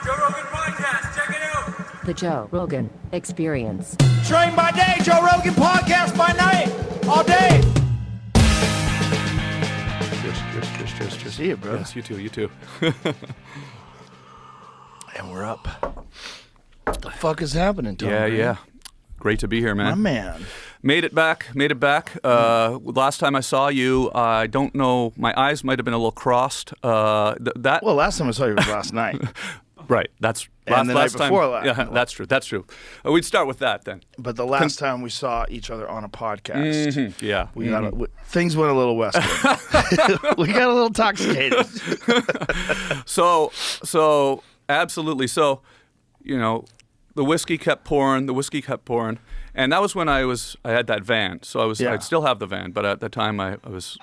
Joe Rogan Podcast. Check it out. The Joe Rogan Experience. Train by day, Joe Rogan Podcast by night, all day. Cheers. See you, bro. Yes, you too. And we're up. What the fuck is happening, Tom? Yeah. Great to be here, man. My man. Made it back. Last time I saw you, I don't know, my eyes might have been a little crossed. Well, last time I saw you was last night. Right. That's And the night before last. Yeah, that's true. We'd start with that then. But the last time we saw each other on a podcast, Yeah. we got things went a little western. We got a little intoxicated. So absolutely. So, the whiskey kept pouring, and that was when I had that van. So I'd still have the van, but at the time I was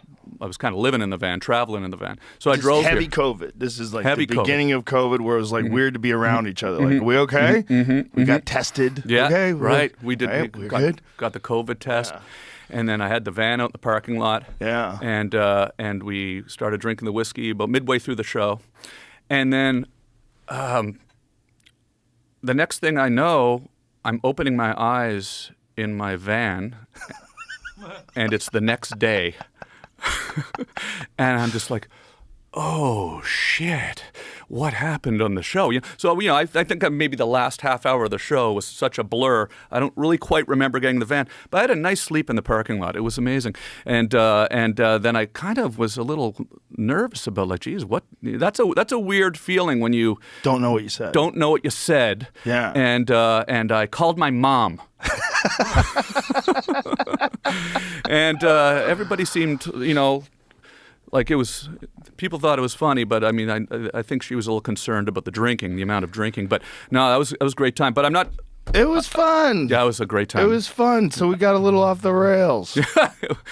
kind of living in the van, traveling in the van. So I drove heavy here. COVID. This is like Heavy the beginning of COVID, where it was like weird to be around each other. Like, are we okay? We got tested. Yeah, okay, right. We did. Right, we we're got, good. got the COVID test, and then I had the van out in the parking lot. Yeah. And we started drinking the whiskey about midway through the show, and then the next thing I know, I'm opening my eyes in my van, and it's the next day, and I'm just like, oh shit, what happened on the show? So I think maybe the last half hour of the show was such a blur. I don't really quite remember getting the van, but I had a nice sleep in the parking lot. It was amazing, and then I kind of was a little nervous about, like, geez, what? That's a weird feeling when you Don't know what you said. don't know what you said. Yeah. And I called my mom. And everybody seemed, like it was, people thought it was funny, but I mean, I think she was a little concerned about the amount of drinking. But no, that was a great time. But I'm not. It was fun. Yeah, it was a great time. It was fun. So we got a little off the rails. You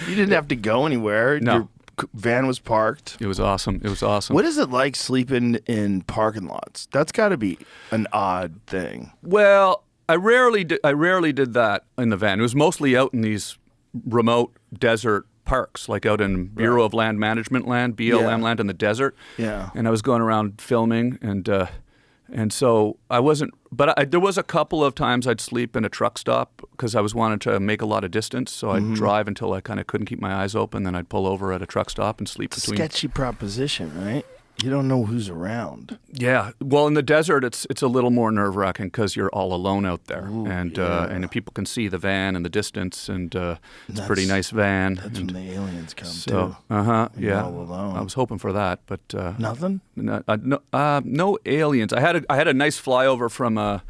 didn't have to go anywhere. No. Your van was parked. It was awesome. What is it like sleeping in parking lots? That's got to be an odd thing. Well, I rarely did that in the van. It was mostly out in these remote desert parks, like out in Bureau of Land Management land, BLM land in the desert. Yeah. And I was going around filming, and so I wasn't. But there was a couple of times I'd sleep in a truck stop because I was wanting to make a lot of distance. So I'd drive until I kind of couldn't keep my eyes open. Then I'd pull over at a truck stop and sleep between. Sketchy proposition, right? You don't know who's around. Yeah, well, in the desert, it's a little more nerve-wracking because you're all alone out there, and people can see the van in the distance, and it's a pretty nice van. That's when the aliens come So, too. yeah, You're all alone. I was hoping for that, but Nothing. no aliens. I had a nice flyover from a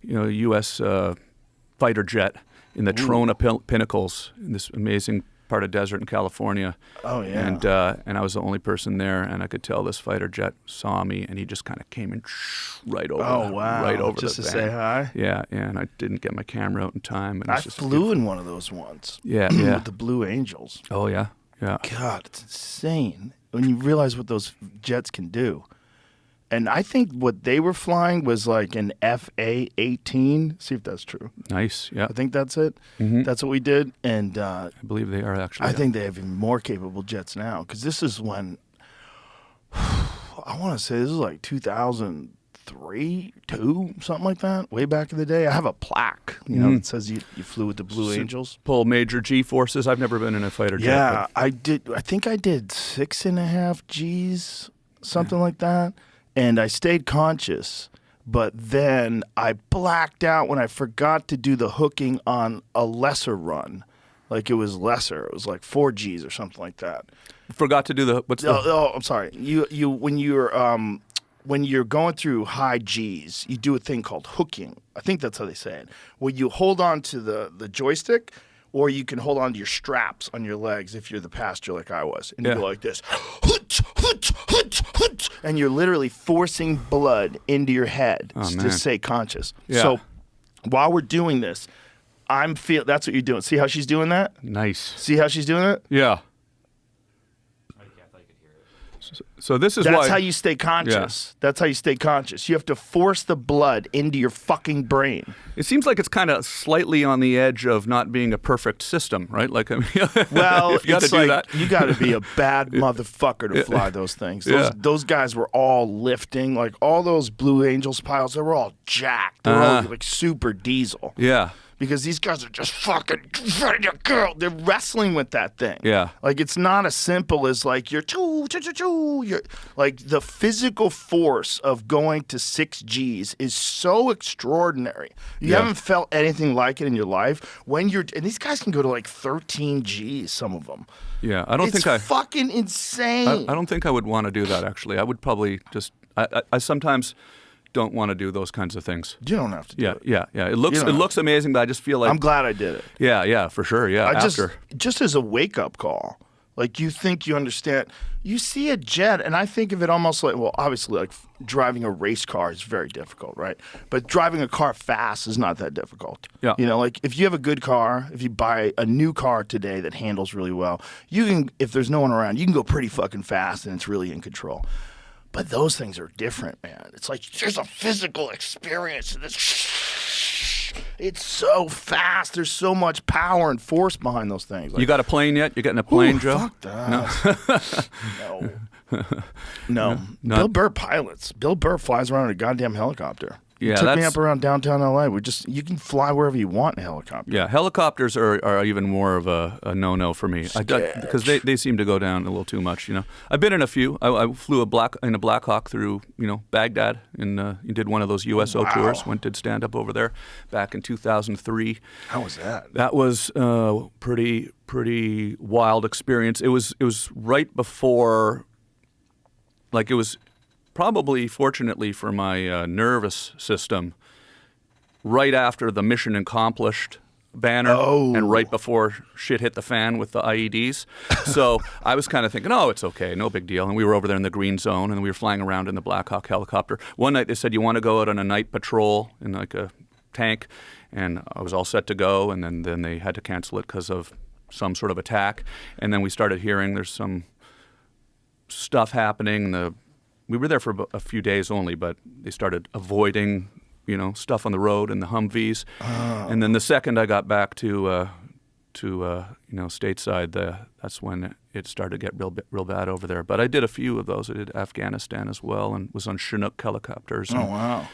U.S. Fighter jet in the Trona Pinnacles in this amazing part of desert in California. Oh yeah. And I was the only person there, and I could tell this fighter jet saw me, and he just kind of came in right over. Oh wow. Right over just the to van. say hi. Yeah, and I didn't get my camera out in time. And I it's just flew in one of those once. Yeah. With the Blue Angels. Oh yeah. God, it's insane when you realize what those jets can do. And I think what they were flying was like an FA-18. See if that's true. Nice. Yeah. I think that's it. That's what we did. And I believe they are actually. I think they have even more capable jets now. Because this is when, I want to say this is like 2003, 2, something like that. Way back in the day. I have a plaque, that says you flew with the Blue Angels. Pull major G forces. I've never been in a fighter jet. Yeah, I did. I think I did 6.5 Gs, something like that. And I stayed conscious, but then I blacked out when I forgot to do the hooking on a lesser run. Like it was lesser. It was like 4 Gs or something like that. Forgot to do the what's the? Oh, I'm sorry. You when you're going through high Gs, you do a thing called hooking. I think that's how they say it. Where you hold on to the joystick, or you can hold on to your straps on your legs if you're the passenger like I was. And you go like this. And you're literally forcing blood into your head to stay conscious. Yeah. So while we're doing this, that's what you're doing. See how she's doing that? Nice. See how she's doing it? Yeah. So this is That's why how you stay conscious. That's how you stay conscious. You have to force the blood into your fucking brain. it seems like it's kind of slightly on the edge of not being a perfect system, right? Like, I mean, Well, if you got to it's do like that. you got to be a bad motherfucker to fly those things. Those guys were all lifting, like all those Blue Angels pilots. They were all jacked. They were all like super diesel. Yeah. Because these guys are just fucking they're wrestling with that thing. Yeah. Like it's not as simple as like you're you're like the physical force of going to 6 Gs is so extraordinary. You haven't felt anything like it in your life when and these guys can go to like 13 Gs, some of them. Yeah, I don't It's think fucking insane. I don't think I would want to do that. Actually, I would probably just. I sometimes don't want to do those kinds of things. You don't have to do it. Yeah. It looks amazing, but I just feel like I'm glad I did it. Yeah, for sure. Yeah, Just as a wake-up call. Like you think you understand. You see a jet, and I think of it almost like, well, obviously, like driving a race car is very difficult, right? But driving a car fast is not that difficult. Yeah. You know, like if you have a good car, if you buy a new car today that handles really well, you can, if there's no one around, you can go pretty fucking fast, and it's really in control. But those things are different, man. It's like there's a physical experience in this. It's so fast. There's so much power and force behind those things. Like, you got a plane yet? You getting a plane, Joe? Fuck that. No. Bill Burr pilots. Bill Burr flies around in a goddamn helicopter. Yeah, He took me up around downtown LA. You can fly wherever you want in a helicopter. Yeah, helicopters are even more of a no-no for me. Because they seem to go down a little too much, you know. I've been in a few. I flew in a Black Hawk through, Baghdad, and did one of those USO tours. Did stand-up over there back in 2003. How was that? That was pretty wild experience. It was right before, like it was probably, fortunately for my nervous system, right after the mission accomplished banner and right before shit hit the fan with the IEDs. So I was kind of thinking, oh, it's okay, no big deal. And we were over there in the green zone, and we were flying around in the Black Hawk helicopter. One night they said, you want to go out on a night patrol in like a tank? And I was all set to go, and then they had to cancel it because of some sort of attack. And then we started hearing there's some stuff happening. We were there for a few days only, but they started avoiding, stuff on the road and the Humvees. And then the second I got back to stateside, that's when it started to get real bad over there. But I did a few of those. I did Afghanistan as well, and was on Chinook helicopters. Oh wow!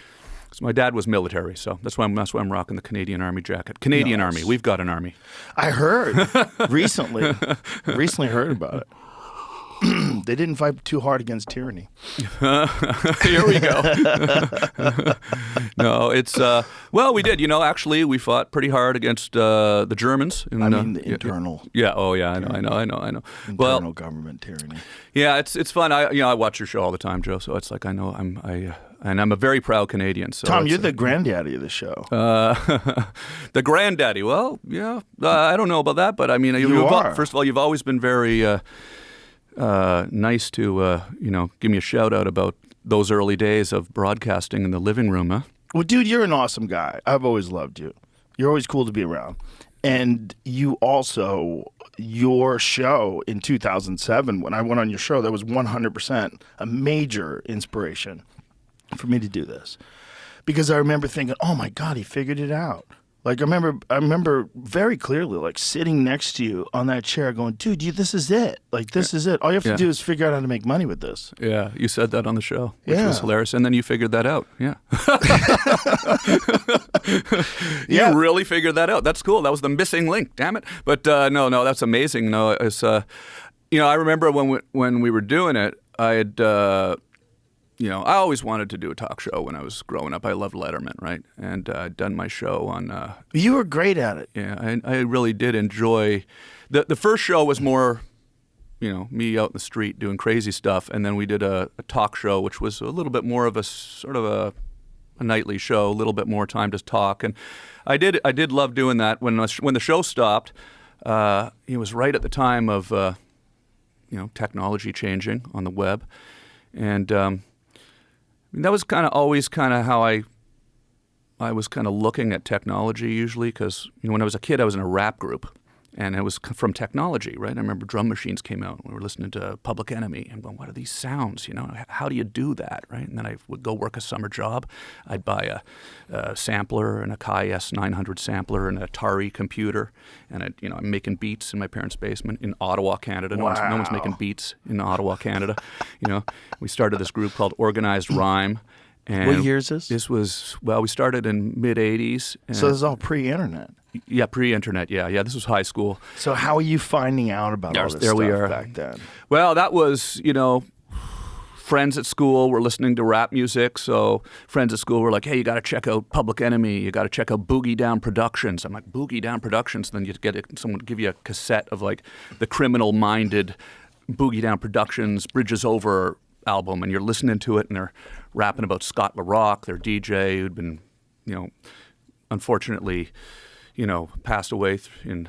So my dad was military, so that's why I'm rocking the Canadian Army jacket. Canadian Army, we've got an army. I heard recently heard about it. They didn't fight too hard against tyranny. Here we go. No, it's we did. Actually, we fought pretty hard against the Germans. The internal. Yeah. Oh, yeah. I know. Internal government tyranny. Yeah, it's fun. I watch your show all the time, Joe. So it's like I'm a very proud Canadian. So Tom, you're the granddaddy of the show. The granddaddy. Well, yeah. I don't know about that, but I mean, first of all, you've always been very. Nice to, give me a shout out about those early days of broadcasting in the living room, huh? Well, dude, you're an awesome guy. I've always loved you. You're always cool to be around. And you also, your show in 2007, when I went on your show, that was 100% a major inspiration for me to do this. Because I remember thinking, oh my God, he figured it out. Like I remember very clearly, like sitting next to you on that chair, going, "Dude, this is it. Like this is it. All you have to do is figure out how to make money with this." Yeah, you said that on the show, which was hilarious, and then you figured that out. Yeah, you really figured that out. That's cool. That was the missing link. Damn it! But no, that's amazing. No, it's I remember when we were doing it, I had. I always wanted to do a talk show when I was growing up. I loved Letterman, right? And I'd done my show on... You were great at it. Yeah, I really did enjoy... The first show was more, me out in the street doing crazy stuff. And then we did a talk show, which was a little bit more of a sort of a nightly show, a little bit more time to talk. And I did love doing that. When the show stopped, it was right at the time of, technology changing on the web. And... that was always how I was kind of looking at technology usually because, when I was a kid, I was in a rap group. And it was from technology, right? I remember drum machines came out. We were listening to Public Enemy and going, what are these sounds? How do you do that, right? And then I would go work a summer job. I'd buy a sampler, an Akai S900 sampler, an Atari computer, and I'm making beats in my parents' basement in Ottawa, Canada. No one's making beats in Ottawa, Canada. We started this group called Organized Rhyme. And what year is this? This was, we started in mid-'80s. So this is all pre-internet. Yeah, pre-internet. Yeah. This was high school. So how are you finding out about all this stuff back then? Well, that was, friends at school were listening to rap music. So friends at school were like, hey, you got to check out Public Enemy. You got to check out Boogie Down Productions. I'm like, Boogie Down Productions? And then you'd get someone would give you a cassette of like the criminal-minded Boogie Down Productions Bridges Over album, and you're listening to it, and they're rapping about Scott LaRock, their DJ, who'd been, unfortunately, passed away in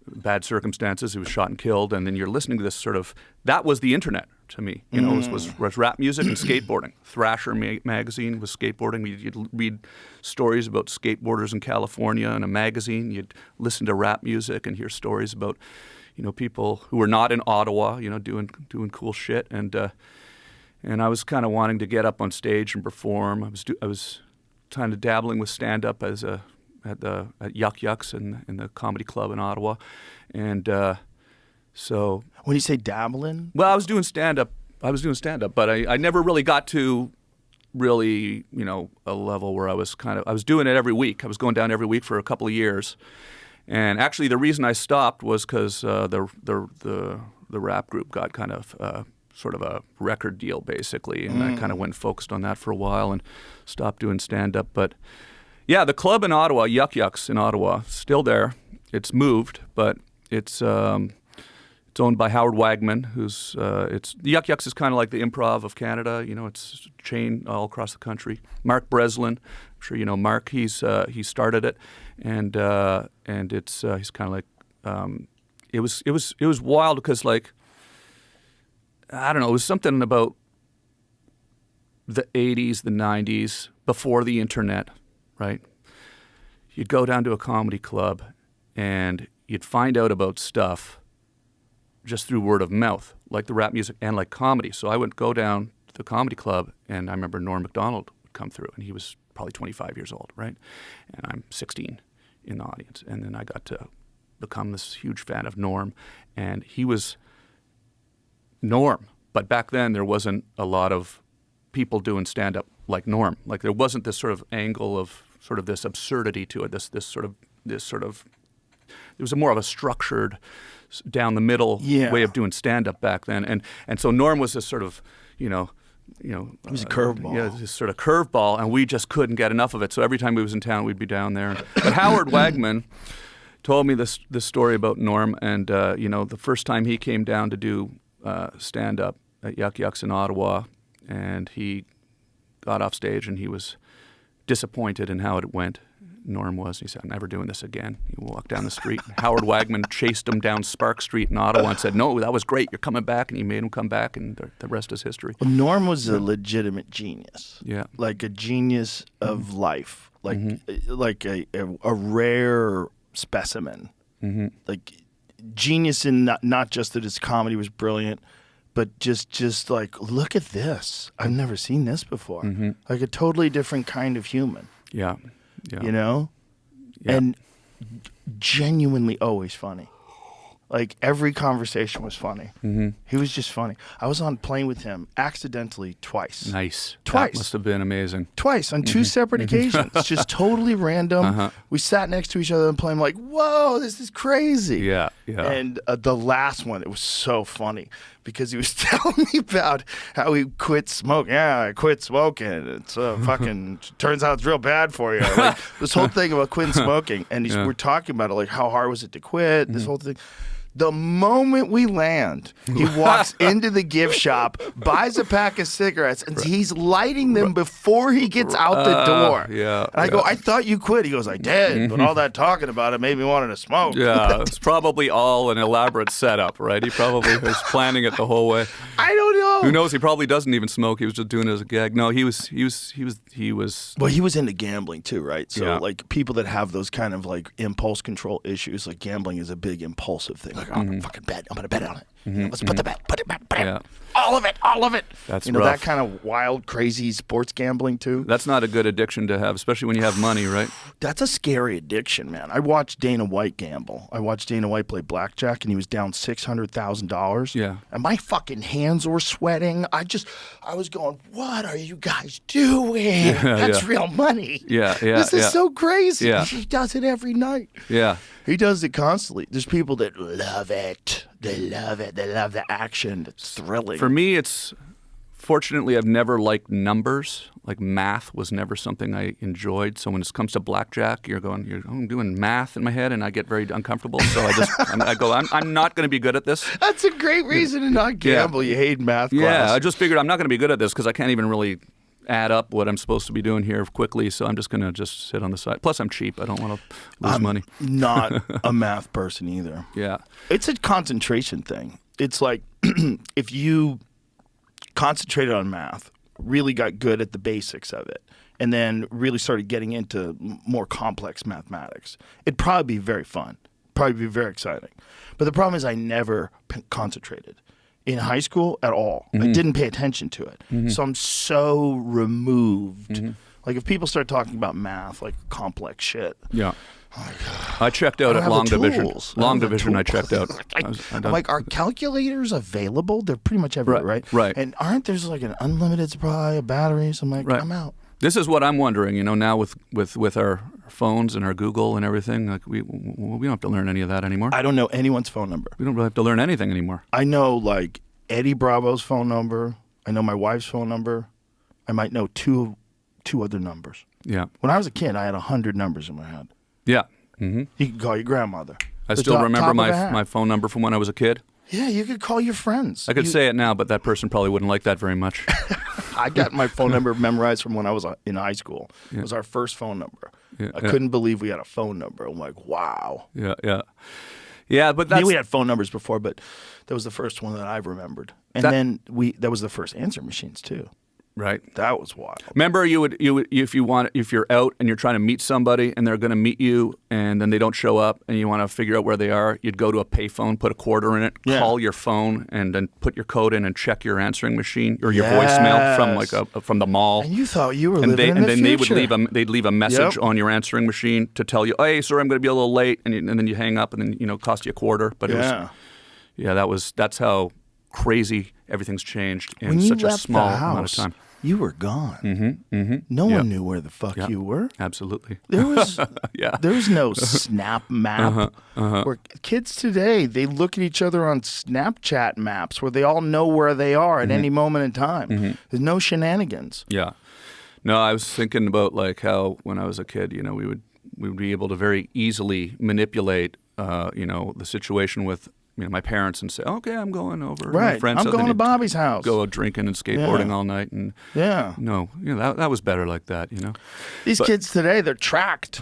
bad circumstances. He was shot and killed, and then you're listening to this sort of, that was the internet to me. Was rap music and skateboarding. Thrasher magazine was skateboarding. You'd read stories about skateboarders in California in a magazine. You'd listen to rap music and hear stories about, people who were not in Ottawa, doing cool shit. And I was kind of wanting to get up on stage and perform. I was kind of dabbling with stand-up at Yuck Yucks in the comedy club in Ottawa, and so when you say dabbling, well, I was doing stand-up, but I never really got to really a level where I was doing it every week. I was going down every week for a couple of years, and actually the reason I stopped was because the rap group got kind of sort of a record deal, basically, and I kind of went focused on that for a while and stopped doing stand-up. But yeah, the club in Ottawa, Yuck Yucks in Ottawa, still there. It's moved, but it's owned by Howard Wagman, who's Yuck Yucks is kind of like the Improv of Canada. It's a chain all across the country. Mark Breslin, I'm sure you know Mark. He started it, and it's he's kind of like it was wild because like, I don't know, it was something about the 80s, the 90s, before the internet, right? You'd go down to a comedy club and you'd find out about stuff just through word of mouth, like the rap music and like comedy. So I would go down to the comedy club, and I remember Norm Macdonald would come through, and he was probably 25 years old, right? And I'm 16 in the audience. And then I got to become this huge fan of Norm, and he was Norm. But back then there wasn't a lot of people doing stand-up like Norm. Like there wasn't this sort of angle of sort of this absurdity to it. This sort of it was more of a structured down the middle way of doing stand-up back then. And so Norm was this sort of it was a curveball. Yeah, this sort of curveball, and we just couldn't get enough of it. So every time we was in town, we'd be down there. But Howard Wagman told me this story about Norm, and the first time he came down to do stand-up at Yuck Yucks in Ottawa, and he got off stage and he was disappointed in how it went. Norm was. He said, I'm never doing this again. He walked down the street. Howard Wagman chased him down Spark Street in Ottawa and said, no, that was great. You're coming back. And he made him come back, and the rest is history. Well, Norm was a legitimate genius. Yeah. Like a genius of life. Like like a rare specimen. Mm-hmm. Like genius in not just that his comedy was brilliant, but just like, look at this. I've never seen this before. Mm-hmm. Like a totally different kind of human. Yeah. Yeah. And genuinely always funny. Like every conversation was funny. Mm-hmm. He was just funny. I was on a plane with him accidentally twice. Nice. Twice. That must have been amazing. Twice on two separate occasions. Just totally random. Uh-huh. We sat next to each other on the plane, like, whoa, this is crazy. Yeah. And the last one, it was so funny because he was telling me about how he quit smoking. Yeah, I quit smoking. It's fucking, turns out it's real bad for you. Like, this whole thing about quitting smoking. And we're talking about it, like, how hard was it to quit? This whole thing. The moment we land, he walks into the gift shop, buys a pack of cigarettes, and he's lighting them before he gets out the door. Yeah. And I go, I thought you quit. He goes, I did, but all that talking about it made me want to smoke. Yeah, it's probably all an elaborate setup, right? He probably was planning it the whole way. I don't know. Who knows? He probably doesn't even smoke. He was just doing it as a gag. No, he was. Well, he was into gambling too, right? So Yeah. like people that have those kind of like impulse control issues, like gambling is a big impulsive thing. Like, I'm gonna fucking bet. I'm gonna bet on it. Let's put the bet. Put it. Yeah. All of it. All of it. That's that rough. kind of wild, crazy sports gambling too. That's not a good addiction to have, especially when you have money, right? That's a scary addiction, man. I watched Dana White gamble. I watched Dana White play blackjack, and he was down $600,000. Yeah. And my fucking hands were sweating. I was going, what are you guys doing? That's real money. Yeah, yeah, This is yeah. so crazy. Yeah. He does it every night. Yeah. He does it constantly. There's people that love it. They love it. They love the action. It's thrilling. For me, it's fortunately I've never liked numbers. Like math was never something I enjoyed. So when it comes to blackjack, I'm doing math in my head, and I get very uncomfortable. So I'm not going to be good at this. That's a great reason to not gamble. You hate math class. Yeah, I just figured I'm not going to be good at this because I can't even really add up what I'm supposed to be doing here quickly. So I'm just going to just sit on the side. Plus, I'm cheap. I don't want to lose money. Not a math person either. Yeah. It's a concentration thing. It's like if you concentrated on math, really got good at the basics of it, and then really started getting into more complex mathematics, it'd probably be very fun, probably be very exciting. But the problem is I never concentrated in high school at all. I didn't pay attention to it. So I'm so removed. Like if people start talking about math, like complex shit. Yeah. I checked out I at don't long have the division. tools. Long I don't have the division, I tools. checked out. I'm like, are calculators available? They're pretty much everywhere, right? Right. And aren't there's like an unlimited supply of batteries? I'm like, Right. I'm out. This is what I'm wondering. Now with our phones and our Google and everything, like we don't have to learn any of that anymore. I don't know anyone's phone number. We don't really have to learn anything anymore. I know like Eddie Bravo's phone number. I know my wife's phone number. I might know two other numbers. Yeah. When I was a kid, I had 100 numbers in my head. Yeah. Mm-hmm. You could call your grandmother. I The still top remember of a hat. my phone number from when I was a kid. Yeah, you could call your friends. I could say it now, but that person probably wouldn't like that very much. I got my phone number memorized from when I was in high school. It was our first phone number. Yeah, I couldn't believe we had a phone number. I'm like, wow. Yeah, yeah. Yeah, but I knew that's we had phone numbers before, but that was the first one that I remembered. And That- then that was the first answer machines too. right. That was wild. Remember, you would if you're out and you're trying to meet somebody and they're going to meet you and then they don't show up and you want to figure out where they are, you'd go to a payphone, put a quarter in it, Yeah. call your phone, and then put your code in and check your answering machine or your voicemail from Yes. from the mall. And you thought you were And living in the then future. they'd leave a message Yep. on your answering machine to tell you, hey, sorry, I'm going to be a little late, and then you hang up, and then cost you a quarter. But that's how crazy everything's changed in when you such a left small the amount of house, time. you were gone. Mm-hmm. No Yep. one knew where the fuck Yep. you were. Absolutely. There was Yeah. there's no Snap map. Where kids today, they look at each other on Snapchat maps where they all know where they are at any moment in time. There's no shenanigans. Yeah. No, I was thinking about like how when I was a kid, we would be able to very easily manipulate, the situation with my parents and say, okay, I'm going over to my Right. friend's I'm house. going And to they'd Bobby's house. Go drinking and skateboarding Yeah. all night, and Yeah. that was better like that. These kids today, they're tracked.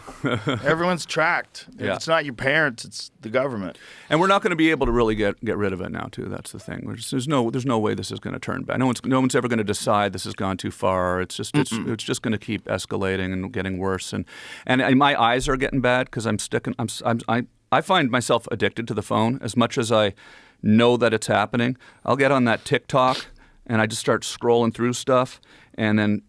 Everyone's tracked. If Yeah. it's not your parents, it's the government. And we're not going to be able to really get rid of it now, too. That's the thing. There's no way this is going to turn back. No one's ever going to decide this has gone too far. It's just going to keep escalating and getting worse. And my eyes are getting bad because I find myself addicted to the phone as much as I know that it's happening. I'll get on that TikTok and I just start scrolling through stuff, and then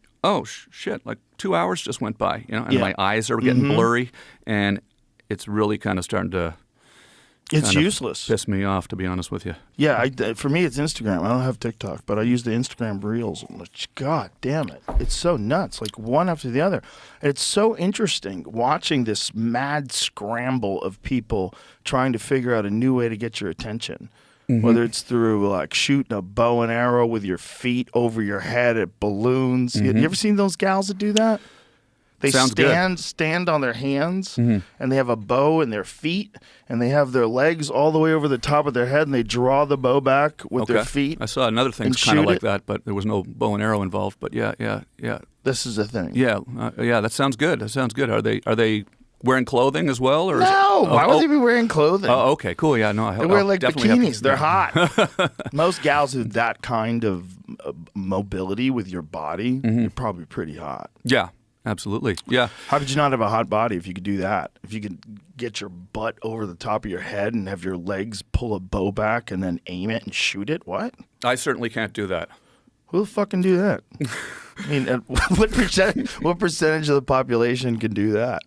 shit, like 2 hours just went by, and Yeah. my eyes are getting blurry, and it's really kind of starting to. It's kind of useless. Piss me off, to be honest with you. Yeah, for me, it's Instagram. I don't have TikTok, but I use the Instagram Reels. God damn it. It's so nuts, like one after the other. And it's so interesting watching this mad scramble of people trying to figure out a new way to get your attention. Whether it's through like shooting a bow and arrow with your feet over your head at balloons. You ever seen those gals that do that? They Sounds good. stand on their hands, and they have a bow in their feet, and they have their legs all the way over the top of their head, and they draw the bow back with their feet. I saw another thing and kind of shoot like it. that, but there was no bow and arrow involved. But yeah. This is a thing. Yeah, that sounds good. That sounds good. Are they wearing clothing as well? Or No, why would they be wearing clothing? Oh, okay, cool. Yeah, no, They wear like definitely bikinis. They're hot. Most gals with that kind of mobility with your body, you're probably pretty hot. Yeah, absolutely. Yeah. How could you not have a hot body if you could do that? If you could get your butt over the top of your head and have your legs pull a bow back and then aim it and shoot it? What? I certainly can't do that. Who the fuck can do that? I mean, what percentage of the population can do that?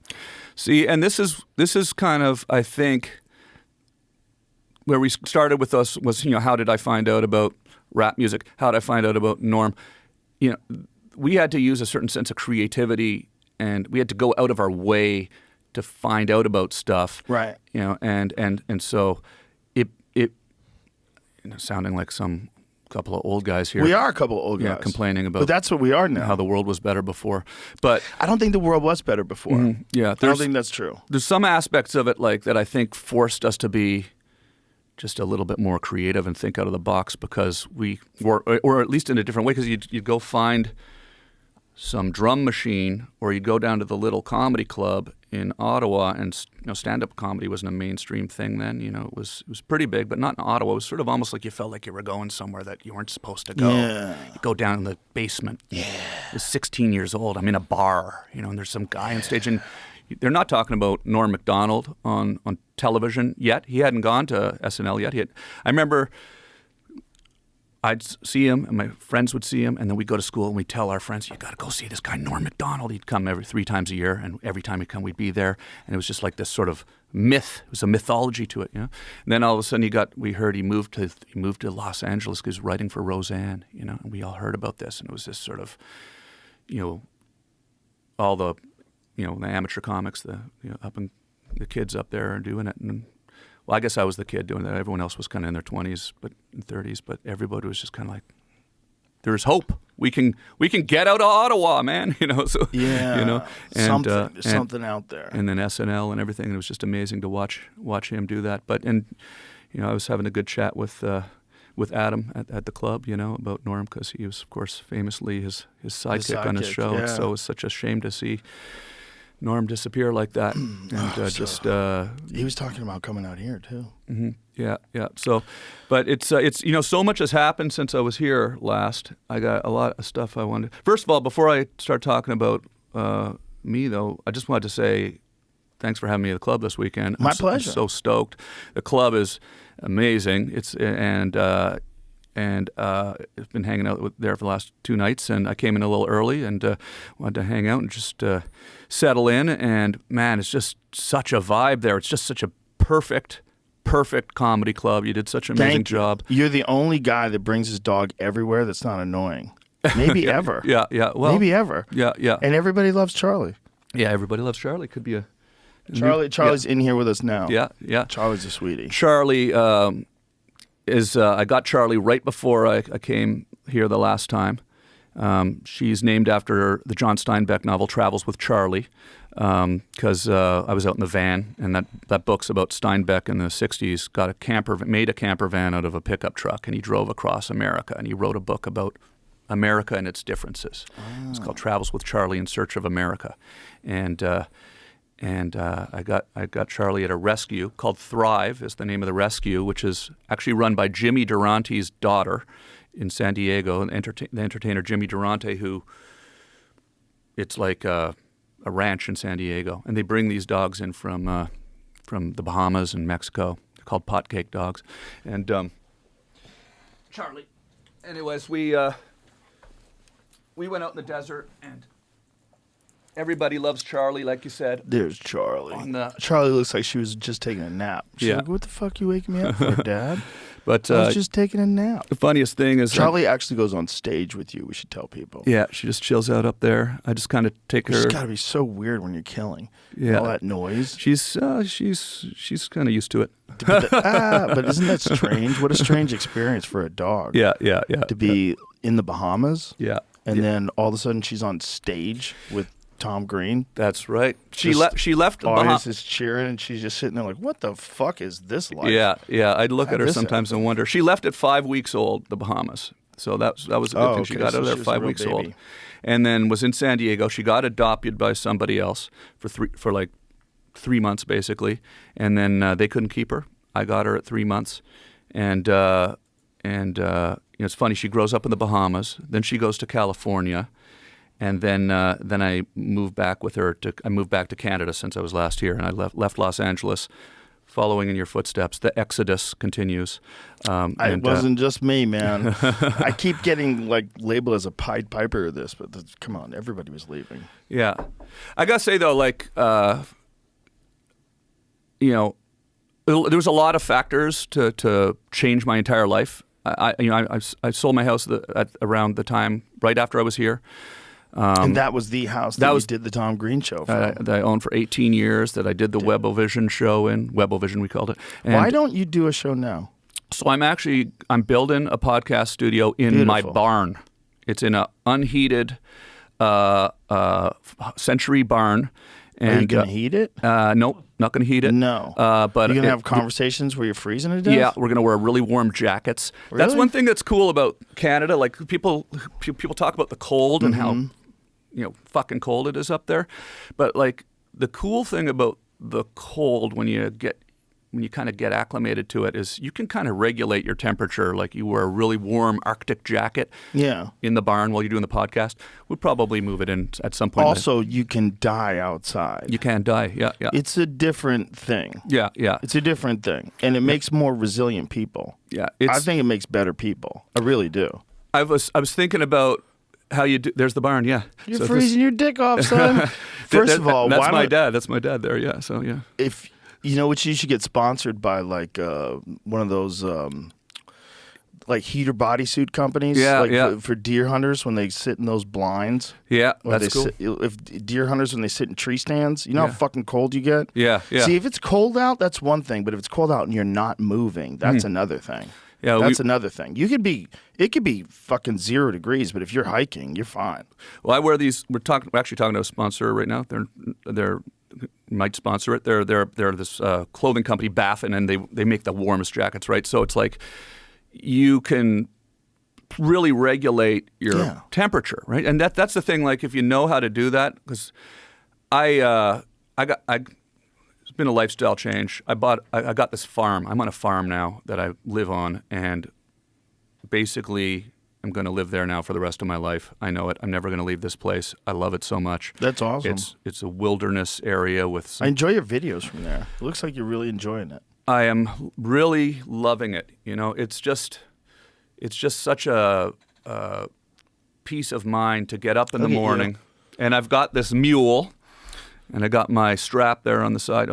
See, and this is kind of, I think, where we started with us was, how did I find out about rap music? How did I find out about Norm? We had to use a certain sense of creativity, and we had to go out of our way to find out about stuff. Right. And so it sounding like some couple of old guys here. We are a couple of old guys. Complaining about But that's what we are now. how the world was better before. But I don't think the world was better before. yeah, I don't think that's true. there's some aspects of it like that I think forced us to be just a little bit more creative and think out of the box because we were, or at least in a different way, because you'd go find some drum machine, or you'd go down to the little comedy club in Ottawa, and stand-up comedy wasn't a mainstream thing then. It was pretty big, but not in Ottawa. It was sort of almost like you felt like you were going somewhere that you weren't supposed to go. Yeah. You go down in the basement. Yeah. I was 16 years old. I'm in a bar, and there's some guy on stage, and they're not talking about Norm Macdonald on television yet. He hadn't gone to SNL yet. I remember I'd see him, and my friends would see him, and then we'd go to school, and we'd tell our friends, you got to go see this guy, Norm Macdonald. He'd come every 3 times a year, and every time he'd come, we'd be there. And it was just like this sort of myth. It was a mythology to it, And then all of a sudden we heard he moved to Los Angeles because he was writing for Roseanne, and we all heard about this. And it was this sort of, all the, the amateur comics, the kids up there are doing it. And well, I guess I was the kid doing that. Everyone else was kind of in their 20s, but in 30s. But everybody was just kind of like, "There's hope. We can get out of Ottawa, man." So Yeah. and something out there. and then SNL and everything. And it was just amazing to watch him do that. But I was having a good chat with Adam at the club, about Norm, because he was, of course, famously his sidekick on his show. yeah. And so it was such a shame to see Norm disappear like that, and He was talking about coming out here too. yeah. So, but it's so much has happened since I was here last. I got a lot of stuff I wanted. First of all, before I start talking about me though, I just wanted to say thanks for having me at the club this weekend. My pleasure. I'm so stoked. The club is amazing. And I've been hanging out there for the last 2 nights, and I came in a little early and wanted to hang out and just settle in. And man, it's just such a vibe there. It's just such a perfect comedy club. You did such an amazing job. You're the only guy that brings his dog everywhere that's not annoying. Maybe ever. Yeah. Well, maybe ever. Yeah. And everybody loves Charlie. Yeah, everybody loves Charlie. Could be a Charlie's in here with us now. Yeah. Charlie's a sweetie. Charlie I got Charlie right before I came here the last time. She's named after the John Steinbeck novel Travels with Charlie, because I was out in the van, and that book's about Steinbeck in the 60s, made a camper van out of a pickup truck, and he drove across America, and he wrote a book about America and its differences. It's called Travels with Charlie in Search of America. And I got Charlie at a rescue called Thrive is the name of the rescue, which is actually run by Jimmy Durante's daughter in San Diego, the entertainer Jimmy Durante, who it's like a ranch in San Diego, and they bring these dogs in from the Bahamas and Mexico. They're called pot cake dogs, and Charlie. Anyways, we went out in the desert and. Everybody loves Charlie, like you said. There's Charlie. Charlie looks like she was just taking a nap. She's like, what the fuck you waking me up for, Dad? But I was just taking a nap. The funniest thing is Charlie actually goes on stage with you. We should tell people. Yeah, she just chills out up there. I just kind of take her. It's got to be so weird when you're killing. Yeah, all that noise. She's kind of used to it. But isn't that strange? What a strange experience for a dog. Yeah. To be in the Bahamas. Yeah. And then all of a sudden she's on stage with Tom Green. That's right. She Just left the Audience Bahamas. is cheering, and she's just sitting there like, "What the fuck is this like?" Yeah. I'd look at her this sometimes and wonder. She left at 5 weeks old, the Bahamas. So that was a good thing. She okay, got so out of there she was a 5 real weeks baby. old, and then was in San Diego. She got adopted by somebody else for like 3 months basically, and then they couldn't keep her. I got her at 3 months, and it's funny. She grows up in the Bahamas, then she goes to California, and then I moved back with her. I moved back to Canada since I was last here, and I left Los Angeles. Following in your footsteps, the exodus continues. It wasn't just me, man. I keep getting like labeled as a Pied Piper of this, but come on, everybody was leaving. Yeah, I gotta say though, like there was a lot of factors to change my entire life. I sold my house around the time right after I was here. And that was the house that you did the Tom Green show from. That I owned for 18 years, that I did the Webovision show in. Webovision, we called it. And why don't you do a show now? so I'm building a podcast studio in my barn. It's in an unheated century barn. And, Are you going to heat it? Nope, not going to heat it. No. But you're going to have conversations where you're freezing to death? Yeah, we're going to wear really warm jackets. That's Really? one thing that's cool about Canada. Like people talk about the cold and how fucking cold it is up there, but like the cool thing about the cold when you kind of get acclimated to it is you can kind of regulate your temperature. Like you wear a really warm Arctic jacket in the barn while you're doing the podcast. We'd probably move it in at some point. Also, you can die outside. You can die, yeah. It's a different thing. Yeah. It's a different thing. And it makes more resilient people. Yeah. I think it makes better people. I really do. I was thinking about how you do. There's the barn, yeah. You're freezing your dick off, son. First of all, that's my dad. That's my dad there, yeah. So, yeah. If you know what, you should get sponsored by like one of those like heater bodysuit companies. For deer hunters when they sit in those blinds. Yeah, Or that's cool. if deer hunters when they sit in tree stands, you know how fucking cold you get? Yeah. See, if it's cold out, that's one thing. But if it's cold out and you're not moving, that's another thing. Yeah, that's another thing. It could be fucking 0 degrees, but if you're hiking, you're fine. Well, I wear these. We're actually talking to a sponsor right now. They're might sponsor it. They're this clothing company, Baffin, and they make the warmest jackets, right? So it's like you can really regulate your temperature, right? And that's the thing. Like if you know how to do that, because it's been a lifestyle change. I got this farm. I'm on a farm now that I live on, and basically I'm going to live there now for the rest of my life. I know it. I'm never going to leave this place. I love it so much. That's awesome. It's a wilderness area with I enjoy your videos from there. It looks like you're really enjoying it. I am really loving it. It's just such a peace of mind to get up in the morning. And I've got this mule. And I got my strap there on the side.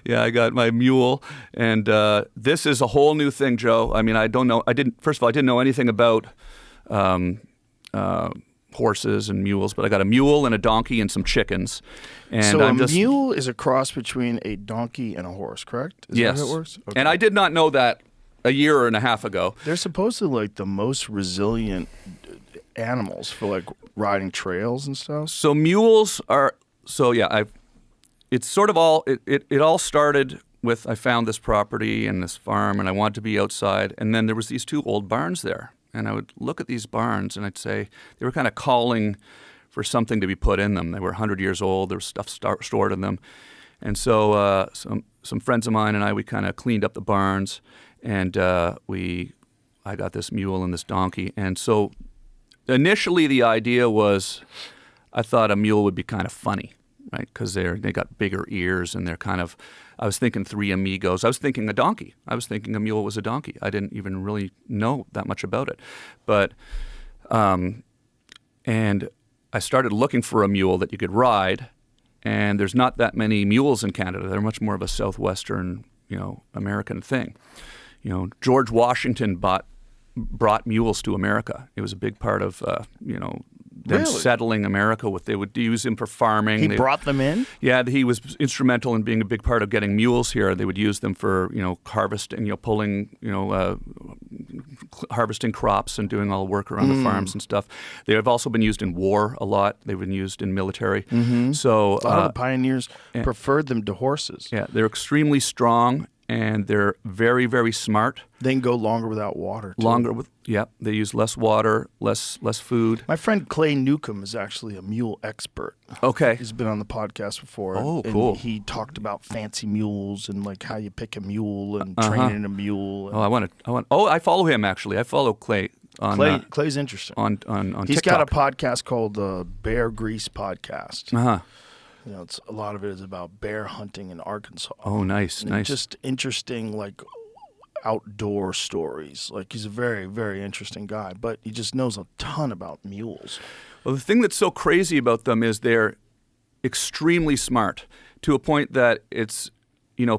Yeah, I got my mule. And this is a whole new thing, Joe. I mean, first of all, I didn't know anything about horses and mules, but I got a mule and a donkey and some chickens. And so mule is a cross between a donkey and a horse, correct? Is yes. that how it works? Okay. And I did not know that a year and a half ago. They're supposedly like the most resilient animals for like riding trails and stuff. So mules are it's sort of all it all started with I found this property and this farm and I wanted to be outside, and then there was these 2 old barns there, and I would look at these barns and I'd say they were kind of calling for something to be put in them. They were 100 years old. There was stuff stored in them, and so some friends of mine and I, we kind of cleaned up the barns, and I got this mule and this donkey, and so. Initially, the idea was, I thought a mule would be kind of funny, right? Because they got bigger ears and they're kind of. I was thinking 3 amigos. I was thinking a donkey. I was thinking a mule was a donkey. I didn't even really know that much about it, but and I started looking for a mule that you could ride, and there's not that many mules in Canada. They're much more of a southwestern, American thing. George Washington brought mules to America. It was a big part of, them Really? settling America. They would use him for farming. He brought them in? Yeah, he was instrumental in being a big part of getting mules here. They would use them for, harvesting, pulling, harvesting crops and doing all the work around the farms and stuff. They have also been used in war a lot. They've been used in military. So A lot of the pioneers preferred them to horses. yeah, they're extremely strong and they're very, very smart. They can go longer without water, too. Longer with they use less water, less food. My friend Clay Newcomb is actually a mule expert. Okay. He's been on the podcast before. Oh, and cool. He talked about fancy mules and like how you pick a mule and training a mule. And I follow him actually. I follow Clay on Clay's interesting. on He's TikTok. got a podcast called the Bear Grease Podcast. Uh-huh. You know, a lot of it is about bear hunting in Arkansas. Oh, nice, And nice. Just interesting, like outdoor stories. Like he's a very, very interesting guy, but he just knows a ton about mules. Well, the thing that's so crazy about them is they're extremely smart to a point that it's,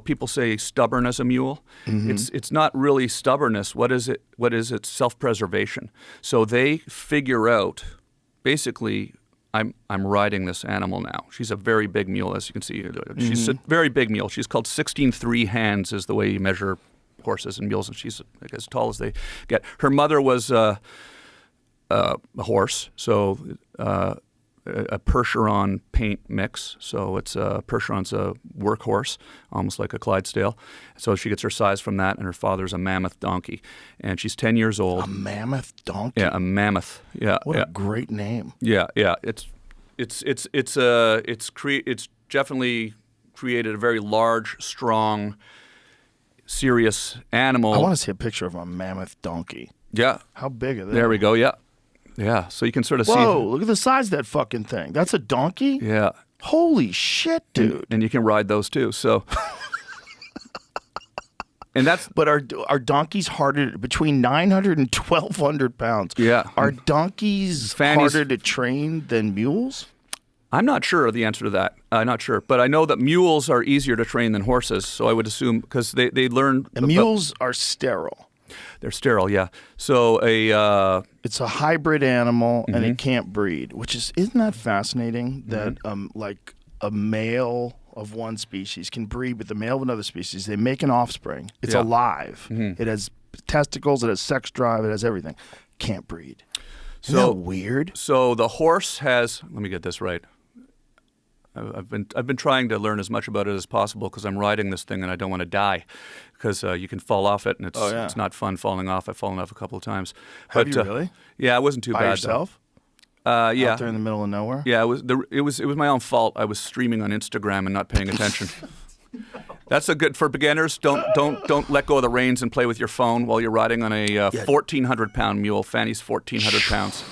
people say stubborn as a mule. It's not really stubbornness. What is it? It's self-preservation. So they figure out, basically, I'm riding this animal now. She's a very big mule, as you can see. She's a very big mule. She's called 16.3 hands is the way you measure horses and mules, and she's like as tall as they get. Her mother was a horse, so a Percheron paint mix. So Percheron's a workhorse, almost like a Clydesdale. So she gets her size from that, and her father's a mammoth donkey, and she's 10 years old. A mammoth donkey? Yeah, a mammoth. Yeah, What a great name. yeah. It's definitely created a very large, strong, serious animal. I want to see a picture of a mammoth donkey. Yeah. How big are they? There we go. Yeah. Yeah. So you can sort of see. Whoa, look at the size of that fucking thing. That's a donkey? Yeah. Holy shit, dude. And you can ride those too. So. And that's. But are donkeys harder, between 900 and 1,200 pounds? Yeah. Are donkeys Fannies- harder to train than mules? I'm not sure of the answer to that. I'm not sure. But I know that mules are easier to train than horses. So I would assume because they learn. And mules are sterile. They're sterile, yeah. So It's a hybrid animal and it can't breed, which isn't that fascinating that like a male of one species can breed with the male of another species. They make an offspring. It's Yeah. alive. It has testicles, it has sex drive, it has everything. Can't breed. Isn't that weird? So the horse has. Let me get this right. I've been trying to learn as much about it as possible because I'm riding this thing and I don't want to die because you can fall off it and it's not fun falling off. I've fallen off a couple of times. Have you really? Yeah, it wasn't too By bad. yourself? Yeah. Out there in the middle of nowhere? Yeah, it was my own fault. I was streaming on Instagram and not paying attention. That's a good for beginners. Don't let go of the reins and play with your phone while you're riding on a 1,400-pound mule. Fanny's 1,400 pounds.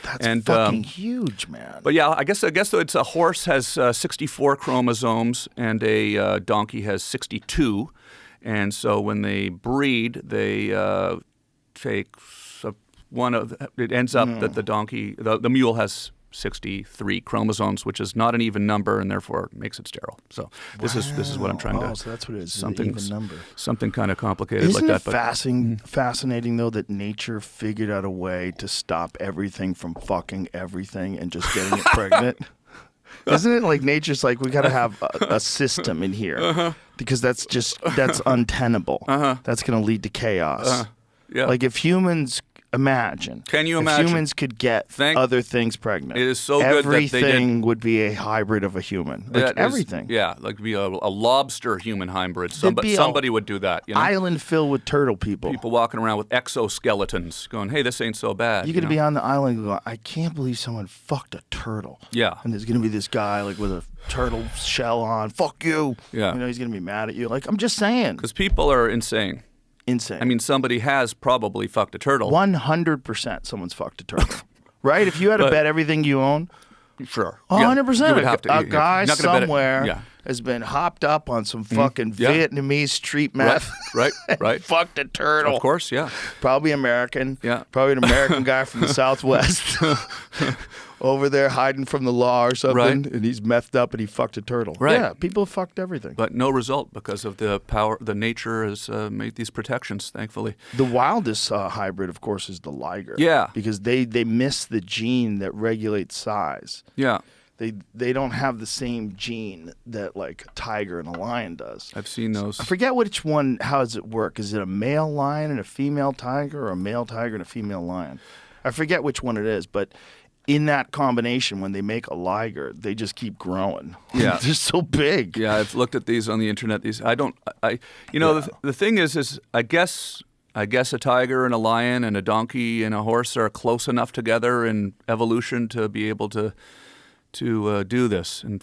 That's fucking huge, man. But yeah, I guess it's a horse has 64 chromosomes and a donkey has 62, and so when they breed, they take one of. It ends up that the donkey, the mule has 63 chromosomes, which is not an even number, and therefore makes it sterile. So this is what I'm trying to. So that's what it is. Something An even number. Something kind of complicated Isn't like it that. fascinating though that nature figured out a way to stop everything from fucking everything and just getting it pregnant? Isn't it like nature's like we got to have a system in here because that's untenable. That's going to lead to chaos. Yeah. Like if humans. Imagine. Can you if imagine? humans could get Think- other things pregnant. It is so good that they did- everything would be a hybrid of a human. Like That is- everything. Yeah, like be a lobster human hybrid. There'd be a Somebody would do that. You know? Island filled with turtle people. People walking around with exoskeletons going, hey, this ain't so bad. You're going to know? be on the island going, I can't believe someone fucked a turtle. Yeah. And there's going to be this guy like with a turtle shell on. Fuck you. Yeah. You know, he's going to be mad at you. Like, I'm just saying. Because people are insane. Insane. I mean, somebody has probably fucked a turtle. 100% someone's fucked a turtle. Right? If you had to bet everything you own, Sure. 100%. You would have to. A guy You're not gonna bet it- somewhere Yeah. has been hopped up on some fucking Yeah. Vietnamese street meth. Right. Right. Fucked a turtle. Of course. Yeah. Probably American. Yeah. Probably an American guy from the Southwest. Over there hiding from the law or something. Right. And he's methed up and he fucked a turtle. Right. Yeah, people fucked everything. But no result because of the power. The nature has made these protections. Thankfully. The wildest hybrid, of course, is the liger. Yeah. Because they miss the gene that regulates size. Yeah. They don't have the same gene that like a tiger and a lion does. I've seen those. I forget which one. How does it work? Is it a male lion and a female tiger, or a male tiger and a female lion? I forget which one it is, but in that combination, when they make a liger, they just keep growing. Yeah. They're so big. Yeah, I've looked at these on the internet. The thing is I guess a tiger and a lion and a donkey and a horse are close enough together in evolution to be able to do this. And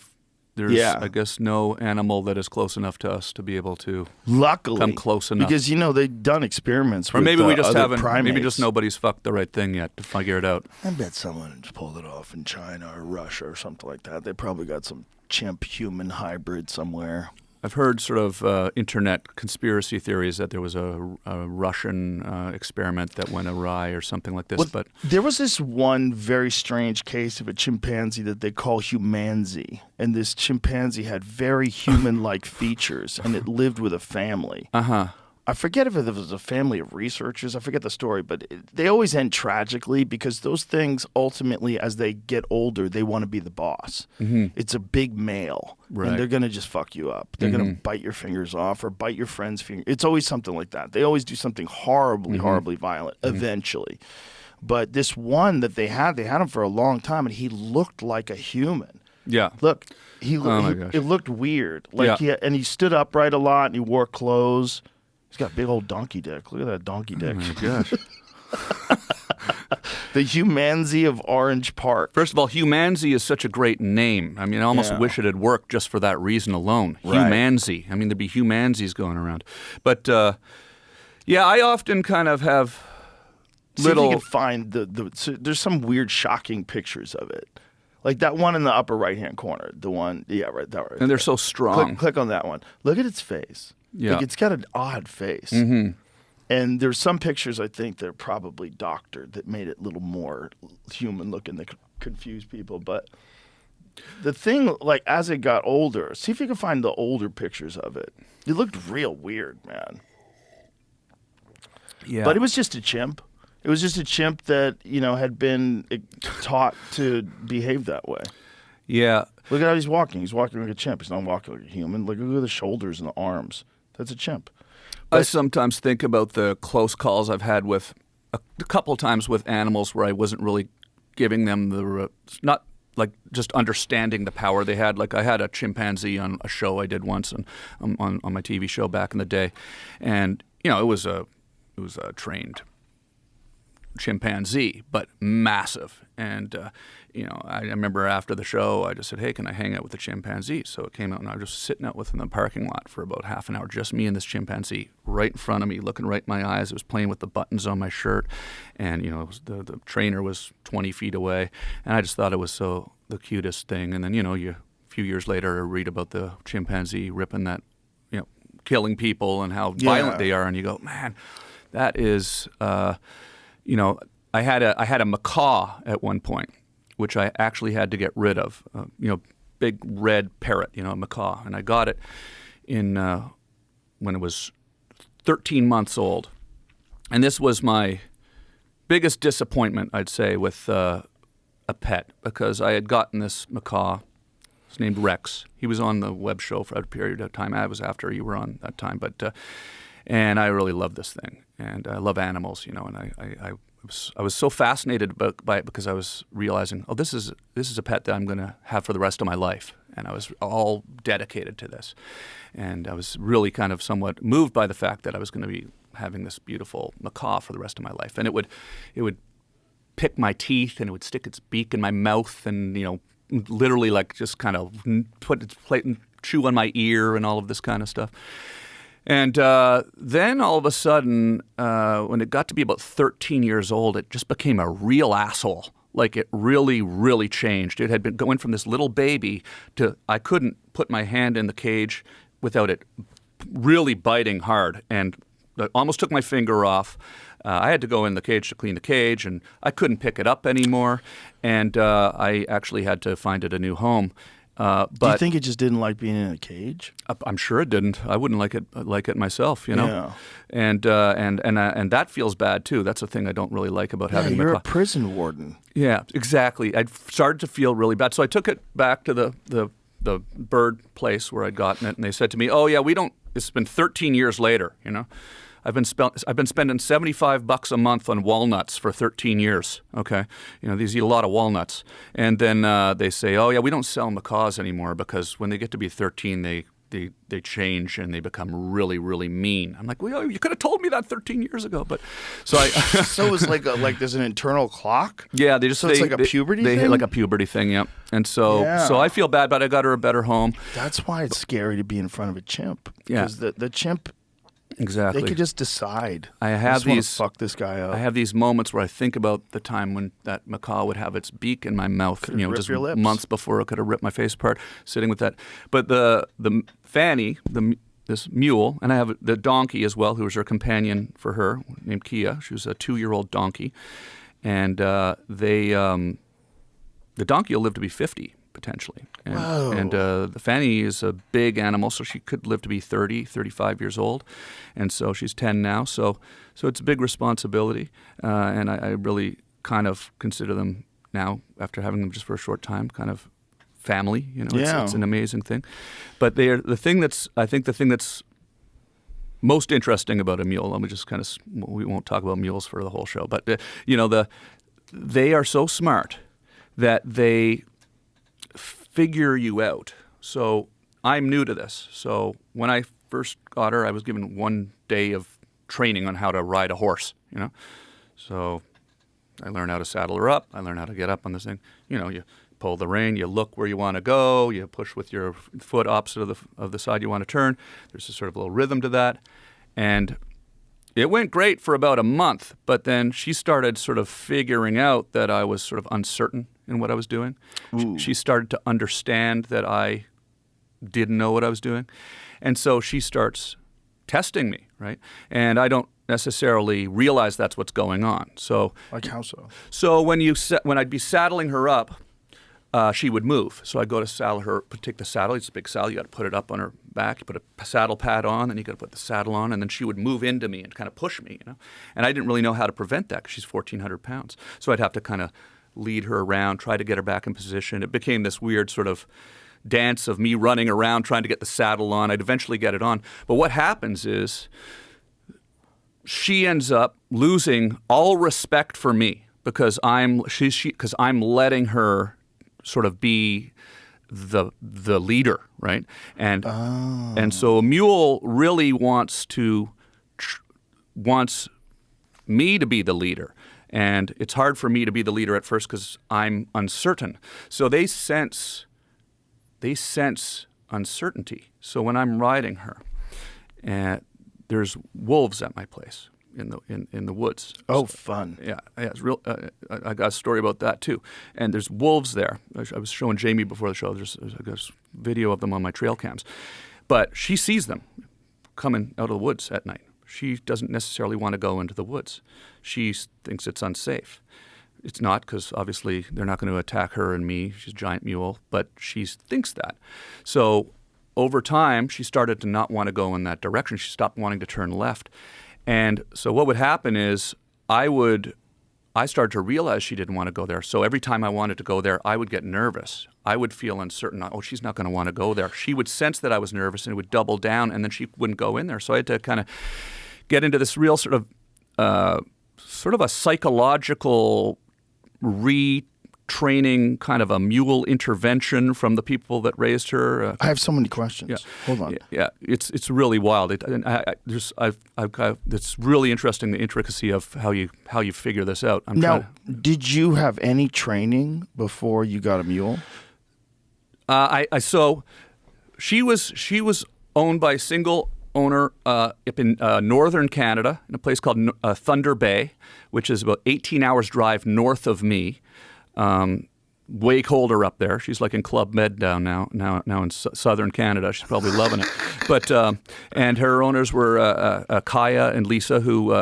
there's, I guess, no animal that is close enough to us to be able to Luckily, come close enough. Because they've done experiments or with maybe we just other haven't. primates. Maybe just nobody's fucked the right thing yet to figure it out. I bet someone pulled it off in China or Russia or something like that. They probably got some chimp-human hybrid somewhere. I've heard sort of internet conspiracy theories that there was a Russian experiment that went awry or something like this. Well, but there was this one very strange case of a chimpanzee that they call humanzee, and this chimpanzee had very human-like features, and it lived with a family. I forget if it was a family of researchers. I forget the story, but they always end tragically because those things ultimately, as they get older, they want to be the boss. It's a big male, and they're going to just fuck you up. They're going to bite your fingers off or bite your friend's finger. It's always something like that. They always do something horribly violent eventually. But this one that they had him for a long time, and he looked like a human. yeah, Look, my gosh. it looked weird. Like and he stood upright a lot, and he wore clothes. He's got a big old donkey dick. Look at that donkey dick. oh my gosh. The humanzee of Orange Park. First of all, humanzee is such a great name. I mean, I almost wish it had worked just for that reason alone. Right. Humanzee. I mean, there'd be humanzees going around. But I often kind of have See if you can find so there's some weird, shocking pictures of it. Like that one in the upper right-hand corner. The one, right, that right. and they're so strong. Click on that one. Look at its face. Yeah. Like it's got an odd face. And there's some pictures I think they're probably doctored that made it a little more human looking that could confuse people. But the thing, like as it got older, see if you can find the older pictures of it. It looked real weird, man. Yeah. But it was just a chimp. It was just a chimp that, had been taught to behave that way. Yeah. Look at how he's walking. He's walking like a chimp. He's not walking like a human. Look at the shoulders and the arms. That's a chimp. I sometimes think about the close calls I've had with a couple times with animals where I wasn't really giving them not like just understanding the power they had. Like I had a chimpanzee on a show I did once on my TV show back in the day, and it was a trained chimpanzee, but massive. And I remember after the show, I just said, "Hey, can I hang out with the chimpanzee?" So it came out, and I was just sitting out with him in the parking lot for about half an hour, just me and this chimpanzee, right in front of me, looking right in my eyes. It was playing with the buttons on my shirt, and it was the trainer was 20 feet away, and I just thought it was the cutest thing. And then a few years later, I read about the chimpanzee ripping that, killing people and how violent they are, and you go, man, that is. I had a macaw at one point, which I actually had to get rid of. Big red parrot, a macaw, and I got it in when it was 13 months old, and this was my biggest disappointment, I'd say, with a pet, because I had gotten this macaw. It's named Rex. He was on the web show for a period of time. I was after you were on that time, but and I really love this thing, and I love animals, and I was so fascinated by it because I was realizing, this is a pet that I'm going to have for the rest of my life, and I was all dedicated to this, and I was really kind of somewhat moved by the fact that I was going to be having this beautiful macaw for the rest of my life, and it would pick my teeth, and it would stick its beak in my mouth, and literally like just kind of put its plate and chew on my ear and all of this kind of stuff. And then all of a sudden, when it got to be about 13 years old, it just became a real asshole. Like it really, really changed. It had been going from this little baby to I couldn't put my hand in the cage without it really biting hard. And it almost took my finger off. I had to go in the cage to clean the cage, and I couldn't pick it up anymore. And I actually had to find it a new home. Do you think it just didn't like being in a cage? I'm sure it didn't. I wouldn't like it myself, you know. Yeah. And that feels bad too. That's a thing I don't really like about having you're the a prison warden. Yeah, exactly. I started to feel really bad, so I took it back to the bird place where I'd gotten it, and they said to me, "Oh yeah, we don't." It's been 13 years later, you know. I've been spending $75 a month on walnuts for 13 years. Okay, you know, these eat a lot of walnuts, and then they say, "Oh yeah, we don't sell macaws anymore because when they get to be 13, they change and they become really, really mean." I'm like, "Well, you could have told me that 13 years ago." But so I So it's like there's an internal clock. Yeah, it's like a puberty thing? like a puberty thing, yeah. And so I feel bad, but I got her a better home. That's why it's scary to be in front of a chimp. Yeah. Because the chimp, Exactly. they could just decide. I just wanna fuck this guy up. I have these moments where I think about the time when that macaw would have its beak in my mouth, Could've ripped just your lips. months before it could have ripped my face apart, sitting with that. But the Fanny, this mule, and I have the donkey as well, who was her companion for her, named Kia. She was a 2-year-old donkey, and the donkey will live to be 50. Potentially. Whoa. And the Fanny is a big animal, so she could live to be 30, 35 years old. And so she's 10 now. So it's a big responsibility. And I really kind of consider them now, after having them just for a short time, kind of family. You know, it's an amazing thing. But the thing that's most interesting about a mule, let me just kind of, we won't talk about mules for the whole show, but, they are so smart that they figure you out. So I'm new to this. So when I first got her, I was given 1 day of training on how to ride a horse, you know. So I learned how to saddle her up. I learned how to get up on this thing. You know, you pull the rein, you look where you want to go, you push with your foot opposite of the side you want to turn. There's a sort of little rhythm to that. And it went great for about a month, but then she started sort of figuring out that I was sort of uncertain in what I was doing. She started to understand that I didn't know what I was doing. And so she starts testing me, right? And I don't necessarily realize that's what's going on. So, like how so? So when I'd be saddling her up, she would move. So I'd go to saddle her, take the saddle. It's a big saddle. You got to put it up on her back. You put a saddle pad on, then you got to put the saddle on, and then she would move into me and kind of push me, you know. And I didn't really know how to prevent that because she's 1,400 pounds. So I'd have to kind of lead her around, try to get her back in position. It became this weird sort of dance of me running around trying to get the saddle on. I'd eventually get it on. But what happens is she ends up losing all respect for me because I'm letting her sort of be the leader, right? And so a mule really wants me to be the leader. And it's hard for me to be the leader at first because I'm uncertain. So they sense uncertainty. So when I'm riding her, there's wolves at my place in the woods. Oh, fun! Yeah, it's real. I got a story about that too. And there's wolves there. I was showing Jamie before the show. There's a video of them on my trail cams, but she sees them coming out of the woods at night. She doesn't necessarily want to go into the woods. She thinks it's unsafe. It's not, because obviously they're not going to attack her and me. She's a giant mule, but she thinks that. So over time, she started to not want to go in that direction. She stopped wanting to turn left. And so what would happen is I started to realize she didn't want to go there. So every time I wanted to go there, I would get nervous. I would feel uncertain. Oh, she's not going to want to go there. She would sense that I was nervous and would double down, and then she wouldn't go in there. So I had to kind of get into this real sort of a psychological retraining, kind of a mule intervention from the people that raised her. I have so many questions. Yeah. Hold on. Yeah, it's really wild. It's really interesting, the intricacy of how you figure this out. Did you have any training before you got a mule? So she was owned by a single owner up in northern Canada in a place called Thunder Bay, which is about 18 hours drive north of me. Way colder up there. She's like in Club Med down now in southern Canada. She's probably loving it. But and her owners were Kaya and Lisa, who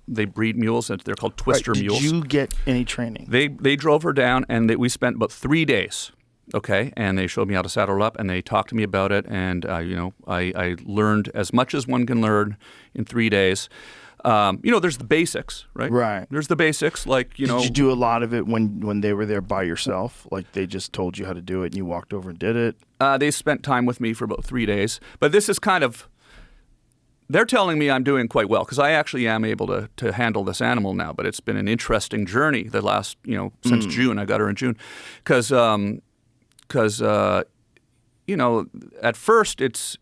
they breed mules, and they're called twister mules. Did you get any training? They drove her down, and we spent about 3 days Okay, and they showed me how to saddle her up, and they talked to me about it, and I learned as much as one can learn in 3 days. There's the basics, right? Right. There's the basics, like Did you do a lot of it when they were there by yourself? Like they just told you how to do it and you walked over and did it? They spent time with me for about 3 days, but this is kind of. They're telling me I'm doing quite well because I actually am able to handle this animal now. But it's been an interesting journey the last since June. I got her in June, because at first it's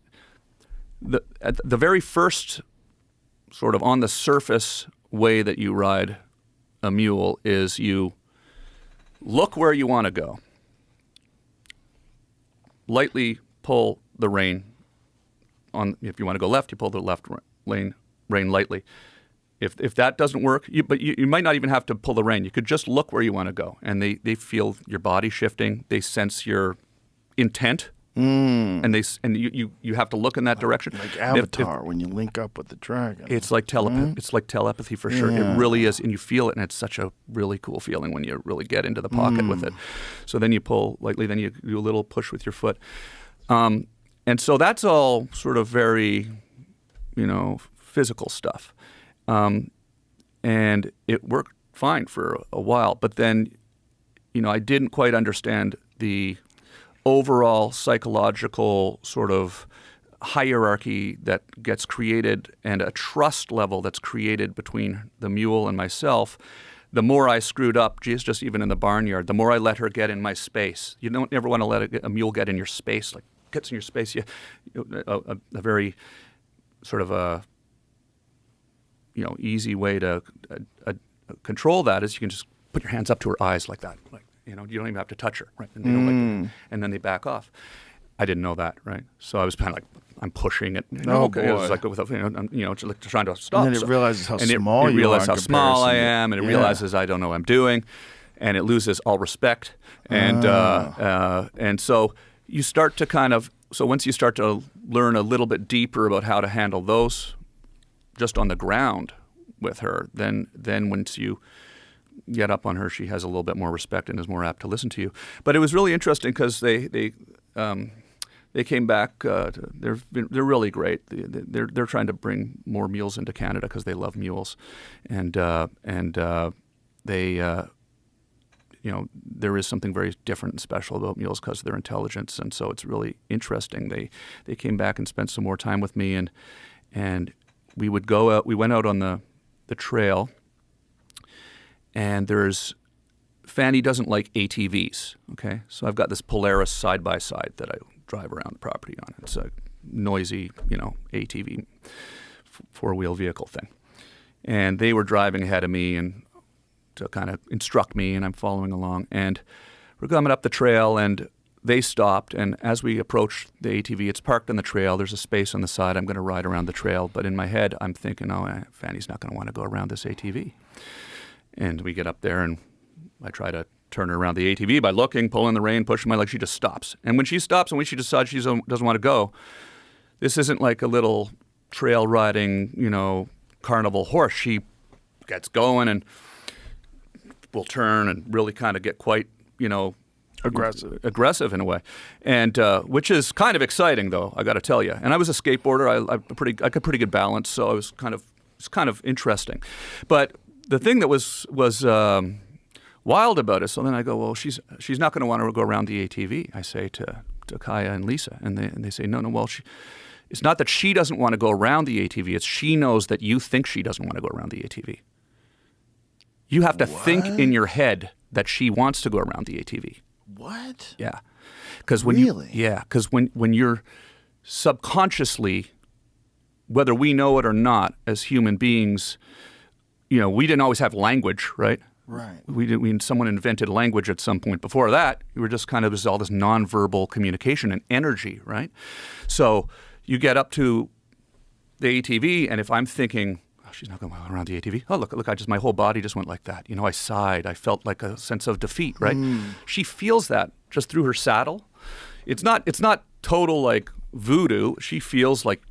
at the very first sort of on the surface way that you ride a mule is you look where you want to go, lightly pull the rein. If you want to go left, you pull the left rein lightly. If that doesn't work, you might not even have to pull the rein. You could just look where you want to go, and they feel your body shifting. They sense your intent, and you have to look in that direction. Like Avatar, when you link up with the dragon. It's like It's like telepathy for sure. Yeah. It really is, and you feel it, and it's such a really cool feeling when you really get into the pocket with it. So then you pull lightly, then you do a little push with your foot. And so that's all sort of very, physical stuff. And it worked fine for a while. But then, I didn't quite understand the overall psychological sort of hierarchy that gets created and a trust level that's created between the mule and myself. The more I screwed up, just even in the barnyard, the more I let her get in my space. You don't ever want to let a mule get in your space, like gets in your space. A very sort of a easy way to control that is you can just put your hands up to her eyes like that, like you don't even have to touch her, right? And they don't and then they back off. I didn't know that, right? So I was kind of like I'm pushing it. Boy. It was like without just like trying to stop. And then it realizes how and small it you are. realizes in how small I comparison to- am, and it Yeah. realizes I don't know what I'm doing, and it loses all respect, and so you start to once you start to learn a little bit deeper about how to handle those just on the ground with her, then once you get up on her, she has a little bit more respect and is more apt to listen to you. But it was really interesting because they came back. They're really great. They're trying to bring more mules into Canada because they love mules, and they there is something very different and special about mules because of their intelligence, and so it's really interesting. They came back and spent some more time with me, and we would go out. We went out on the trail, and Fanny doesn't like ATVs. Okay, so I've got this Polaris side by side that I drive around the property on. It's a noisy, ATV, four-wheel vehicle thing, and they were driving ahead of me and to kind of instruct me, and I'm following along. And we're coming up the trail, and they stopped. And as we approached the ATV, it's parked on the trail. There's a space on the side. I'm going to ride around the trail. But in my head, I'm thinking, Fanny's not going to want to go around this ATV. And we get up there, and I try to turn her around the ATV by looking, pulling the rein, pushing my leg. She just stops. And when she stops and when she decides she doesn't want to go, this isn't like a little trail riding, carnival horse. She gets going and will turn and really kind of get quite, aggressive in a way, and which is kind of exciting, though, I got to tell you. And I was a skateboarder. I got pretty good balance, so it's kind of interesting. But the thing that was wild about it. So then I go, well, she's not going to want to go around the ATV. I say to Kaya and Lisa, and they say, no. Well, it's not that she doesn't want to go around the ATV. It's she knows that you think she doesn't want to go around the ATV. You have to think in your head that she wants to go around the ATV. What? Yeah, because when when you're subconsciously, whether we know it or not, as human beings, we didn't always have language, right? Right. Someone invented language at some point. Before that, we were just there's all this nonverbal communication and energy, right? So you get up to the ATV, and if I'm thinking, she's not going to go around the ATV. Oh, look, my whole body just went like that. I sighed. I felt like a sense of defeat, right? She feels that just through her saddle. It's not total like voodoo. She feels like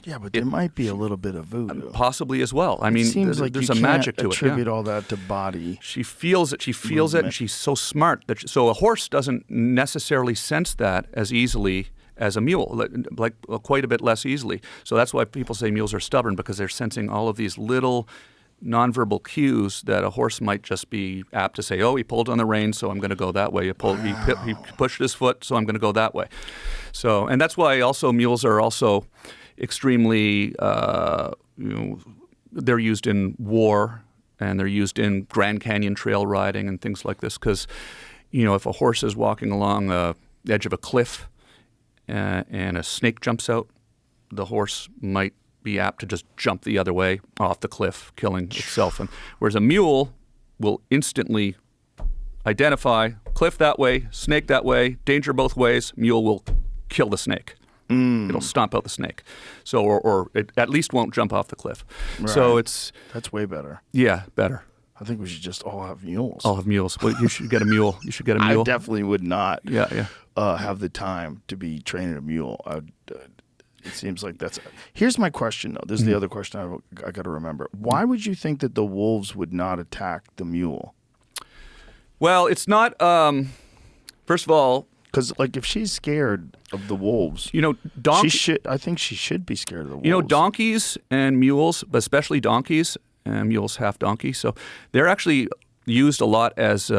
Yeah, but there might be a little bit of voodoo. Possibly as well. I mean, It seems like there's you a can't magic to it. attribute Yeah. all that to body. She feels it. She feels it, and she's so smart so a horse doesn't necessarily sense that as easily as a mule, like quite a bit less easily. So that's why people say mules are stubborn, because they're sensing all of these little nonverbal cues that a horse might just be apt to say, oh, he pulled on the rein, so I'm going to go that way. He pushed his foot, so I'm going to go that way. So, and that's why also mules are also extremely, they're used in war, and they're used in Grand Canyon trail riding and things like this, because, if a horse is walking along the edge of a cliff and a snake jumps out, the horse might be apt to just jump the other way off the cliff, killing itself. And whereas a mule will instantly identify cliff that way, snake that way, danger both ways. Mule will kill the snake. It'll stomp out the snake. So, or it at least won't jump off the cliff. Right. So that's way better. Yeah, better. I think we should just all have mules. All have mules. Well, you should get a mule. You should get a mule. I definitely would not. Yeah. Have the time to be training a mule. It seems like that's. Here's my question, though. This is the other question I got to remember. Why would you think that the wolves would not attack the mule? Well, it's not. First of all, because if she's scared of the wolves, I think she should be scared of the wolves. Donkeys and mules, but especially donkeys and mules, half donkey. So they're actually used a lot as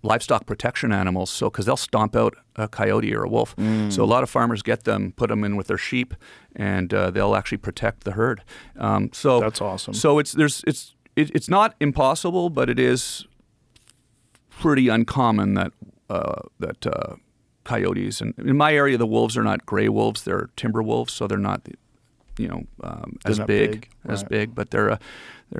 livestock protection animals, so because they'll stomp out a coyote or a wolf. So a lot of farmers get them, put them in with their sheep, and they'll actually protect the herd. So that's awesome. So it's not impossible, but it is pretty uncommon that coyotes, and in my area the wolves are not gray wolves; they're timber wolves, so they're not as big, but they're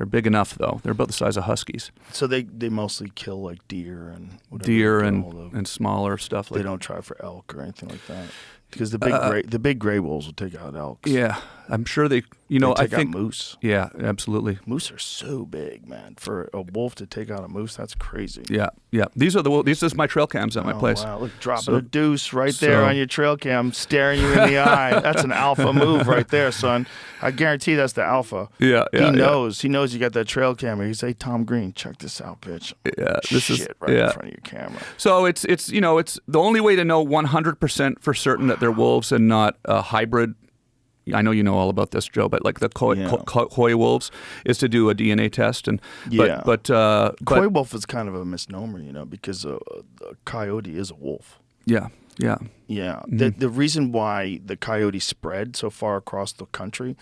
big enough though. They're about the size of huskies. So they mostly kill like deer and whatever. Deer and smaller stuff. They don't try for elk or anything like that. Because the big gray wolves will take out elks. Yeah, I'm sure they I think out moose. Yeah, absolutely. Moose are so big, man. For a wolf to take out a moose, that's crazy. Yeah. These are these are my trail cams at my place. Wow, look, dropping a deuce right there on your trail cam, staring you in the eye. That's an alpha move right there, son. I guarantee that's the alpha. Yeah. He knows. He knows you got that trail camera. He say, Tom Green, check this out, bitch. Yeah, this is right in front of your camera. So it's the only way to know 100% for certain that they're wolves and not a hybrid. I know you know all about this, Joe, but like the coy wolves is to do a DNA test, and but coy wolf is kind of a misnomer, because a coyote is a wolf. Yeah. Mm-hmm. The reason why the coyote spread so far across the country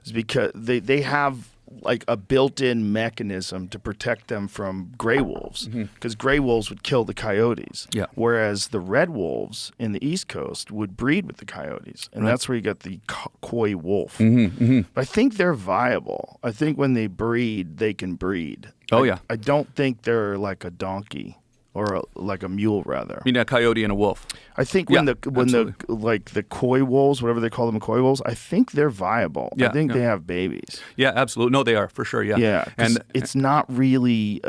is because they have like a built-in mechanism to protect them from gray wolves, because gray wolves would kill the coyotes, whereas the red wolves in the East Coast would breed with the coyotes, and that's where you get the coy wolf. But I think they're viable. I think when they breed, they can breed. I don't think they're like a donkey. Or like a mule, rather. You mean a coyote and a wolf? I think when the coy wolves, whatever they call them, coy wolves, I think they're viable. I think they have babies. Yeah, absolutely. No, they are for sure. Yeah. Yeah, and it's not really.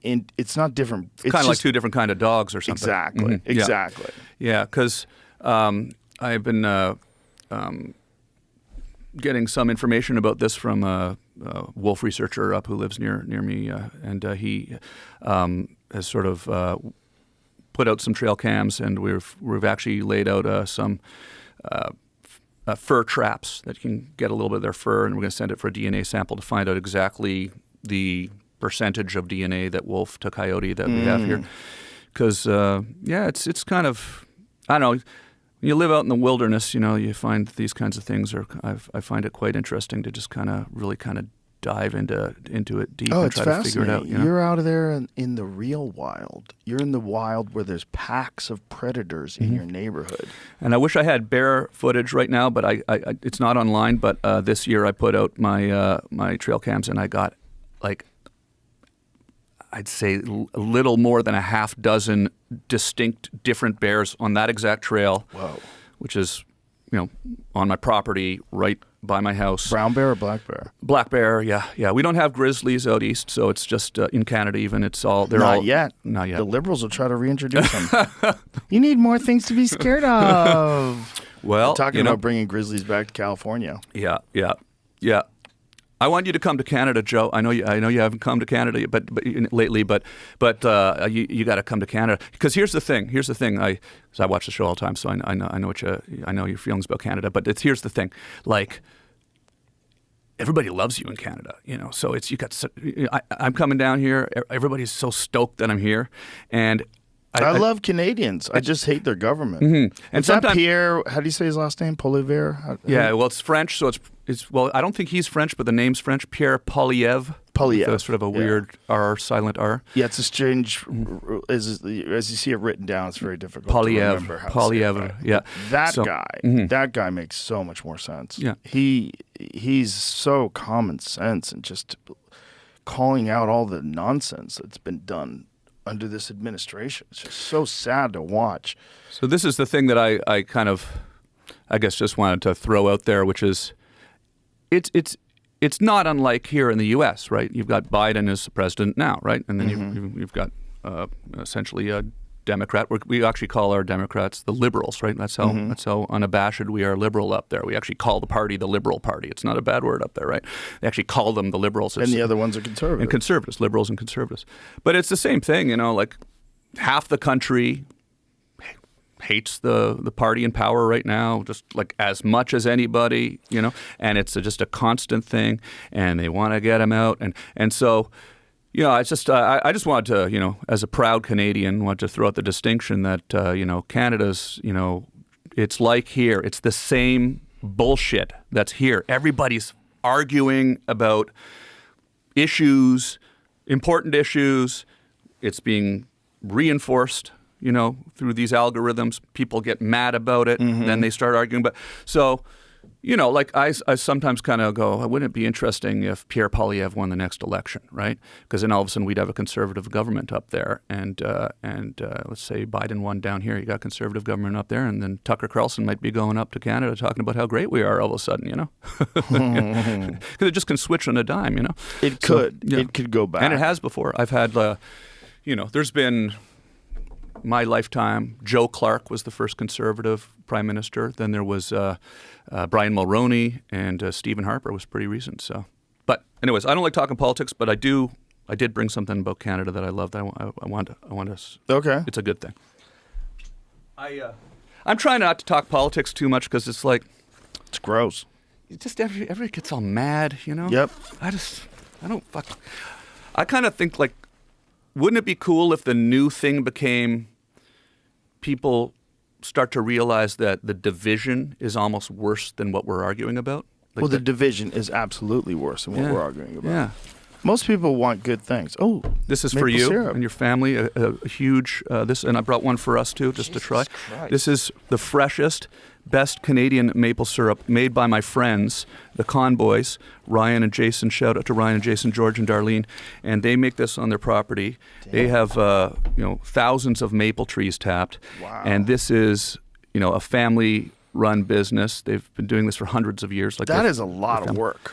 It's not different. It's kind of like two different kind of dogs or something. Exactly. Exactly. Yeah, because I've been getting some information about this from a wolf researcher up who lives near me, and he has sort of put out some trail cams, and we've actually laid out some fur traps that can get a little bit of their fur, and we're going to send it for a DNA sample to find out exactly the percentage of DNA that wolf to coyote that we have here. Because it's kind of, I don't know. When you live out in the wilderness, you find these kinds of things I find it quite interesting to just really dive into it deep and try to figure it out. You're out of there in the real wild. You're in the wild where there's packs of predators in your neighborhood. And I wish I had bear footage right now, but I it's not online. But this year I put out my trail cams, and I got I'd say a little more than a half dozen distinct different bears on that exact trail. Whoa. Which is, on my property right by my house. Brown bear or black bear? Black bear, yeah. We don't have grizzlies out east, so it's just in Canada even. Not yet. Not yet. The Liberals will try to reintroduce them. You need more things to be scared of. Well, talking about bringing Grizzlies back to California. Yeah. I want you to come to Canada, Joe. I know you haven't come to Canada lately, but you got to come to Canada, because here's the thing. I watch the show all the time, so I know your feelings about Canada. But here's the thing, like, everybody loves you in Canada, So I'm coming down here. Everybody's so stoked that I'm here, and I love Canadians. I just hate their government. Mm-hmm. And sometimes Pierre, how do you say his last name? Polivier? Yeah, well, it's French, so it's well, I don't think he's French, but the name's French. Pierre Poilievre. With sort of a weird R, silent R. Yeah, it's a strange. As you see it written down, it's very difficult to remember how to say it. Yeah. That guy makes so much more sense. Yeah. He's so common sense and just calling out all the nonsense that's been done under this administration. It's just so sad to watch. So this is the thing that I kind of, I guess, just wanted to throw out there, which is, it's not unlike here in the U.S., right? You've got Biden as president now, right? And then you've got essentially a Democrat. We actually call our Democrats the liberals, right? That's how unabashed we are liberal up there. We actually call the party the Liberal Party. It's not a bad word up there, right? They actually call them the liberals. And the other ones are conservatives. And conservatives, liberals and conservatives. But it's the same thing, like half the country hates the party in power right now, just like as much as anybody, and it's just a constant thing, and they want to get him out. And so, I just wanted to, as a proud Canadian, want to throw out the distinction that, Canada's, it's like here. It's the same bullshit that's here. Everybody's arguing about issues, important issues. It's being reinforced, through these algorithms. People get mad about it, then they start arguing. But so, like I sometimes kind of go, wouldn't it be interesting if Pierre Poilievre won the next election, right? Because then all of a sudden we'd have a conservative government up there, and let's say Biden won down here, you got conservative government up there, and then Tucker Carlson might be going up to Canada talking about how great we are all of a sudden, because it just can switch on a dime, It could. It could go back. And it has before. I've had, there's been my lifetime. Joe Clark was the first conservative prime minister. Then there was Brian Mulroney, and Stephen Harper was pretty recent. So, but anyways, I don't like talking politics, but I did bring something about Canada that I loved. I want to. Okay. It's a good thing. I'm trying not to talk politics too much because it's like, it's gross. It just everybody gets all mad, Yep. I kind of think, like, wouldn't it be cool if the new thing became people start to realize that the division is almost worse than what we're arguing about? Like, well, the division is absolutely worse than what we're arguing about. Yeah. Most people want good things. Oh, this is for you syrup. and your family. A huge and I brought one for us too, just to try. Christ. This is the freshest, best Canadian maple syrup made by my friends, the Conboys, Ryan and Jason. Shout out to Ryan and Jason, George and Darlene, and they make this on their property. Damn. They have thousands of maple trees tapped, and this is a family-run business. They've been doing this for hundreds of years. That is a lot of work.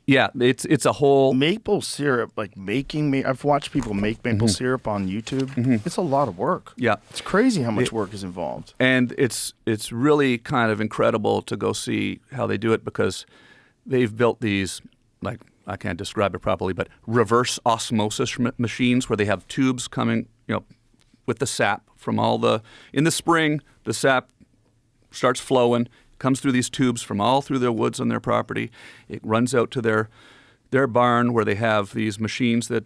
Yeah, it's a whole maple syrup. Like I've watched people make maple syrup on YouTube. It's a lot of work. Yeah, it's crazy how much work is involved. And it's really kind of incredible to go see how they do it, because they've built these, like, I can't describe it properly, but reverse osmosis machines where they have tubes coming, with the sap from in the spring, the sap starts flowing. Comes through these tubes from all through their woods on their property. It runs out to their barn where they have these machines that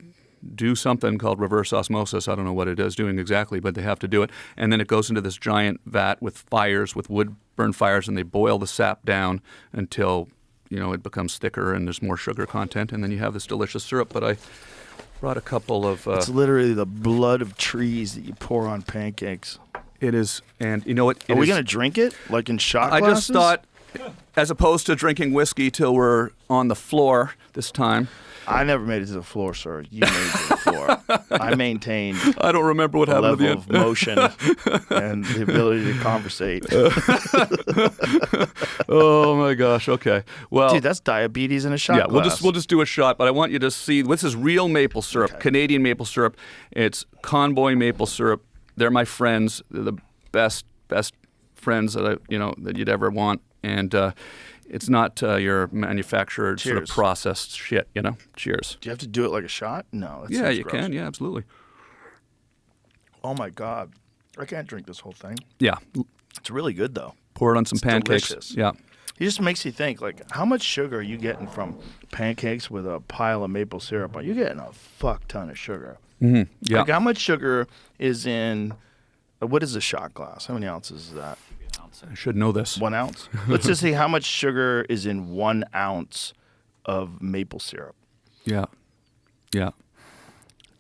do something called reverse osmosis. I don't know what it is doing exactly, but they have to do it. And then it goes into this giant vat with fires, with wood burn fires, and they boil the sap down until it becomes thicker and there's more sugar content, and then you have this delicious syrup. But I brought a couple of. It's literally the blood of trees that you pour on pancakes. It is, and you know what? Are we going to drink it, like in shot glasses? I just thought, as opposed to drinking whiskey till we're on the floor this time. I never made it to the floor, sir. You made it to the floor. I maintained. I don't remember what happened. Level of motion and the ability to conversate. Oh my gosh! Okay, well, dude, that's diabetes in a shot glass. Yeah, we'll just do a shot. But I want you to see, this is real maple syrup, okay. Canadian maple syrup. It's Conboy maple syrup. They're my friends. They're the best friends that that you'd ever want, and it's not your manufactured sort of Cheers. processed shit. Cheers. Do you have to do it like a shot? No. That Yeah, seems you gross. can. Yeah, absolutely. Oh my God, I can't drink this whole thing. Yeah, It's really good though. pour it on some pancakes. delicious. Yeah. It just makes you think, like, how much sugar are you getting from pancakes with a pile of maple syrup on? You're getting a fuck ton of sugar. Mm-hmm. Yeah. Like, how much sugar is in, what is a shot glass? How many ounces is that? I should know this. 1 ounce? Let's just see how much sugar is in 1 ounce of maple syrup. Yeah. Yeah.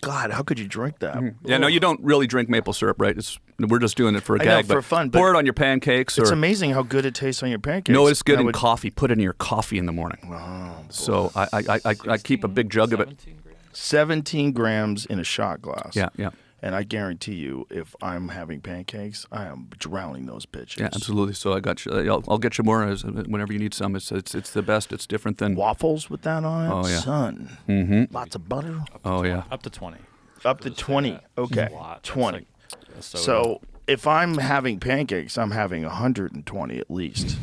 God, how could you drink that? Yeah, no, you don't really drink maple syrup, right? We're just doing it for a I know, gag. for but fun, but pour it on your pancakes. It's or, amazing how good it tastes on your pancakes. No, it's good I in would- coffee. Put it in your coffee in the morning. Oh, So I keep a big jug of it. 17 grams in a shot glass. Yeah, yeah. And I guarantee you, if I'm having pancakes, I am drowning those bitches. Yeah, absolutely. So I got you. I'll get you more whenever you need some. It's the best. It's different than. Waffles with that on it? Oh, yeah. Son. Mm-hmm. Lots of butter? Oh yeah. Up to 20. Up to 20. Okay. A lot. That's 20. like a soda. So if I'm having pancakes, I'm having 120 at least.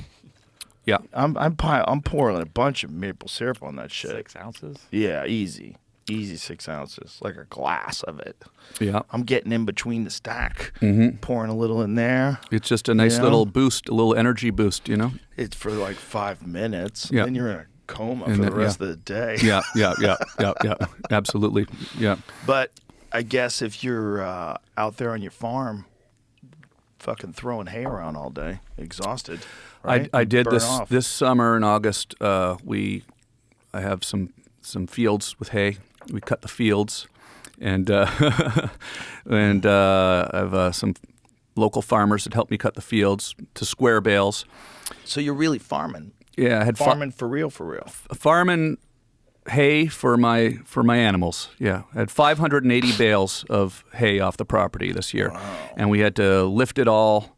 Yeah. I'm pouring a bunch of maple syrup on that shit. 6 ounces. Yeah, easy. Easy 6 ounces. Like a glass of it. Yeah. I'm getting in between the stack, Mm-hmm. pouring a little in there. It's just a nice Yeah. little boost, a little energy boost. It's for like 5 minutes. Yeah. Then you're in a coma And for then- the rest yeah. of the day. Yeah. Yeah. Yeah. Yeah. Yeah. Absolutely. Yeah. But I guess if you're out there on your farm, fucking throwing hay around all day, exhausted. Right? I You did burn this off. this summer in August. I have some fields with hay. We cut the fields, and and I have some local farmers that helped me cut the fields to square bales. So you're really farming. Yeah, I had Farming for real, for real. farming hay for my animals. Yeah, I had 580 bales of hay off the property this year, and we had to lift it all,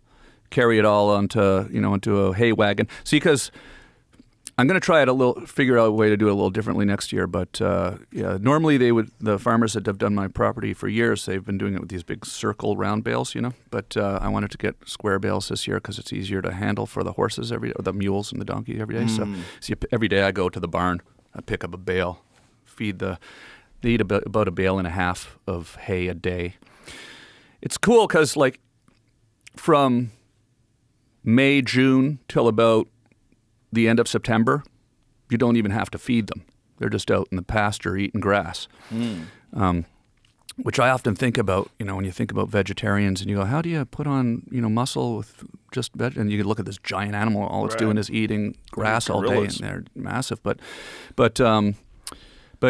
carry it all onto a hay wagon. See, because I'm going to try it figure out a way to do it a little differently next year. But yeah, normally the farmers that have done my property for years, they've been doing it with these big circle round bales, But I wanted to get square bales this year because it's easier to handle for the horses or the mules and the donkey every day. So see, every day I go to the barn, I pick up a bale, they eat about a bale and a half of hay a day. It's cool because like from May, June till about the end of September, you don't even have to feed them. They're just out in the pasture eating grass, which I often think about, when you think about vegetarians and you go, how do you put on, muscle with just veg? And you look at this giant animal, all it's Right. doing is eating grass all day, and Gorillas. they're massive. But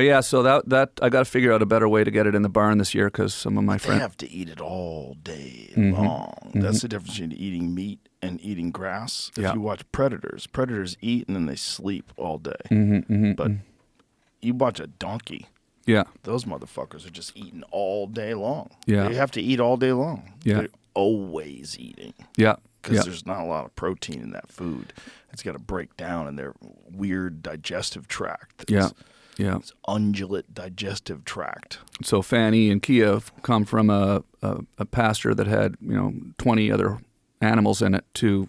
yeah, so that I got to figure out a better way to get it in the barn this year because some of my They friends. have to eat it all day Mm-hmm. long. That's the difference between eating meat and eating grass. If Yeah. you watch Predators eat and then they sleep all day. Mm-hmm. But you watch a donkey, Yeah, those motherfuckers are just eating all day long. Yeah. They have to eat all day long. Yeah. They're always eating yeah, because yeah. there's not a lot of protein in that food. It's got to break down in their weird digestive tract. Yeah, yeah. It's undulate digestive tract. So Fanny and Kia have come from a pasture that had 20 other animals in it to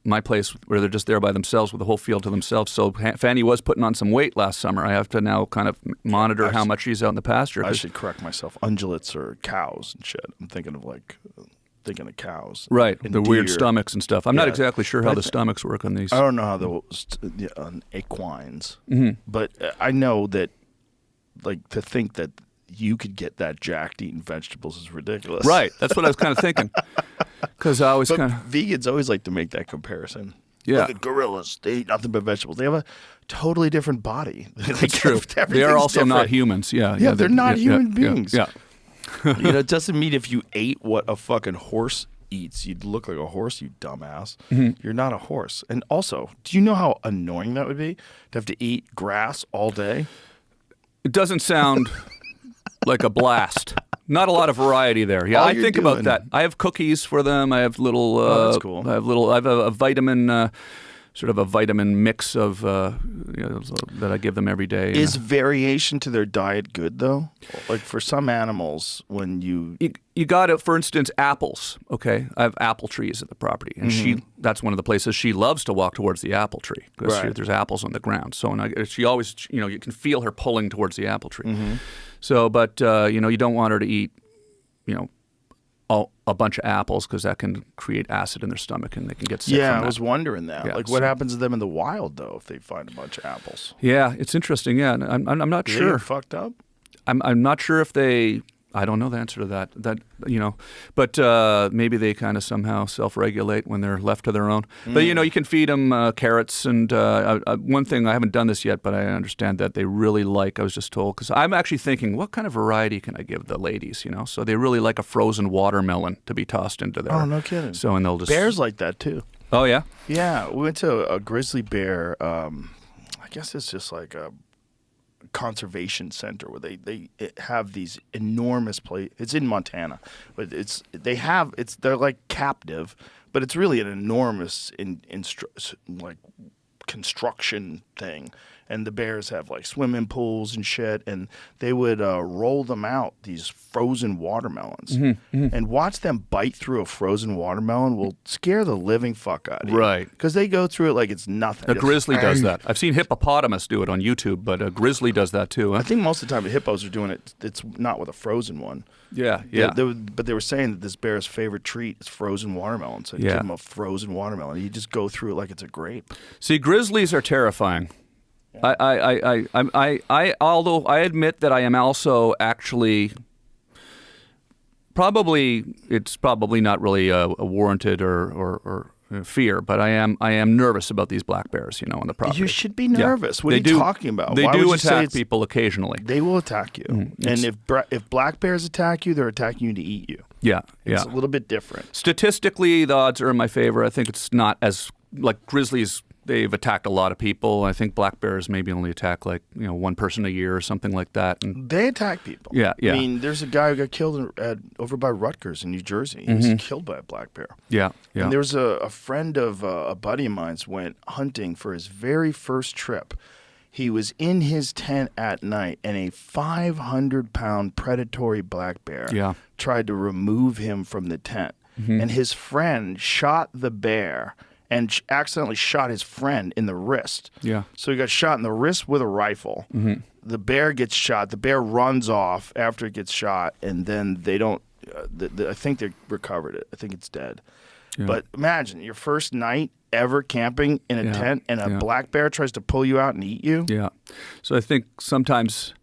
my place where they're just there by themselves with the whole field to themselves. So Fanny was putting on some weight last summer. I have to now kind of monitor how much she's out in the pasture. I 'cause- should correct myself. Undulates are cows and shit. I'm thinking of cows. right, and the weird deer. stomachs and stuff. I'm not Yeah. exactly sure But how I the thi- stomachs work on these. I don't know how on equines, but I know that to think that you could get that jacked eating vegetables is ridiculous. Right, that's what I was kind of thinking. Because I always But kind of vegans always like to make that comparison. Yeah. Look at gorillas. They eat nothing but vegetables. They have a totally different body. That's true. They are also not humans. Yeah, Yeah, they're not human beings. Yeah, It doesn't mean if you ate what a fucking horse eats, you'd look like a horse, you dumbass. You're not a horse. And also, do you know how annoying that would be to have to eat grass all day? It doesn't sound like a blast. Not a lot of variety there. Yeah, All I you're think about doing- that. I have cookies for them. I have little. Oh, that's cool. I have a vitamin sort of a vitamin mix of that I give them every day. Is variation to their diet good though? Like for some animals, when you got it, for instance, apples. Okay, I have apple trees at the property, and that's one of the places she loves to walk towards the apple tree because there's apples on the ground. So she always, you can feel her pulling towards the apple tree. So, but you don't want her to eat, a bunch of apples because that can create acid in their stomach and they can get sick. Yeah, from that. I was wondering that. Yeah, like, what happens to them in the wild though if they find a bunch of apples? Yeah, it's interesting. Yeah, and I'm not Do sure. they get fucked up? I'm not sure if they. I don't know the answer to that. But maybe they kind of somehow self-regulate when they're left to their own. But you can feed them carrots and one thing I haven't done this yet, but I understand that they really like. I was just told because I'm actually thinking, what kind of variety can I give the ladies? So they really like a frozen watermelon to be tossed into their. Oh, no kidding. So and they'll just Bears like that too. Oh yeah. Yeah, we went to a grizzly bear. I guess it's just like a conservation center where they have these enormous it's in Montana, but they're like captive, but it's really an enormous like construction thing, and the bears have like swimming pools and shit, and they would roll them out these frozen watermelons, and watch them bite through a frozen watermelon will scare the living fuck out of you, Right? Because they go through it like it's nothing. A grizzly does that. I've seen hippopotamus do it on YouTube, but a grizzly does that too. Huh? I think most of the time the hippos are doing it. It's not with a frozen one. Yeah. But they were saying that this bear's favorite treat is frozen watermelon. So you give him a frozen watermelon. You just go through it like it's a grape. See, grizzlies are terrifying. Although I admit that I am also actually it's probably not really a warranted or fear, but I am nervous about these black bears, on the property. You should be nervous. What are you talking about? They Why do would you say attack people occasionally. They will attack you. And if black bears attack you, they're attacking you to eat you. Yeah, It's a little bit different. Statistically, the odds are in my favor. I think it's not as like grizzlies. They've attacked a lot of people. I think black bears maybe only attack one person a year or something like that. And they attack people. Yeah. I mean, there's a guy who got killed over by Rutgers in New Jersey. He was killed by a black bear. Yeah. And there was a friend of a buddy of mine's went hunting for his very first trip. He was in his tent at night, and a 500-pound predatory black bear tried to remove him from the tent. And his friend shot the bear and accidentally shot his friend in the wrist. Yeah. So he got shot in the wrist with a rifle. The bear gets shot. The bear runs off after it gets shot, and then they don't. I think they recovered it. I think it's dead. Yeah. But imagine your first night ever camping in a tent, and a black bear tries to pull you out and eat you. Yeah. So I think sometimes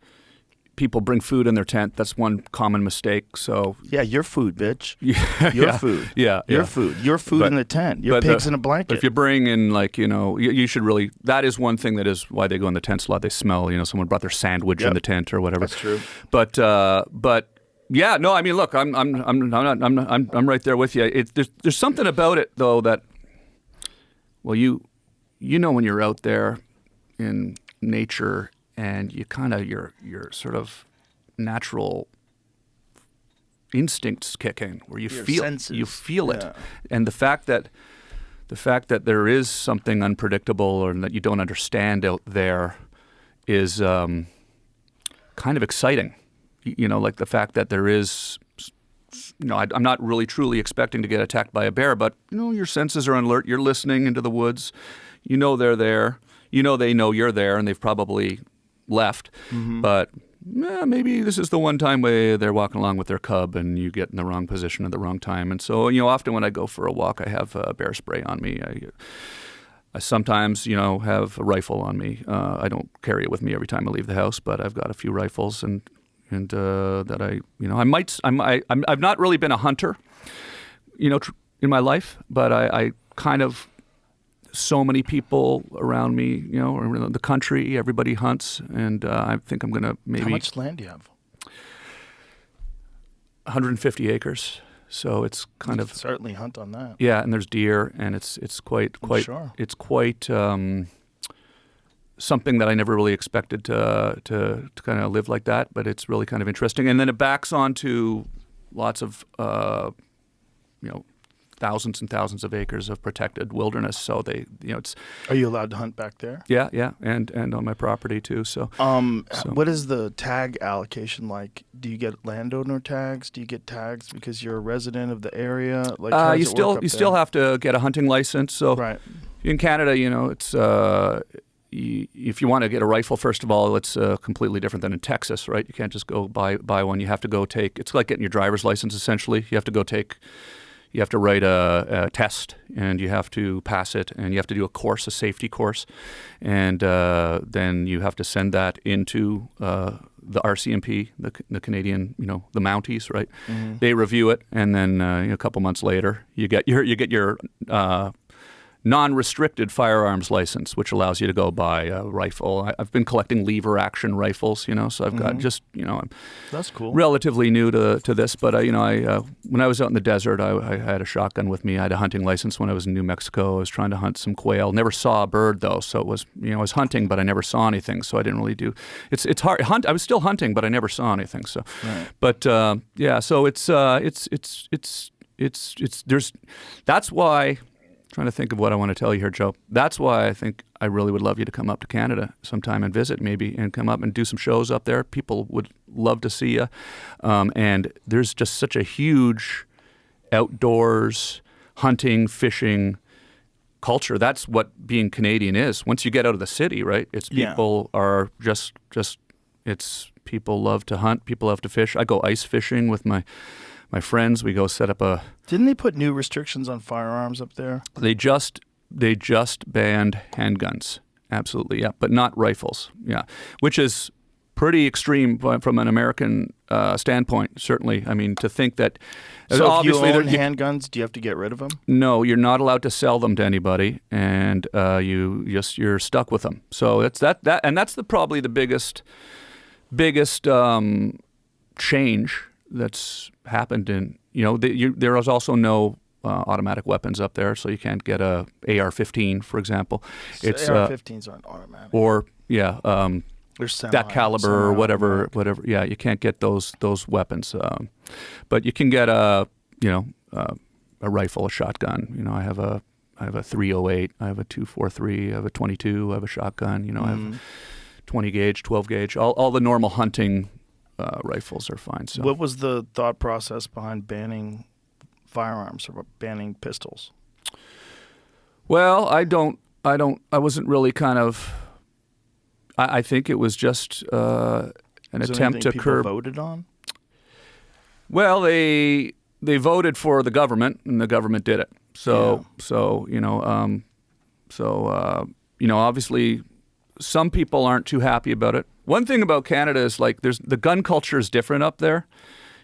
people bring food in their tent. That's one common mistake. So your food, bitch. Your food. Your food. Your food in the tent. Your pigs in a blanket. But if you bring in you should really. That is one thing that is why they go in the tents a lot. They smell. Someone brought their sandwich in the tent or whatever. That's true. But yeah, no. I mean, look, I'm right there with you. There's something about it though that, well, you when you're out there in nature. And you kind of your sort of natural instincts kick in, where you feel it, and the fact that there is something unpredictable or that you don't understand out there is kind of exciting. Like the fact that there is. I'm not really truly expecting to get attacked by a bear, but your senses are on alert. You're listening into the woods. They're there. They know you're there, and they've probably left, but maybe this is the one time where they're walking along with their cub and you get in the wrong position at the wrong time. And so, often when I go for a walk, I have bear spray on me. I sometimes, have a rifle on me. I don't carry it with me every time I leave the house, but I've got a few rifles and that I've not really been a hunter, in my life, but I kind of. So many people around me, around the country, everybody hunts, and I think I'm going to maybe... How much land do you have? 150 acres, so it's kind of... Certainly hunt on that. Yeah, and there's deer, and it's quite sure. It's quite something that I never really expected to kind of live like that, but it's really kind of interesting. And then it backs onto lots of, thousands and thousands of acres of protected wilderness. So they, it's Are you allowed to hunt back there? yeah, and on my property too. So What is the tag allocation like? Do you get landowner tags? Do you get tags because you're a resident of the area? Like how does you it still work up you still there? have to get a hunting license. So Right. in Canada, it's if you want to get a rifle, first of all, it's completely different than in Texas, right? You can't just go buy one. You have to go take. It's like getting your driver's license essentially. You have to go take. You have to write a test, and you have to pass it, and you have to do a safety course, and then you have to send that into the RCMP, the Canadian, the Mounties, right? Mm-hmm. They review it, and then a couple months later, you get your non-restricted firearms license, which allows you to go buy a rifle. I've been collecting lever action rifles, so I've got I'm That's cool. relatively new to this, but when I was out in the desert, I had a shotgun with me. I had a hunting license when I was in New Mexico. I was trying to hunt some quail. Never saw a bird though, so it was I was hunting, but I never saw anything. So I didn't really do. It's hard. I was still hunting, but I never saw anything. So, Right. but yeah, so it's there's that's why. Trying to think of what I want to tell you here, Joe. That's why I think I really would love you to come up to Canada sometime and visit, maybe, and come up and do some shows up there. People would love to see you. And there's just such a huge outdoors hunting, fishing culture. That's what being Canadian is. Once you get out of the city, right? It's people are just it's people love to hunt, people love to fish. I go ice fishing with my friends. We go set up a. Didn't they put new restrictions on firearms up there? They just banned handguns. Absolutely, yeah, but not rifles. Yeah, which is pretty extreme from an American standpoint. Certainly, I mean, to think that. So obviously, if you own handguns, do you have to get rid of them? No, you're not allowed to sell them to anybody, and you're stuck with them. So it's and that's probably the biggest change that's happened in, there is also no automatic weapons up there, so you can't get a AR-15, for example. So AR-15s aren't automatic. Or, There's that caliber or whatever. Yeah, you can't get those weapons. But you can get a rifle, a shotgun. I have a 308, I have a 243, I have a 22, I have a shotgun. I have 20 gauge, 12 gauge, all the normal hunting rifles are fine. So what was the thought process behind banning firearms or banning pistols? Well, I wasn't really kind of. I think it was just an attempt to curb. Voted on? Well, they voted for the government, and the government did it. So obviously, some people aren't too happy about it. One thing about Canada is the gun culture is different up there.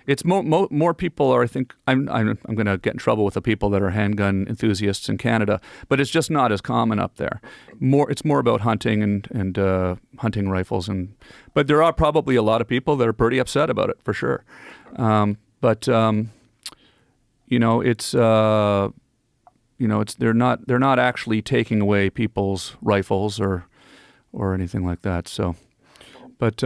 It's more people are. I think I'm going to get in trouble with the people that are handgun enthusiasts in Canada, but it's just not as common up there. It's more about hunting and hunting rifles, but there are probably a lot of people that are pretty upset about it for sure. They're not actually taking away people's rifles or anything like that. So, but.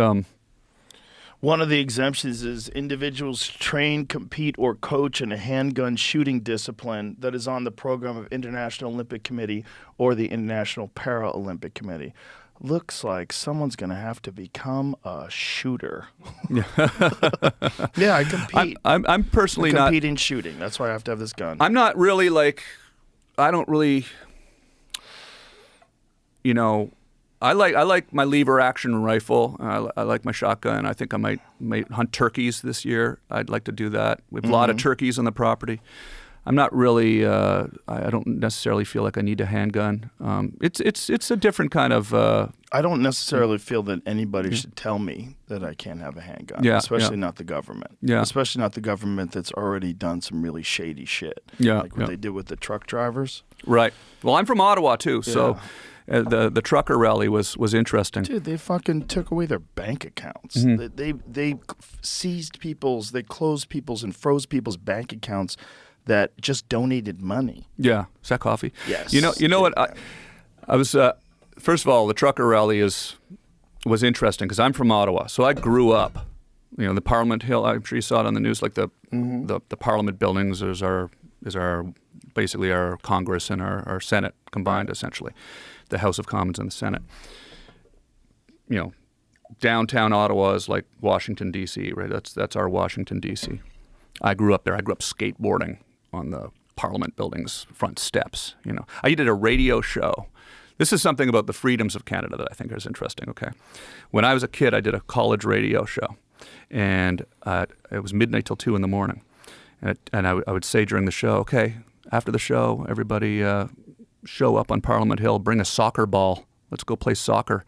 One of the exemptions is individuals train, compete, or coach in a handgun shooting discipline that is on the program of International Olympic Committee or the International Paralympic Committee. Looks like someone's going to have to become a shooter. Yeah, I compete. I'm personally I not. compete in shooting. That's why I have to have this gun. I'm not really I don't really. I like my lever action rifle. I like my shotgun. I think I might hunt turkeys this year. I'd like to do that. We have a lot of turkeys on the property. I'm not really. I don't necessarily feel like I need a handgun. It's a different kind of. I don't necessarily feel that anybody should tell me that I can't have a handgun. Yeah, Especially not the government. Yeah. Especially not the government that's already done some really shady shit. Yeah, Like what they did with the truck drivers. Right. Well, I'm from Ottawa too, so. The trucker rally was interesting. Dude, they fucking took away their bank accounts. They seized they closed people's and froze people's bank accounts that just donated money. Yeah, is that coffee? Yes. You know what? I was first of all, the trucker rally was interesting because I'm from Ottawa, so I grew up. The Parliament Hill. I'm sure you saw it on the news, like the Parliament buildings is our basically our Congress and our Senate combined, essentially, the House of Commons and the Senate. You know, downtown Ottawa is like Washington, D.C., right? That's our Washington, D.C. I grew up there. I grew up skateboarding on the Parliament building's front steps. You know, I did a radio show. This is something about the freedoms of Canada that I think is interesting. Okay, when I was a kid, I did a college radio show, and it was midnight till 2 a.m. And I would say during the show, okay, after the show, everybody show up on Parliament Hill, bring a soccer ball. Let's go play soccer.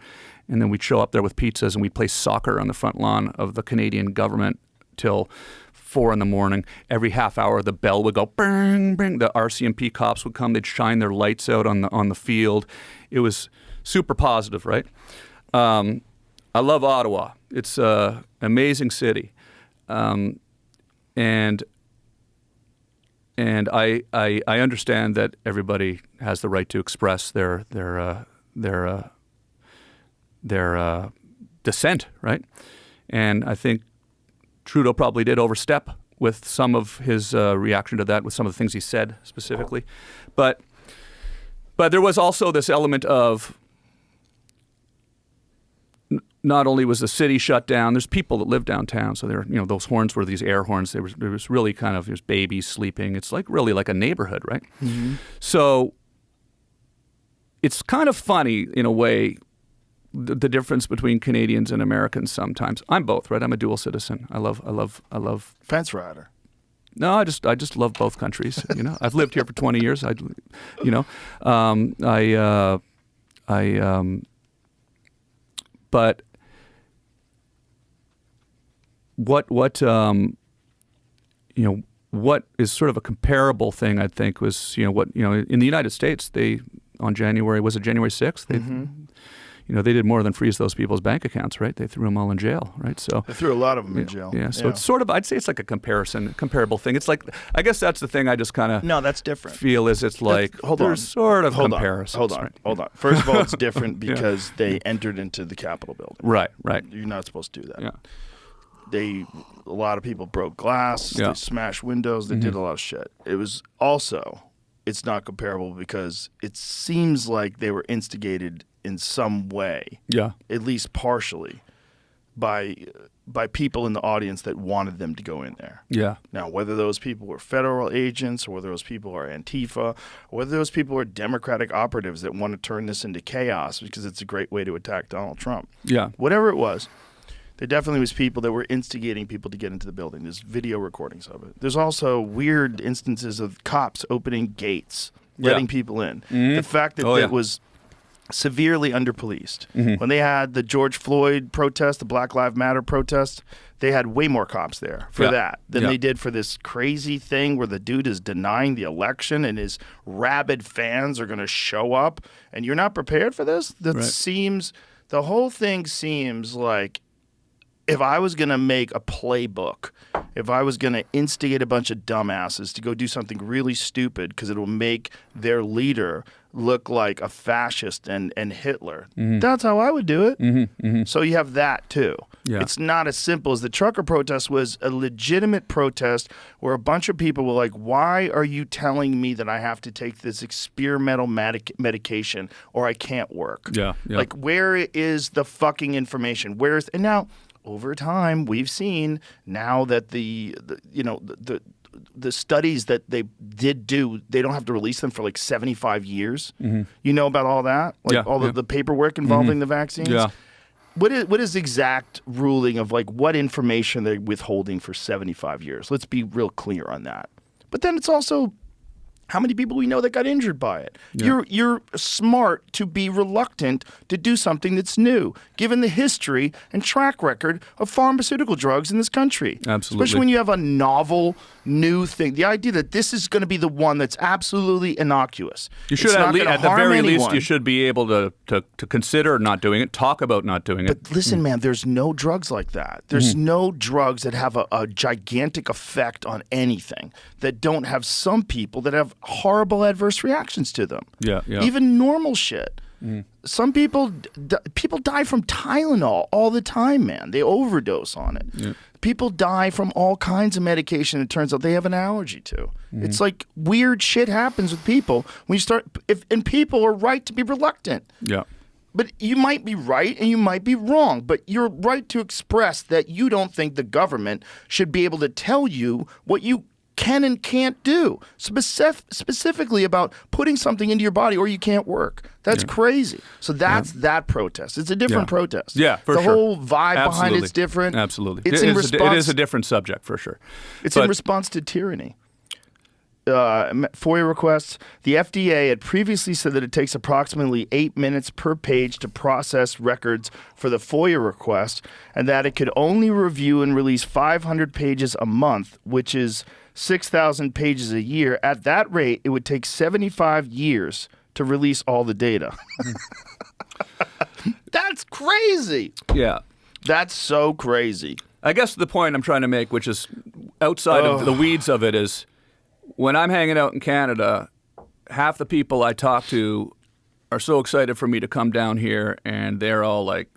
And then we'd show up there with pizzas, and we'd play soccer on the front lawn of the Canadian government till 4 a.m. Every half hour, the bell would go bang, bang. The RCMP cops would come. They'd shine their lights out on the field. It was super positive, right? I love Ottawa. It's an amazing city, and I understand that everybody has the right to express their dissent, right? And I think Trudeau probably did overstep with some of his reaction to that, with some of the things he said specifically. But there was also this element of not only was the city shut down, there's people that live downtown. So there, those horns were these air horns. There was really kind of, there's babies sleeping. It's like really like a neighborhood, right? Mm-hmm. So it's kind of funny in a way, the difference between Canadians and Americans sometimes. I'm both, right? I'm a dual citizen. I love fence rider. No, I just love both countries. I've lived here for 20 years. But what is sort of a comparable thing, I think, was in the United States, they on January 6th, they they did more than freeze those people's bank accounts, right? They threw them all in jail, right? So they threw a lot of them in jail. Yeah, so it's sort of, I'd say it's like a comparable thing. It's like, I guess that's the thing I just kind of that's different. Feel is it's like there's sort of comparisons. Hold on. First of all, it's different because they entered into the Capitol building. Right. You're not supposed to do that. Yeah. A lot of people broke glass. They smashed windows. They did a lot of shit. It was also, it's not comparable because it seems like they were instigated in some way, at least partially, by people in the audience that wanted them to go in there. Yeah. Now, whether those people were federal agents, or whether those people are Antifa, or whether those people are Democratic operatives that want to turn this into chaos because it's a great way to attack Donald Trump. Yeah. Whatever it was, there definitely was people that were instigating people to get into the building. There's video recordings of it. There's also weird instances of cops opening gates, letting people in. Mm-hmm. The fact that it was severely under-policed. Mm-hmm. When they had the George Floyd protest, the Black Lives Matter protest, they had way more cops there for that than they did for this crazy thing where the dude is denying the election and his rabid fans are going to show up, and you're not prepared for this? The whole thing seems like, if I was going to make a playbook, if I was going to instigate a bunch of dumbasses to go do something really stupid because it will make their leader look like a fascist and Hitler, that's how I would do it. Mm-hmm, mm-hmm. So you have that too. Yeah. It's not as simple as the trucker protest was a legitimate protest where a bunch of people were like, why are you telling me that I have to take this experimental medication or I can't work? Yeah. Like, where is the fucking information? And now, over time, we've seen now that the studies that they did do, they don't have to release them for like 75 years. Mm-hmm. You know about all that? Like the paperwork involving the vaccines? Yeah. What is the exact ruling of like what information they're withholding for 75 years? Let's be real clear on that. But then it's also how many people we know that got injured by it. Yeah. You're smart to be reluctant to do something that's new, given the history and track record of pharmaceutical drugs in this country. Absolutely. Especially when you have a novel, new thing. The idea that this is going to be the one that's absolutely innocuous. You should at the very least, you should be able to consider not doing it, talk about not doing it. But listen, man, there's no drugs like that. There's no drugs that have a gigantic effect on anything that don't have some people that have horrible adverse reactions to them. Yeah. Even normal shit. Some people die from Tylenol all the time, man. They overdose on it. Yeah. People die from all kinds of medication. It turns out they have an allergy to. It's like weird shit happens with people when you start. And people are right to be reluctant. Yeah. But you might be right and you might be wrong. But you're right to express that you don't think the government should be able to tell you what you can and can't do, specifically about putting something into your body or you can't work. That's crazy. So that's that protest. It's a different protest. Yeah, for the sure. The whole vibe behind it's different. Absolutely. It's It is a different subject for sure. It's in response to tyranny. FOIA requests. The FDA had previously said that it takes approximately 8 minutes per page to process records for the FOIA request, and that it could only review and release 500 pages a month, which is 6,000 pages a year. At that rate, it would take 75 years to release all the data. That's crazy. Yeah. That's so crazy. I guess the point I'm trying to make, which is outside of the weeds of it, is when I'm hanging out in Canada, half the people I talk to are so excited for me to come down here, and they're all like,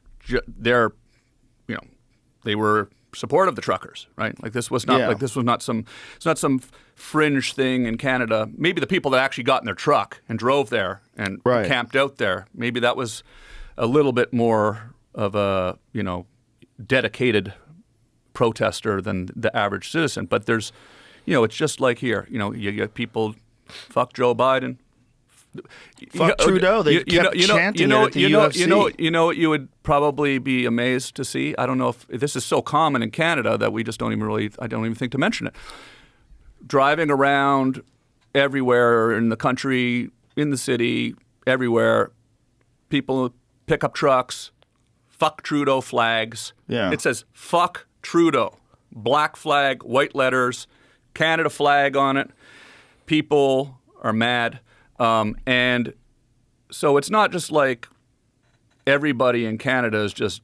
they were supportive of the truckers, right? Like this was not some fringe thing in Canada. Maybe the people that actually got in their truck and drove there and camped out there, maybe that was a little bit more of a, dedicated protester than the average citizen. But there's, it's just like here. You get people, fuck Joe Biden, fuck Trudeau. They kept chanting it at the UFC. You know what you would probably be amazed to see. I don't know if this is so common in Canada that we just don't even I don't even think to mention it. Driving around everywhere in the country, in the city, everywhere, people pick up trucks, fuck Trudeau flags. Yeah. It says fuck Trudeau, black flag, white letters, Canada flag on it. People are mad. And so it's not just like everybody in Canada is just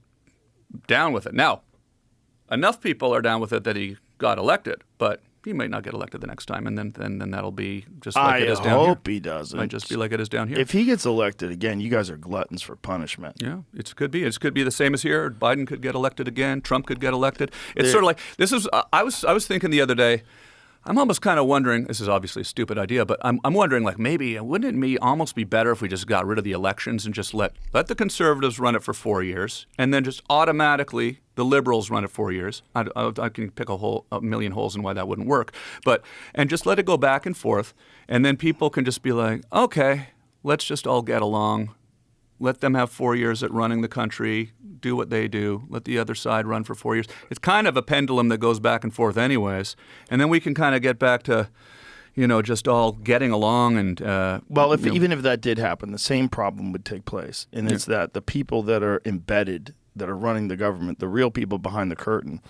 down with it. Now, enough people are down with it that he got elected, but he might not get elected the next time, and then that'll be just like it is down here. I hope he doesn't. Might just be like it is down here. If he gets elected again, you guys are gluttons for punishment. Yeah, it could be. It could be the same as here. Biden could get elected again. Trump could get elected. It's sort of like this is. I was thinking the other day. I'm almost kind of wondering, this is obviously a stupid idea, but I'm wondering, like, maybe wouldn't it almost be better if we just got rid of the elections and just let the Conservatives run it for 4 years, and then just automatically the Liberals run it 4 years? I can pick a million holes in why that wouldn't work, and just let it go back and forth, and then people can just be like, okay, let's just all get along. Let them have 4 years at running the country, do what they do, let the other side run for 4 years. It's kind of a pendulum that goes back and forth anyways. And then we can kind of get back to, just all getting along and... even if that did happen, the same problem would take place. And it's that the people that are embedded, that are running the government, the real people behind the curtain,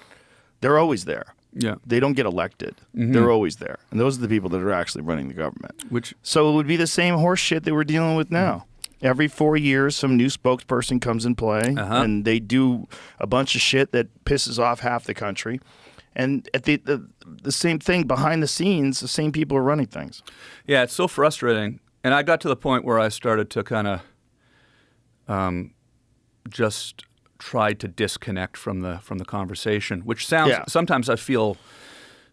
they're always there. Yeah. They don't get elected. Mm-hmm. They're always there. And those are the people that are actually running the government. So it would be the same horse shit that we're dealing with now. Mm-hmm. Every 4 years, some new spokesperson comes in play, and they do a bunch of shit that pisses off half the country. And at the same thing, behind the scenes, the same people are running things. Yeah, it's so frustrating. And I got to the point where I started to kind of just try to disconnect from the conversation, which sounds sometimes I feel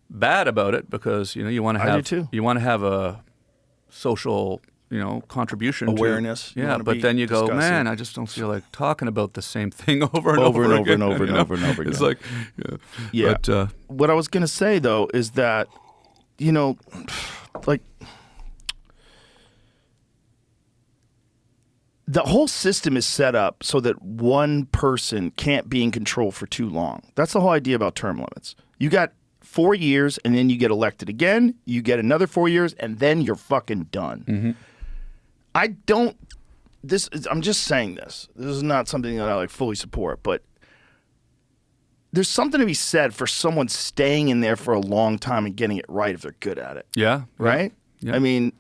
bad about it because you want to have I do too. You want to have a social contribution awareness. But then you go, man, I just don't feel like talking about the same thing over and over again. Again. It's like, yeah. But, what I was going to say though is that, like the whole system is set up so that one person can't be in control for too long. That's the whole idea about term limits. You got 4 years, and then you get elected again. You get another 4 years, and then you're fucking done. Mm-hmm. I'm just saying this. This is not something that I fully support, but there's something to be said for someone staying in there for a long time and getting it right if they're good at it. Yeah. Right? Yeah. I mean,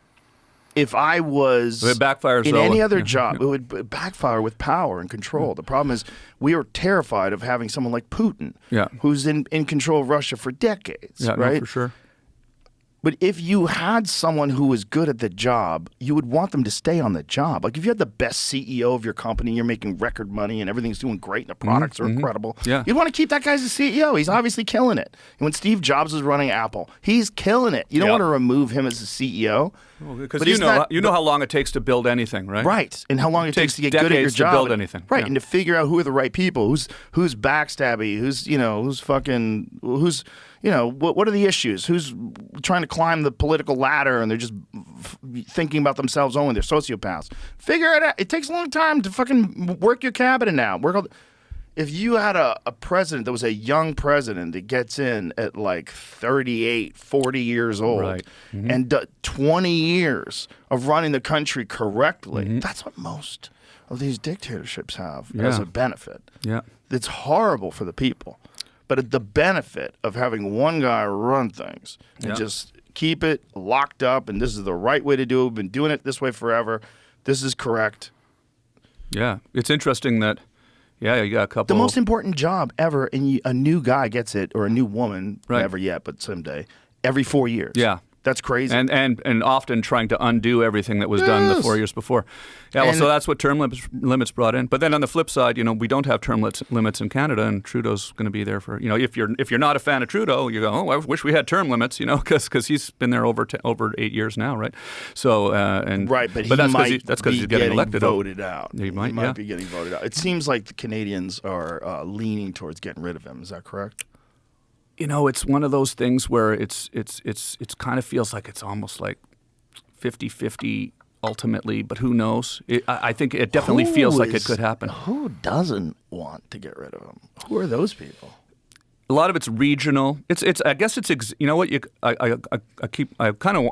if I was it backfires in any other job, it would backfire with power and control. Yeah. The problem is we are terrified of having someone like Putin, who's in control of Russia for decades. Yeah, right? No, for sure. But if you had someone who was good at the job, you would want them to stay on the job. Like if you had the best CEO of your company, you're making record money and everything's doing great and the products are incredible, Yeah. you'd want to keep that guy as a CEO. He's obviously killing it. And when Steve Jobs was running Apple, he's killing it. You don't Yeah. want to remove him as a CEO. Because But you he's know, not- you know how long it takes to build anything, right? Right, and how long it takes to get good at your decades to job. build anything. Right, Yeah. and to figure out who are the right people, who's backstabby, what are the issues, who's trying to climb the political ladder and they're just thinking about themselves only, they're sociopaths. Figure it out. It takes a long time to fucking work your cabinet out. If you had a president that was a young president that gets in at like 38, 40 years old Right. and 20 years of running the country correctly, that's what most of these dictatorships have as Yeah. a benefit. Yeah. It's horrible for the people. But the benefit of having one guy run things and Yeah. just keep it locked up and this is the right way to do it. We've been doing it this way forever. This is correct. Yeah. It's interesting that, you got a couple. The most important job ever, and a new guy gets it, or a new woman, Right. never yet, but someday, every 4 years. Yeah. That's crazy. And often trying to undo everything that was done the Yes. 4 years before. Yeah, well, And- so that's what term limits brought in. But then on the flip side, we don't have term limits in Canada, and Trudeau's going to be there for, if you're not a fan of Trudeau, you go, oh, I wish we had term limits, because he's been there over 8 years now, right? So right, but he that's might that's be he's getting elected. voted out. He might, be getting voted out. It seems like the Canadians are leaning towards getting rid of him. Is that correct? It's one of those things where it's kind of feels like it's almost like 50-50 ultimately, but who knows? I think it definitely feels like it could happen. Who doesn't want to get rid of him? Who are those people? A lot of it's regional. I guess it's you know what I kind of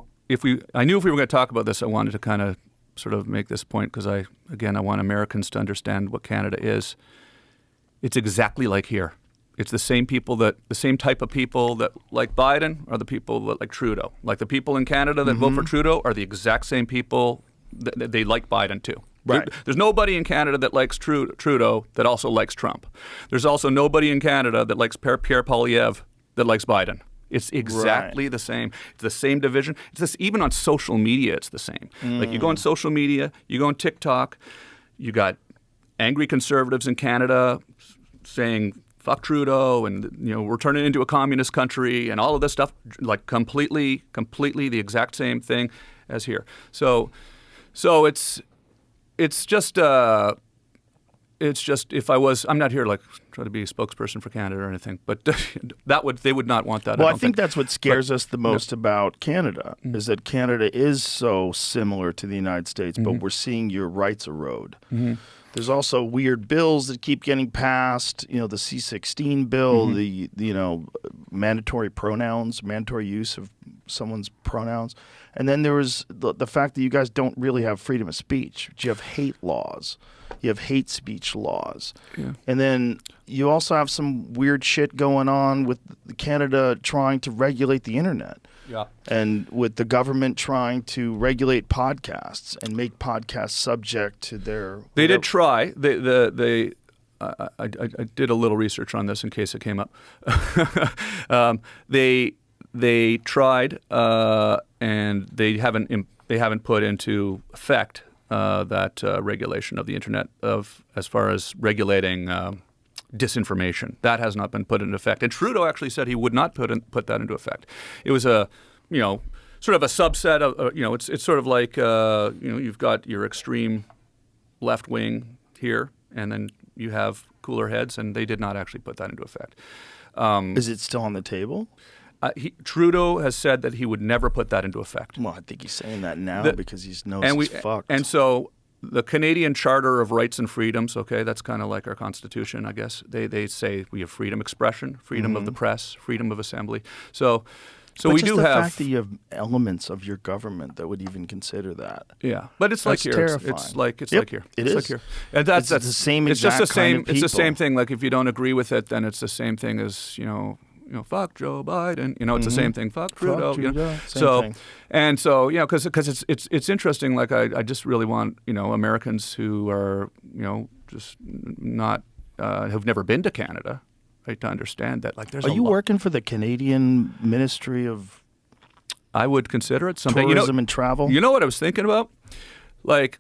I knew if we were going to talk about this, I wanted to kind of sort of make this point because I want Americans to understand what Canada is. It's exactly like here. It's the same type of people that like Biden are the people that like Trudeau. Like the people in Canada that vote for Trudeau are the exact same people that they like Biden too. Right. There's nobody in Canada that likes Trudeau that also likes Trump. There's also nobody in Canada that likes Pierre Poilievre that likes Biden. It's exactly the same. It's the same division. It's this, even on social media, it's the same. Like you go on social media, you go on TikTok, you got angry conservatives in Canada saying fuck Trudeau and we're turning into a communist country and all of this stuff, like completely the exact same thing as here. So it's just if I'm not here like trying to be a spokesperson for Canada or anything, but they would not want that. Well, I I don't think that's what scares us the most about Canada is that Canada is so similar to the United States, but we're seeing your rights erode. There's also weird bills that keep getting passed. The C-16 bill, the mandatory use of someone's pronouns, and then there was the fact that you guys don't really have freedom of speech. But you have hate laws, you have hate speech laws, and then you also have some weird shit going on with Canada trying to regulate the internet. Yeah. And with the government trying to regulate podcasts and make podcasts subject to their... They did try. I did a little research on this in case it came up. They tried, and they haven't put into effect that regulation of the internet as far as regulating disinformation. That has not been put into effect. And Trudeau actually said he would not put that into effect. It was sort of a subset of, it's sort of like, you've got your extreme left wing here, and then you have cooler heads, and they did not actually put that into effect. Is it still on the table? Trudeau has said that he would never put that into effect. Well, I think he's saying that now because he knows he's fucked. And so the Canadian Charter of Rights and Freedoms, okay, that's kind of like our Constitution, I guess. They say we have freedom of expression, freedom of the press, freedom of assembly. So but we just do the have fact that you have elements of your government that would even consider that. Yeah, but it's like That's here. terrifying. It's like here. It it's is. Like here. And that's the same It's just exact the same. kind of It's the same people. thing. Like if you don't agree with it, then it's the same thing as fuck Joe Biden. It's the same thing. Fuck Trudeau. Trudeau. Same So thing. and so because it's interesting. Like I just really want Americans who are just not have never been to Canada, right, to understand that like there's. Are you working for the Canadian Ministry of I would consider it someday. Tourism and travel. You know what I was thinking about? Like,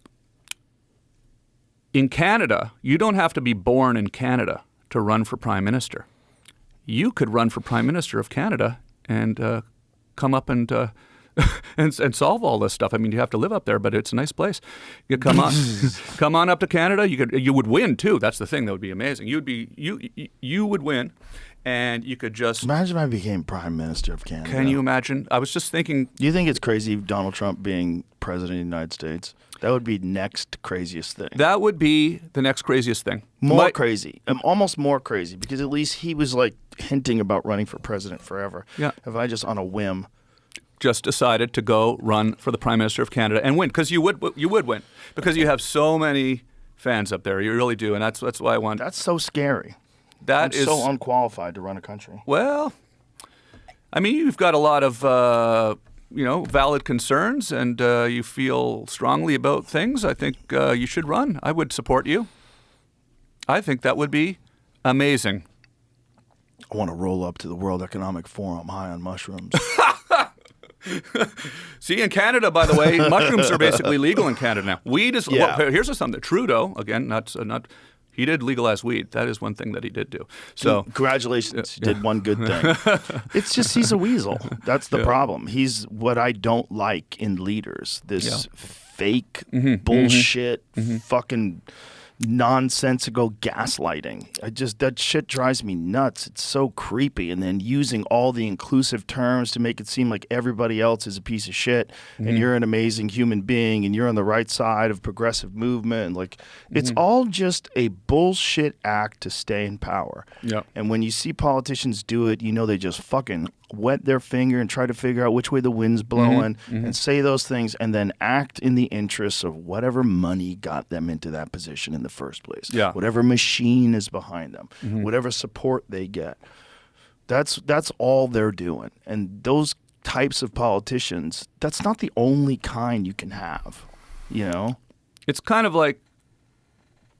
in Canada, you don't have to be born in Canada to run for Prime Minister. You could run for Prime Minister of Canada and come up and and solve all this stuff. I mean, you have to live up there, but it's a nice place. You come on up to Canada. You would win too. That's the thing that would be amazing. You would win, and you could just imagine if I became Prime Minister of Canada. Can you imagine? I was just thinking. Do you think it's crazy Donald Trump being president of the United States? That would be next craziest thing. That would be the next craziest thing. More crazy. Almost more crazy, because at least he was like hinting about running for president forever. Yeah. If I just on a whim just decided to go run for the Prime Minister of Canada and win, because you would win, because you have so many fans up there. You really do, and that's why I want. That's so scary. I'm so unqualified to run a country. Well, I mean, you've got a lot of valid concerns, and you feel strongly about things. I think you should run. I would support you. I think that would be amazing. I want to roll up to the World Economic Forum high on mushrooms. See, in Canada, by the way, mushrooms are basically legal in Canada now. Weed is. Yeah. Well, here's something. Trudeau, again, not. He did legalize weed. That is one thing that he did do. So congratulations, you did one good thing. It's just he's a weasel. That's the problem. He's what I don't like in leaders. This fake bullshit, fucking nonsensical gaslighting. That shit drives me nuts. It's so creepy. And then using all the inclusive terms to make it seem like everybody else is a piece of shit and you're an amazing human being and you're on the right side of progressive movement. And like, it's all just a bullshit act to stay in power. Yeah. And when you see politicians do it, you know they just fucking wet their finger and try to figure out which way the wind's blowing and say those things and then act in the interests of whatever money got them into that position in the first place. Yeah. Whatever machine is behind them, whatever support they get. That's all they're doing. And those types of politicians, that's not the only kind you can have, you know? It's kind of like,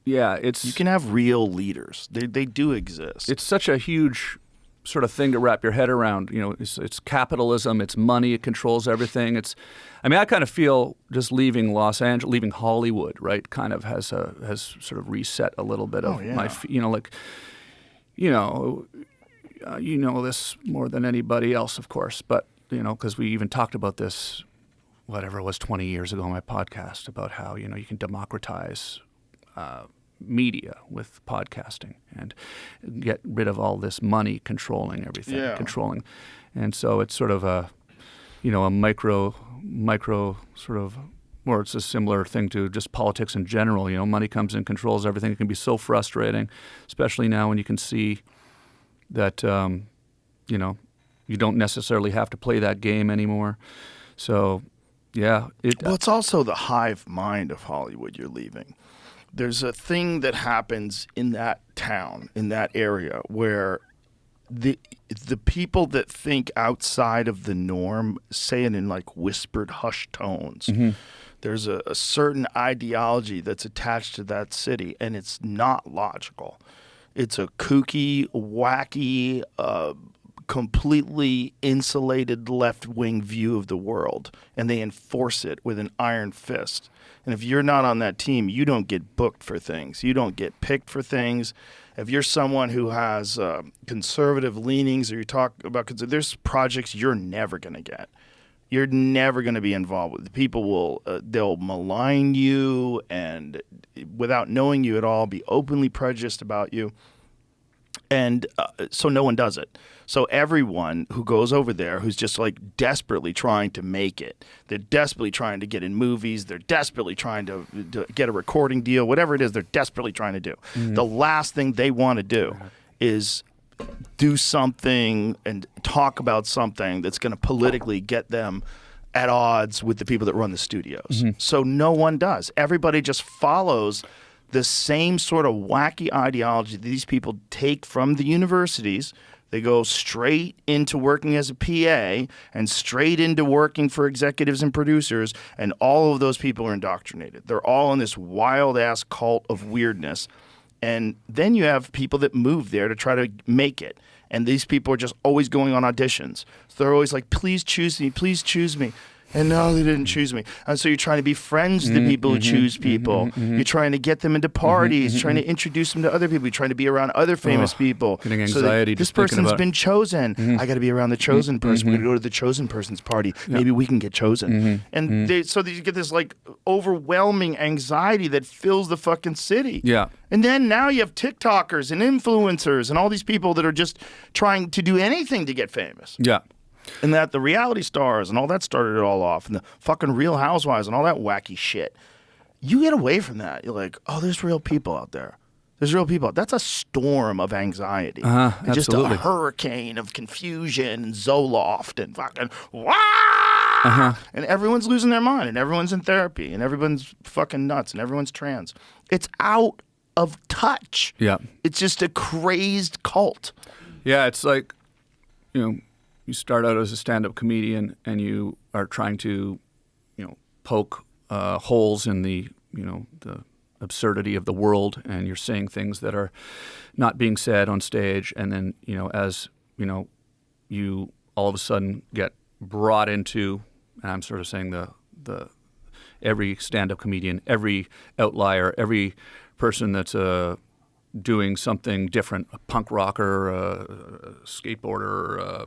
it's... You can have real leaders. They do exist. It's such a huge sort of thing to wrap your head around. You know, it's capitalism, it's money, it controls everything. I kind of feel just leaving Los Angeles, leaving Hollywood, right, kind of has sort of reset a little bit of my, you know this more than anybody else, of course, but, you know, because we even talked about this, whatever it was 20 years ago on my podcast about how, you know, you can democratize media with podcasting and get rid of all this money controlling everything, and so it's sort of a micro sort of, or it's a similar thing to just politics in general. You know, money comes in, controls everything. It can be so frustrating, especially now when you can see that you don't necessarily have to play that game anymore. So well, it's also the hive mind of Hollywood you're leaving. There's a thing that happens in that town, in that area, where the people that think outside of the norm say it in like whispered, hushed tones. There's a certain ideology that's attached to that city, and it's not logical. It's a kooky, wacky, completely insulated left-wing view of the world, and they enforce it with an iron fist. And if you're not on that team, you don't get booked for things. You don't get picked for things. If you're someone who has conservative leanings, or you talk about, there's projects you're never going to get. You're never going to be involved with. People will, they'll malign you and without knowing you at all, be openly prejudiced about you. And so no one does it. So everyone who goes over there who's just like desperately trying to make it, they're desperately trying to get in movies, they're desperately trying to get a recording deal, whatever it is they're desperately trying to do. The last thing they want to do is do something and talk about something that's going to politically get them at odds with the people that run the studios. So no one does. Everybody just follows the same sort of wacky ideology that these people take from the universities. They go straight into working as a PA and straight into working for executives and producers, and all of those people are indoctrinated. They're all in this wild-ass cult of weirdness. And then you have people that move there to try to make it. And these people are just always going on auditions. So they're always like, please choose me, please choose me. And no, they didn't choose me. And so you're trying to be friends with the people who choose people. You're trying to get them into parties, trying to introduce them to other people. You're trying to be around other famous people. Getting anxiety. This person's been chosen. I got to be around the chosen person. We're going to go to the chosen person's party. Maybe we can get chosen. And so you get this like overwhelming anxiety that fills the fucking city. Yeah. And then now you have TikTokers and influencers and all these people that are just trying to do anything to get famous. Yeah. And that the reality stars and all that started it all off, and the fucking Real Housewives and all that wacky shit. You get away from that. You're like, oh, there's real people out there. There's real people. That's a storm of anxiety. And just a hurricane of confusion and Zoloft and fucking wah! And everyone's losing their mind, and everyone's in therapy, and everyone's fucking nuts, and everyone's trans. It's out of touch. Yeah. It's just a crazed cult. Yeah, it's like, you start out as a stand-up comedian and you are trying to, poke holes in the absurdity of the world, and you're saying things that are not being said on stage. And then, as, you all of a sudden get brought into, and I'm sort of saying the every stand-up comedian, every outlier, every person that's doing something different, a punk rocker, a skateboarder,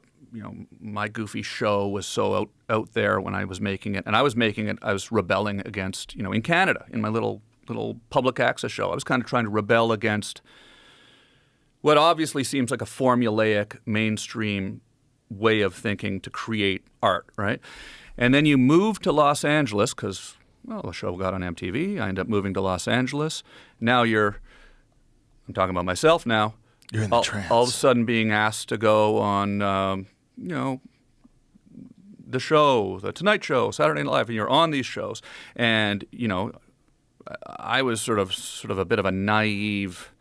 my goofy show was so out there when I was making it. And I was making it, I was rebelling against, in Canada, in my little public access show. I was kind of trying to rebel against what obviously seems like a formulaic mainstream way of thinking to create art, right? And then you move to Los Angeles because, the show got on MTV. I end up moving to Los Angeles. Now I'm talking about myself now. You're in the trance. All of a sudden being asked to go on, the show, the Tonight Show, Saturday Night Live, and you're on these shows. And, I was sort of a bit of a naive,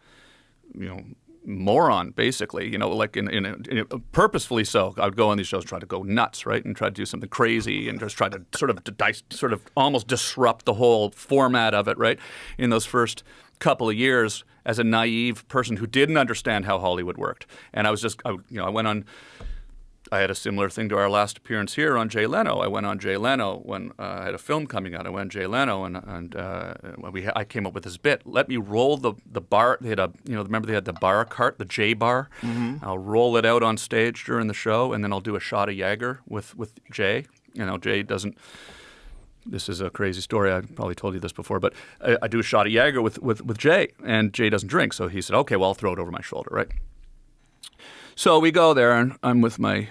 moron, basically, like in purposefully so. I would go on these shows, try to go nuts, right, and try to do something crazy, and just try to sort of almost disrupt the whole format of it, right, in those first couple of years as a naive person who didn't understand how Hollywood worked. And I went on. I had a similar thing to our last appearance here on Jay Leno. I went on Jay Leno when I had a film coming out. I went on Jay Leno, and I came up with this bit. Let me roll the bar. They had remember they had the bar cart, the J bar. I'll roll it out on stage during the show, and then I'll do a shot of Jaeger with Jay. Jay doesn't. This is a crazy story. I probably told you this before, but I do a shot of Jaeger with Jay, and Jay doesn't drink, so he said, "Okay, well, I'll throw it over my shoulder, right?" So we go there, and I'm with my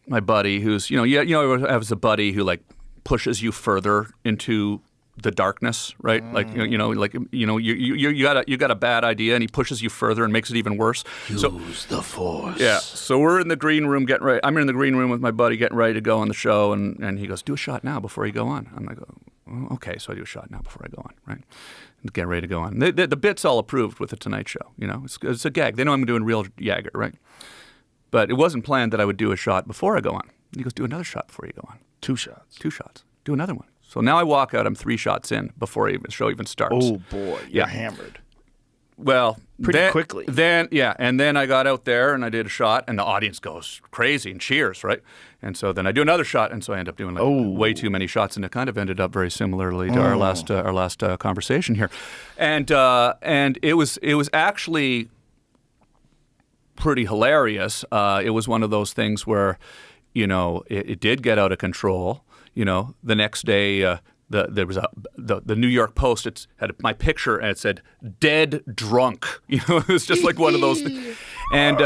buddy, who's you have a buddy who like pushes you further into the darkness, right? Like you got a bad idea, and he pushes you further and makes it even worse. Use the force. Yeah. So we're in the green room getting ready. I'm in the green room with my buddy getting ready to go on the show, and he goes, "Do a shot now before you go on." I'm like, oh, "Okay." So I do a shot now before I go on, right? Get ready to go on. The bit's all approved with the Tonight Show. It's a gag. They know I'm doing real Jaeger, right? But it wasn't planned that I would do a shot before I go on. He goes, "Do another shot before you go on." 2 shots. 2 shots. Do another one. So now I walk out. I'm 3 shots in before the show even starts. Oh boy, you're hammered. Well, pretty quickly. And then I got out there and I did a shot, and the audience goes crazy and cheers, right? And so then I do another shot, and so I end up doing way too many shots, and it kind of ended up very similarly to our last conversation here, and it was actually pretty hilarious. It was one of those things where, it did get out of control. The next day, there was the New York Post. Had my picture and it said "dead drunk." It was just like one of those things. And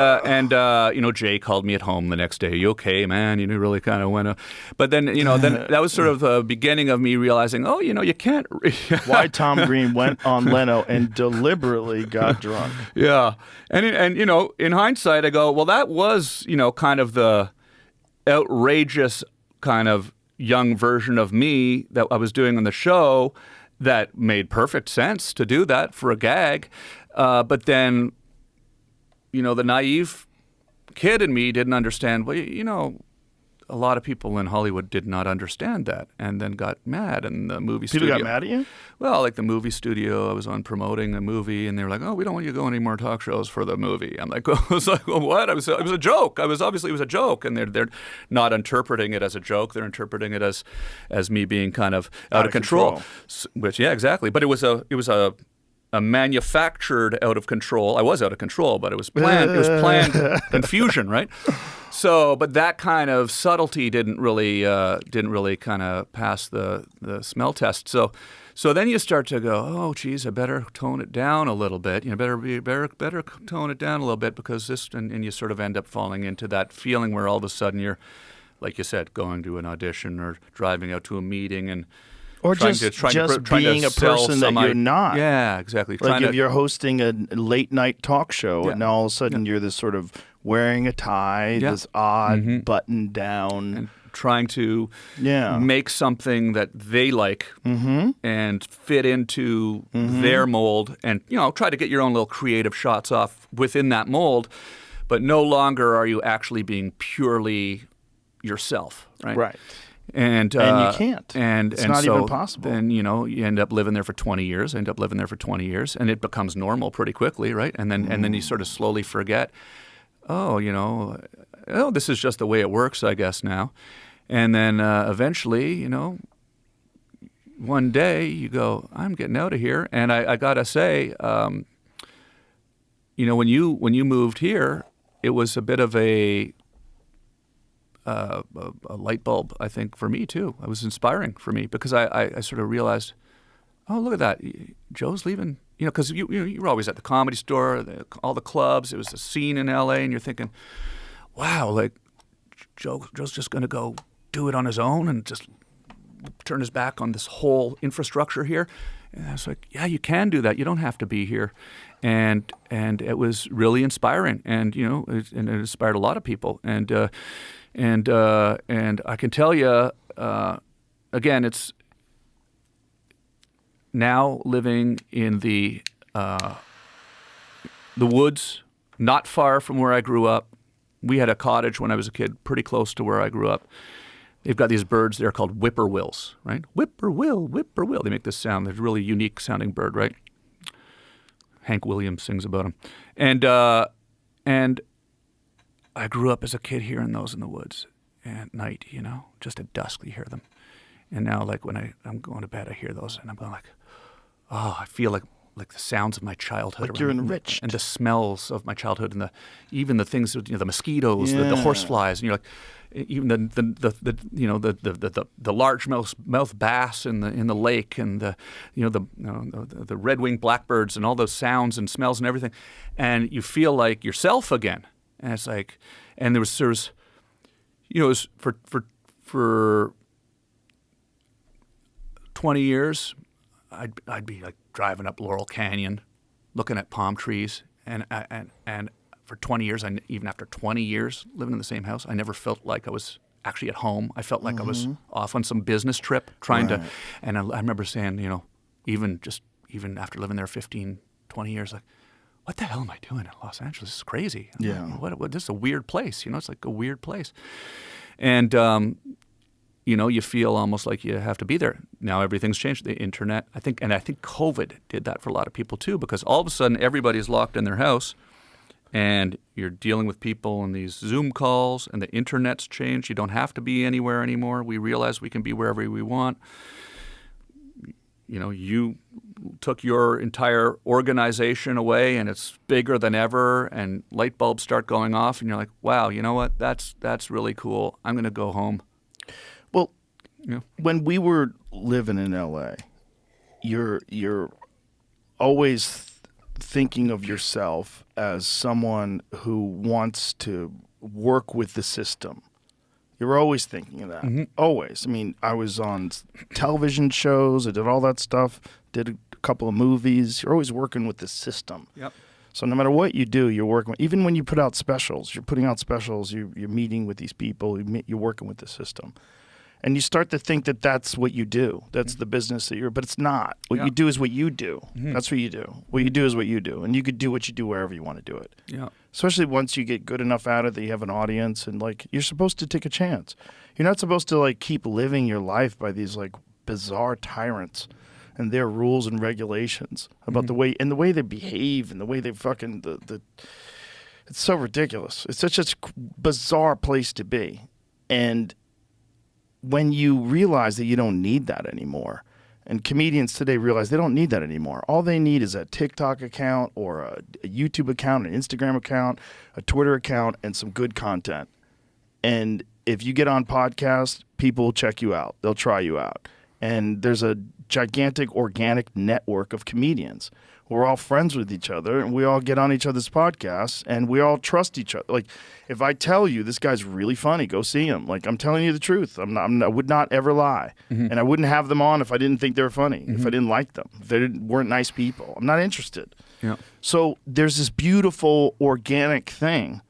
Jay called me at home the next day. "Are you okay, man? You really kind of went." But then then that was sort of the beginning of me realizing, you can't. Why Tom Green went on Leno and deliberately got drunk. Yeah, and in hindsight, I go, well, that was kind of the outrageous kind of young version of me that I was doing on the show that made perfect sense to do that for a gag. But then, the naive kid in me didn't understand, well, a lot of people in Hollywood did not understand that and then got mad in the movie People studio. got mad at you? Well, like the movie studio, I was on promoting a movie, and they were like, "Oh, we don't want you to go any more talk shows for the movie." I'm like, I was like, well, "What?" It was a joke. It was a joke, and they're not interpreting it as a joke. They're interpreting it as me being kind of out of control. Which, yeah, exactly. But it was a manufactured out of control. I was out of control, but it was planned. It was planned confusion, right? So, but that kind of subtlety didn't really kind of pass the smell test. So then you start to go, oh, geez, I better tone it down a little bit. Better tone it down a little bit because this, and you sort of end up falling into that feeling where all of a sudden you're, like you said, going to an audition or driving out to a meeting and. Or trying just to being a person that you're not. Yeah, exactly. Like if you're hosting a late night talk show and all of a sudden you're this sort of wearing a tie, this odd button down. And trying to make something that they like and fit into their mold and, try to get your own little creative shots off within that mold. But no longer are you actually being purely yourself, right? Right. And you can't. And it's not even possible. Then you end up living there for 20 years. And it becomes normal pretty quickly, right? And then you sort of slowly forget. Oh, this is just the way it works, I guess now. And then eventually, one day you go, I'm getting out of here. And I gotta say, when you moved here, it was a bit of a light bulb, I think, for me too. It was inspiring for me because I sort of realized, oh, look at that, Joe's leaving. Because you were always at the Comedy Store, all the clubs. It was a scene in L.A., and you're thinking, wow, like Joe's just going to go do it on his own and just turn his back on this whole infrastructure here. And I was like, yeah, you can do that. You don't have to be here. And it was really inspiring, and it inspired a lot of people. And I can tell you, again, it's now living in the woods, not far from where I grew up. We had a cottage when I was a kid, pretty close to where I grew up. They've got these birds there called whippoorwills, right? Whippoorwill, whippoorwill. They make this sound. They're a really unique sounding bird, right? Hank Williams sings about them. And I grew up as a kid hearing those in the woods at night, just at dusk you hear them. And now, like when I'm going to bed, I hear those, and I'm going like, oh, I feel like the sounds of my childhood. Like you're enriched. And the smells of my childhood, and even the things, the mosquitoes, the horseflies, and you're like, even the largemouth bass in the lake, and the red-winged blackbirds, and all those sounds and smells and everything, and you feel like yourself again. And it's like, and there was it was for 20 years, I'd be like driving up Laurel Canyon, looking at palm trees, and for 20 years, even after 20 years living in the same house, I never felt like I was actually at home. I felt like I was off on some business trip trying to, and I remember saying, even after living there 15, 20 years, like, what the hell am I doing in Los Angeles? This is crazy. What this is a weird place. It's like a weird place. And, you feel almost like you have to be there. Now everything's changed. The internet, I think COVID did that for a lot of people too, because all of a sudden everybody's locked in their house and you're dealing with people in these Zoom calls, and the internet's changed. You don't have to be anywhere anymore. We realize we can be wherever we want. You took your entire organization away, and it's bigger than ever, and light bulbs start going off, and you're like, wow, you know what? That's really cool. I'm going to go home. Well, when we were living in L.A., you're always thinking of yourself as someone who wants to work with the system. You're always thinking of that. Always. I mean, I was on television shows. I did all that stuff. Did a couple of movies. You're always working with the system. Yep. So no matter what you do, you're working with, even when you put out specials, you're putting out specials, you're meeting with these people, you're working with the system. And you start to think that that's what you do. That's the business that but it's not. What you do is what you do. That's what you do. What you do is what you do. And you could do what you do wherever you want to do it. Yeah. especially once you get good enough at it that you have an audience, and like you're supposed to take a chance. You're not supposed to like keep living your life by these like bizarre tyrants and their rules and regulations about the way they behave and the way they fucking it's so ridiculous. It's such a bizarre place to be. And when you realize that you don't need that anymore, and comedians today realize they don't need that anymore. All they need is a TikTok account or a YouTube account, an Instagram account, a Twitter account, and some good content. And if you get on podcasts, people will check you out. They'll try you out. And there's a gigantic organic network of comedians. We're all friends with each other, and we all get on each other's podcasts, and we all trust each other. Like, if I tell you this guy's really funny, go see him. Like, I'm telling you the truth. I would not ever lie. And I wouldn't have them on if I didn't think they were funny, if I didn't like them, if they weren't nice people. I'm not interested. Yeah. So there's this beautiful organic thing.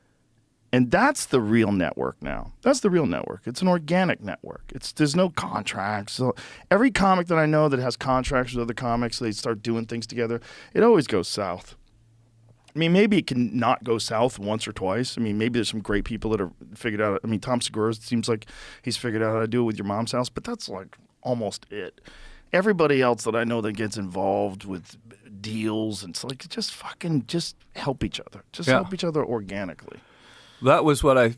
And that's the real network now. That's the real network. It's an organic network. There's no contracts. So every comic that I know that has contracts with other comics, they start doing things together, it always goes south. I mean, maybe it can not go south once or twice. I mean, maybe there's some great people that have figured out. I mean, Tom Segura seems like he's figured out how to do it with Your Mom's House, but that's like almost it. Everybody else that I know that gets involved with deals, and it's like just help each other. Just help each other organically. That was what I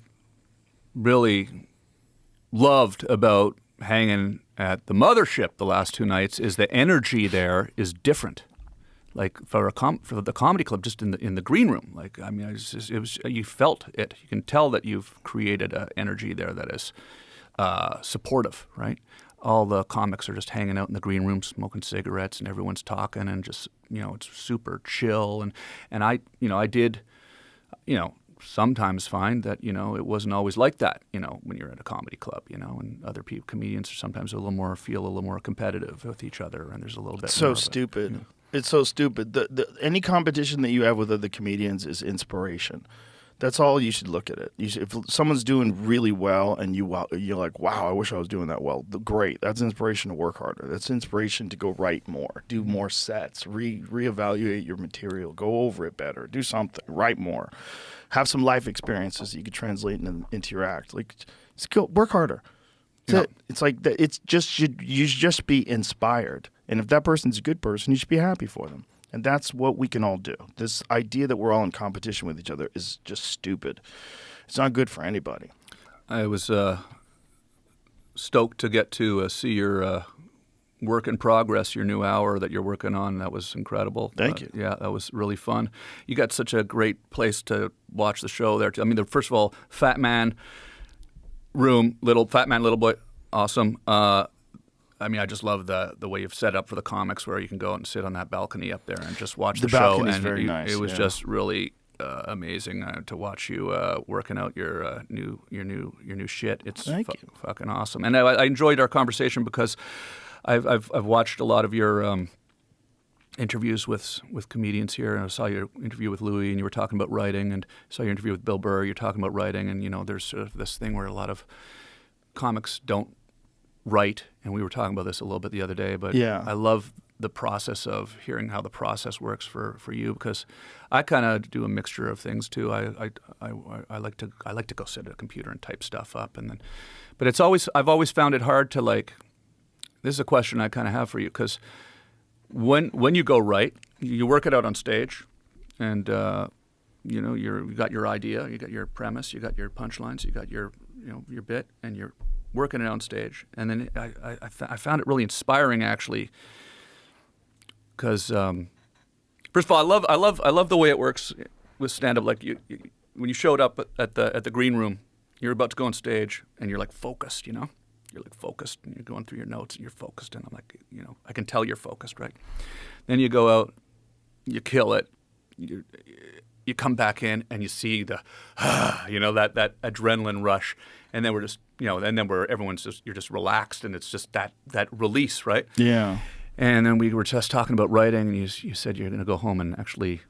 really loved about hanging at the Mothership the last 2 nights, is the energy there is different. Like for the comedy club, just in the green room. Like, I mean, it was you felt it. You can tell that you've created an energy there that is supportive, right? All the comics are just hanging out in the green room, smoking cigarettes, and everyone's talking, and just, it's super chill. And I did, sometimes find that, it wasn't always like that, when you're at a comedy club, and other comedians are sometimes feel a little more competitive with each other, and there's a little bit so more stupid. It's so stupid. Any competition that you have with other comedians is inspiration. That's all you should look at it. If someone's doing really well and you're like, wow, I wish I was doing that well. Great. That's inspiration to work harder. That's inspiration to go write more, do more sets, reevaluate your material, go over it better, do something, write more, have some life experiences that you could translate into your act. Like, work harder. That's it. It's like that. You should just be inspired. And if that person's a good person, you should be happy for them. And that's what we can all do. This idea that we're all in competition with each other is just stupid. It's not good for anybody. I was stoked to get to see your work in progress, your new hour that you're working on. That was incredible. Thank you. Yeah, that was really fun. You got such a great place to watch the show there. I mean, first of all, Fat Man room, Fat Man, Little Boy, awesome. I mean, I just love the way you've set up for the comics, where you can go out and sit on that balcony up there and just watch the show. The balcony is and very nice. It was just really amazing to watch you working out your new shit. It's fucking awesome. And I enjoyed our conversation because I've watched a lot of your interviews with comedians here, and I saw your interview with Louis, and you were talking about writing, and I saw your interview with Bill Burr. You're talking about writing, and there's sort of this thing where a lot of comics don't write, and we were talking about this a little bit the other day, but I love the process of hearing how the process works for you, because I kind of do a mixture of things too. I like to go sit at a computer and type stuff up, but I've always found it hard to like. This is a question I kind of have for you, because when you go write, you work it out on stage, and you got your idea, you got your premise, you got your punchlines, you got your bit, and you're working it on stage. And then I found it really inspiring, actually, because first of all, I love the way it works with stand up. Like when you showed up at the green room, you're about to go on stage, and you're like focused, You're like focused, and you're going through your notes, and you're focused, and I'm like, I can tell you're focused, right? Then you go out, you kill it, you come back in, and you see the, that adrenaline rush, and then we're just, and then you're just relaxed, and it's just that release, right? Yeah. And then we were just talking about writing, and you said you're going to go home and actually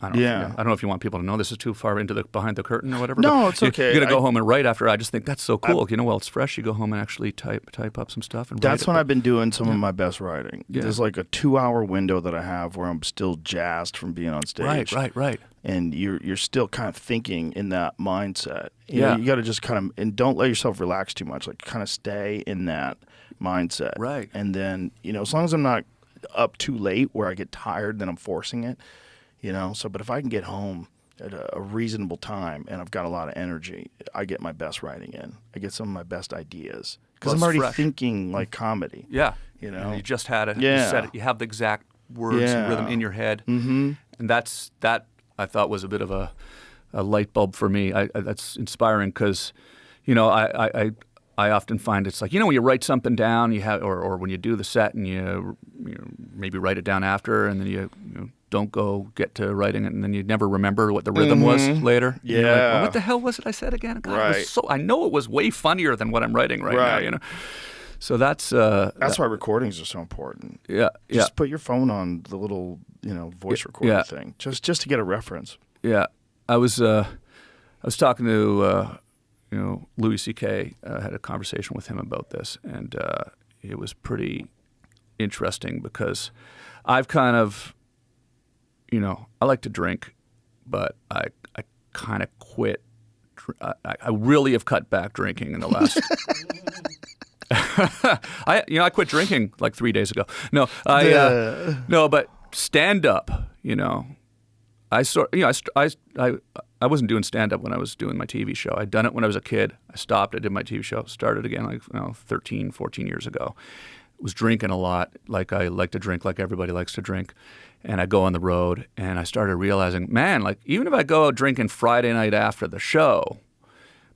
I don't, Yeah. I don't know if you want people to know this is too far into the behind the curtain or whatever. No, but it's okay. You're gonna go home and write after. I just think that's so cool. While it's fresh, you go home and actually type up some stuff and write That's it. when I've been doing some of my best writing. Yeah. There's like a 2-hour window that I have where I'm still jazzed from being on stage. Right. And you're still kind of thinking in that mindset. You Yeah. know, you got to just kind of, and don't let yourself relax too much. Like kind of stay in that mindset. Right. And then, as long as I'm not up too late where I get tired, then I'm forcing it. But if I can get home at a reasonable time and I've got a lot of energy, I get my best writing in. I get some of my best ideas because Well, I'm it's already fresh. thinking like comedy. Yeah. And you just had it. Yeah. You said it. You have the exact words and rhythm in your head. Mm-hmm. And that I thought was a bit of a light bulb for me. That's inspiring because, I often find it's like, when you write something down, you have, or when you do the set and you maybe write it down after, and then you don't go get to writing it, and then you never remember what the rhythm was later. Yeah. You're like, well, what the hell was it I said again? God, it was I know it was way funnier than what I'm writing right now. So that's why recordings are so important. Yeah. Just put your phone on the little, voice recorder thing, just to get a reference. Yeah. I was talking to Louis C.K. Had a conversation with him about this, and it was pretty interesting because I've kind of, I like to drink, but I kind of quit. I really have cut back drinking in the last. I quit drinking like 3 days ago. No, but stand up. I wasn't doing stand up when I was doing my TV show. I'd done it when I was a kid. I stopped. I did my TV show. Started again 13, 14 years ago. Was drinking a lot, like I like to drink, like everybody likes to drink. And I go on the road, and I started realizing, man, like even if I go out drinking Friday night after the show,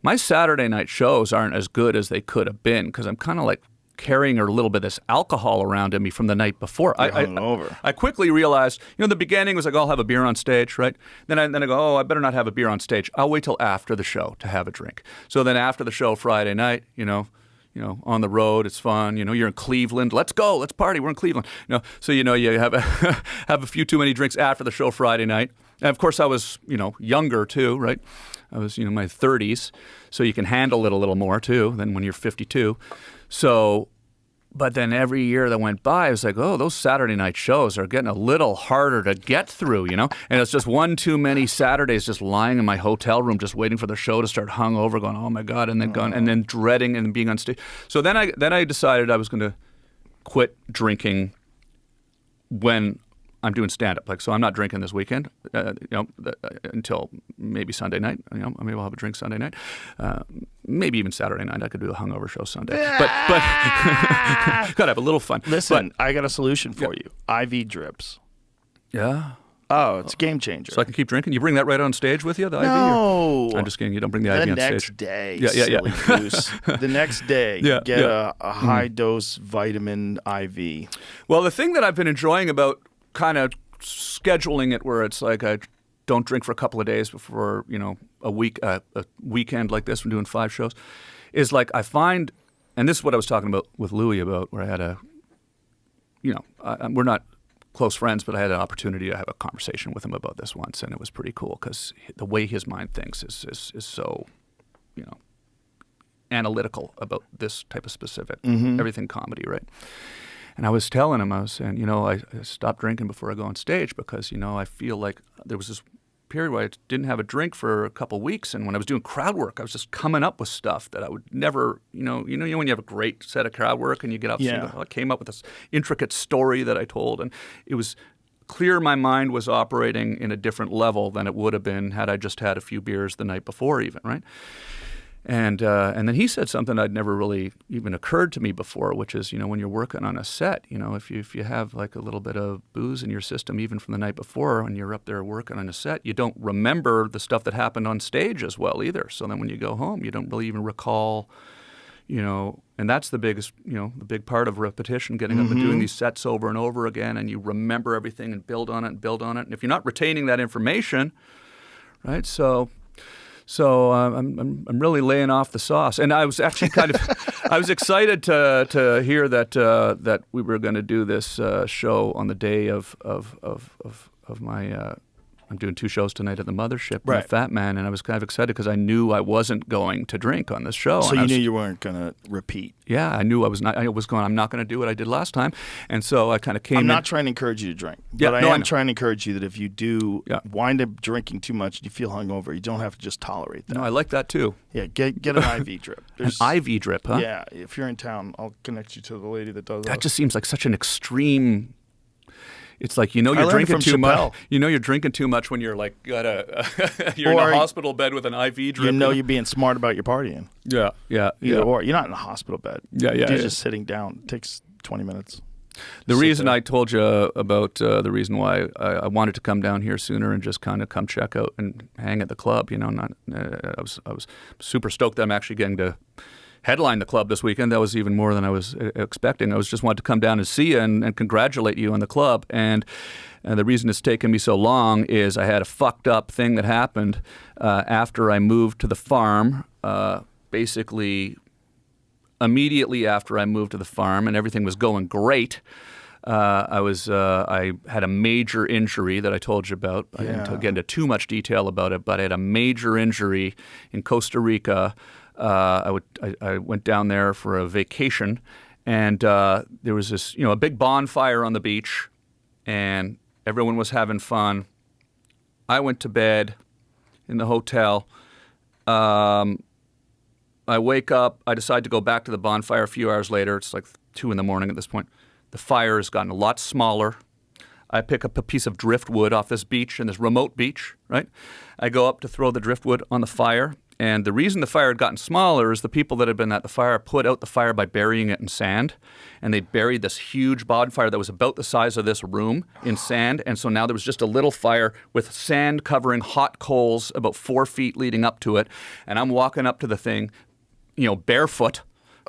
my Saturday night shows aren't as good as they could have been because I'm kind of like carrying a little bit of this alcohol around in me from the night before. I quickly realized, the beginning was like, I'll have a beer on stage, right? Then I go, I better not have a beer on stage. I'll wait till after the show to have a drink. So then after the show Friday night, on the road, it's fun. You're in Cleveland. Let's go. Let's party. We're in Cleveland. So you have have a few too many drinks after the show Friday night. And of course, I was younger too, right? I was my 30s, so you can handle it a little more too than when you're 52. So, but then every year that went by, I was like, oh, those Saturday night shows are getting a little harder to get through, And it's just one too many Saturdays just lying in my hotel room, just waiting for the show to start hungover, going, oh my God, and then dreading and being on stage. So then I decided I was going to quit drinking when I'm doing stand-up. So I'm not drinking this weekend, until maybe Sunday night. Maybe I'll have a drink Sunday night. Maybe even Saturday night. I could do a hungover show Sunday. But gotta have a little fun. Listen, I got a solution for you. IV drips. Yeah. Oh, it's a game changer. So I can keep drinking. You bring that right on stage with you, the IV? No. I'm just kidding. You don't bring the IV on stage. The next day, silly goose. The next day, get a high-dose vitamin IV. Well, the thing that I've been enjoying about kind of scheduling it where it's like I don't drink for a couple of days before, a weekend like this, from doing 5 shows, is like I find, and this is what I was talking about with Louis about, where I had we're not close friends, but I had an opportunity to have a conversation with him about this once, and it was pretty cool because the way his mind thinks is so, analytical about this type of specific, everything comedy, right? And I was telling him, I was saying, I stopped drinking before I go on stage because, I feel like there was this period where I didn't have a drink for a couple of weeks. And when I was doing crowd work, I was just coming up with stuff that I would never, when you have a great set of crowd work and you get up, I came up with this intricate story that I told. And it was clear my mind was operating in a different level than it would have been had I just had a few beers the night before even, right? And then he said something I'd never really even occurred to me before, which is, when you're working on a set, if you have like a little bit of booze in your system, even from the night before, when you're up there working on a set, you don't remember the stuff that happened on stage as well either. So then when you go home, you don't really even recall, and that's the biggest, the big part of repetition, getting up and doing these sets over and over again, and you remember everything and build on it and build on it. And if you're not retaining that information, right, So I'm really laying off the sauce, and I was actually I was excited to hear that we were going to do this show on the day of my I'm doing 2 shows tonight at the Mothership, Right. the Fat Man, and I was kind of excited because I knew I wasn't going to drink on this show. So And I you was- knew you weren't going to repeat. Yeah, I knew I was not. I was going. I'm not going to do what I did last time, and so I kind of came. I'm in. not trying to encourage you to drink, Yeah, but no, I I am know. trying to encourage you that if you do Yeah. wind up drinking too much and you feel hungover, you don't have to just tolerate that. No, I like that too. Yeah, get an IV drip. An IV drip, huh? Yeah, if you're in town, I'll connect you to the lady that does That just seems like such an extreme. It's like you're learned drinking from too much. Chappelle. You're drinking too much when you're like you're Or in a hospital bed with an IV drip. You know you're being smart about your partying. Yeah. Either or. You're not in a hospital bed. Yeah. You're just sitting down. It takes 20 minutes. The Sit reason there. I told you about the reason why I wanted to come down here sooner and just kind of come check out and hang at the club, I was super stoked that I'm actually getting to headline the club this weekend. That was even more than I was expecting. I was just wanted to come down and see you and congratulate you on the club. And the reason it's taken me so long is I had a fucked up thing that happened after I moved to the farm. Basically, immediately after I moved to the farm, and everything was going great. I had a major injury that I told you about. I didn't get into too much detail about it, but I had a major injury in Costa Rica. I went down there for a vacation, and there was this, a big bonfire on the beach, and everyone was having fun. I went to bed in the hotel. I wake up. I decide to go back to the bonfire a few hours later. It's like 2 a.m. at this point. The fire has gotten a lot smaller. I pick up a piece of driftwood off this beach, in this remote beach, right? I go up to throw the driftwood on the fire. And the reason the fire had gotten smaller is the people that had been at the fire put out the fire by burying it in sand. And they buried this huge bonfire that was about the size of this room in sand. And so now there was just a little fire with sand covering hot coals about 4 feet leading up to it. And I'm walking up to the thing, barefoot,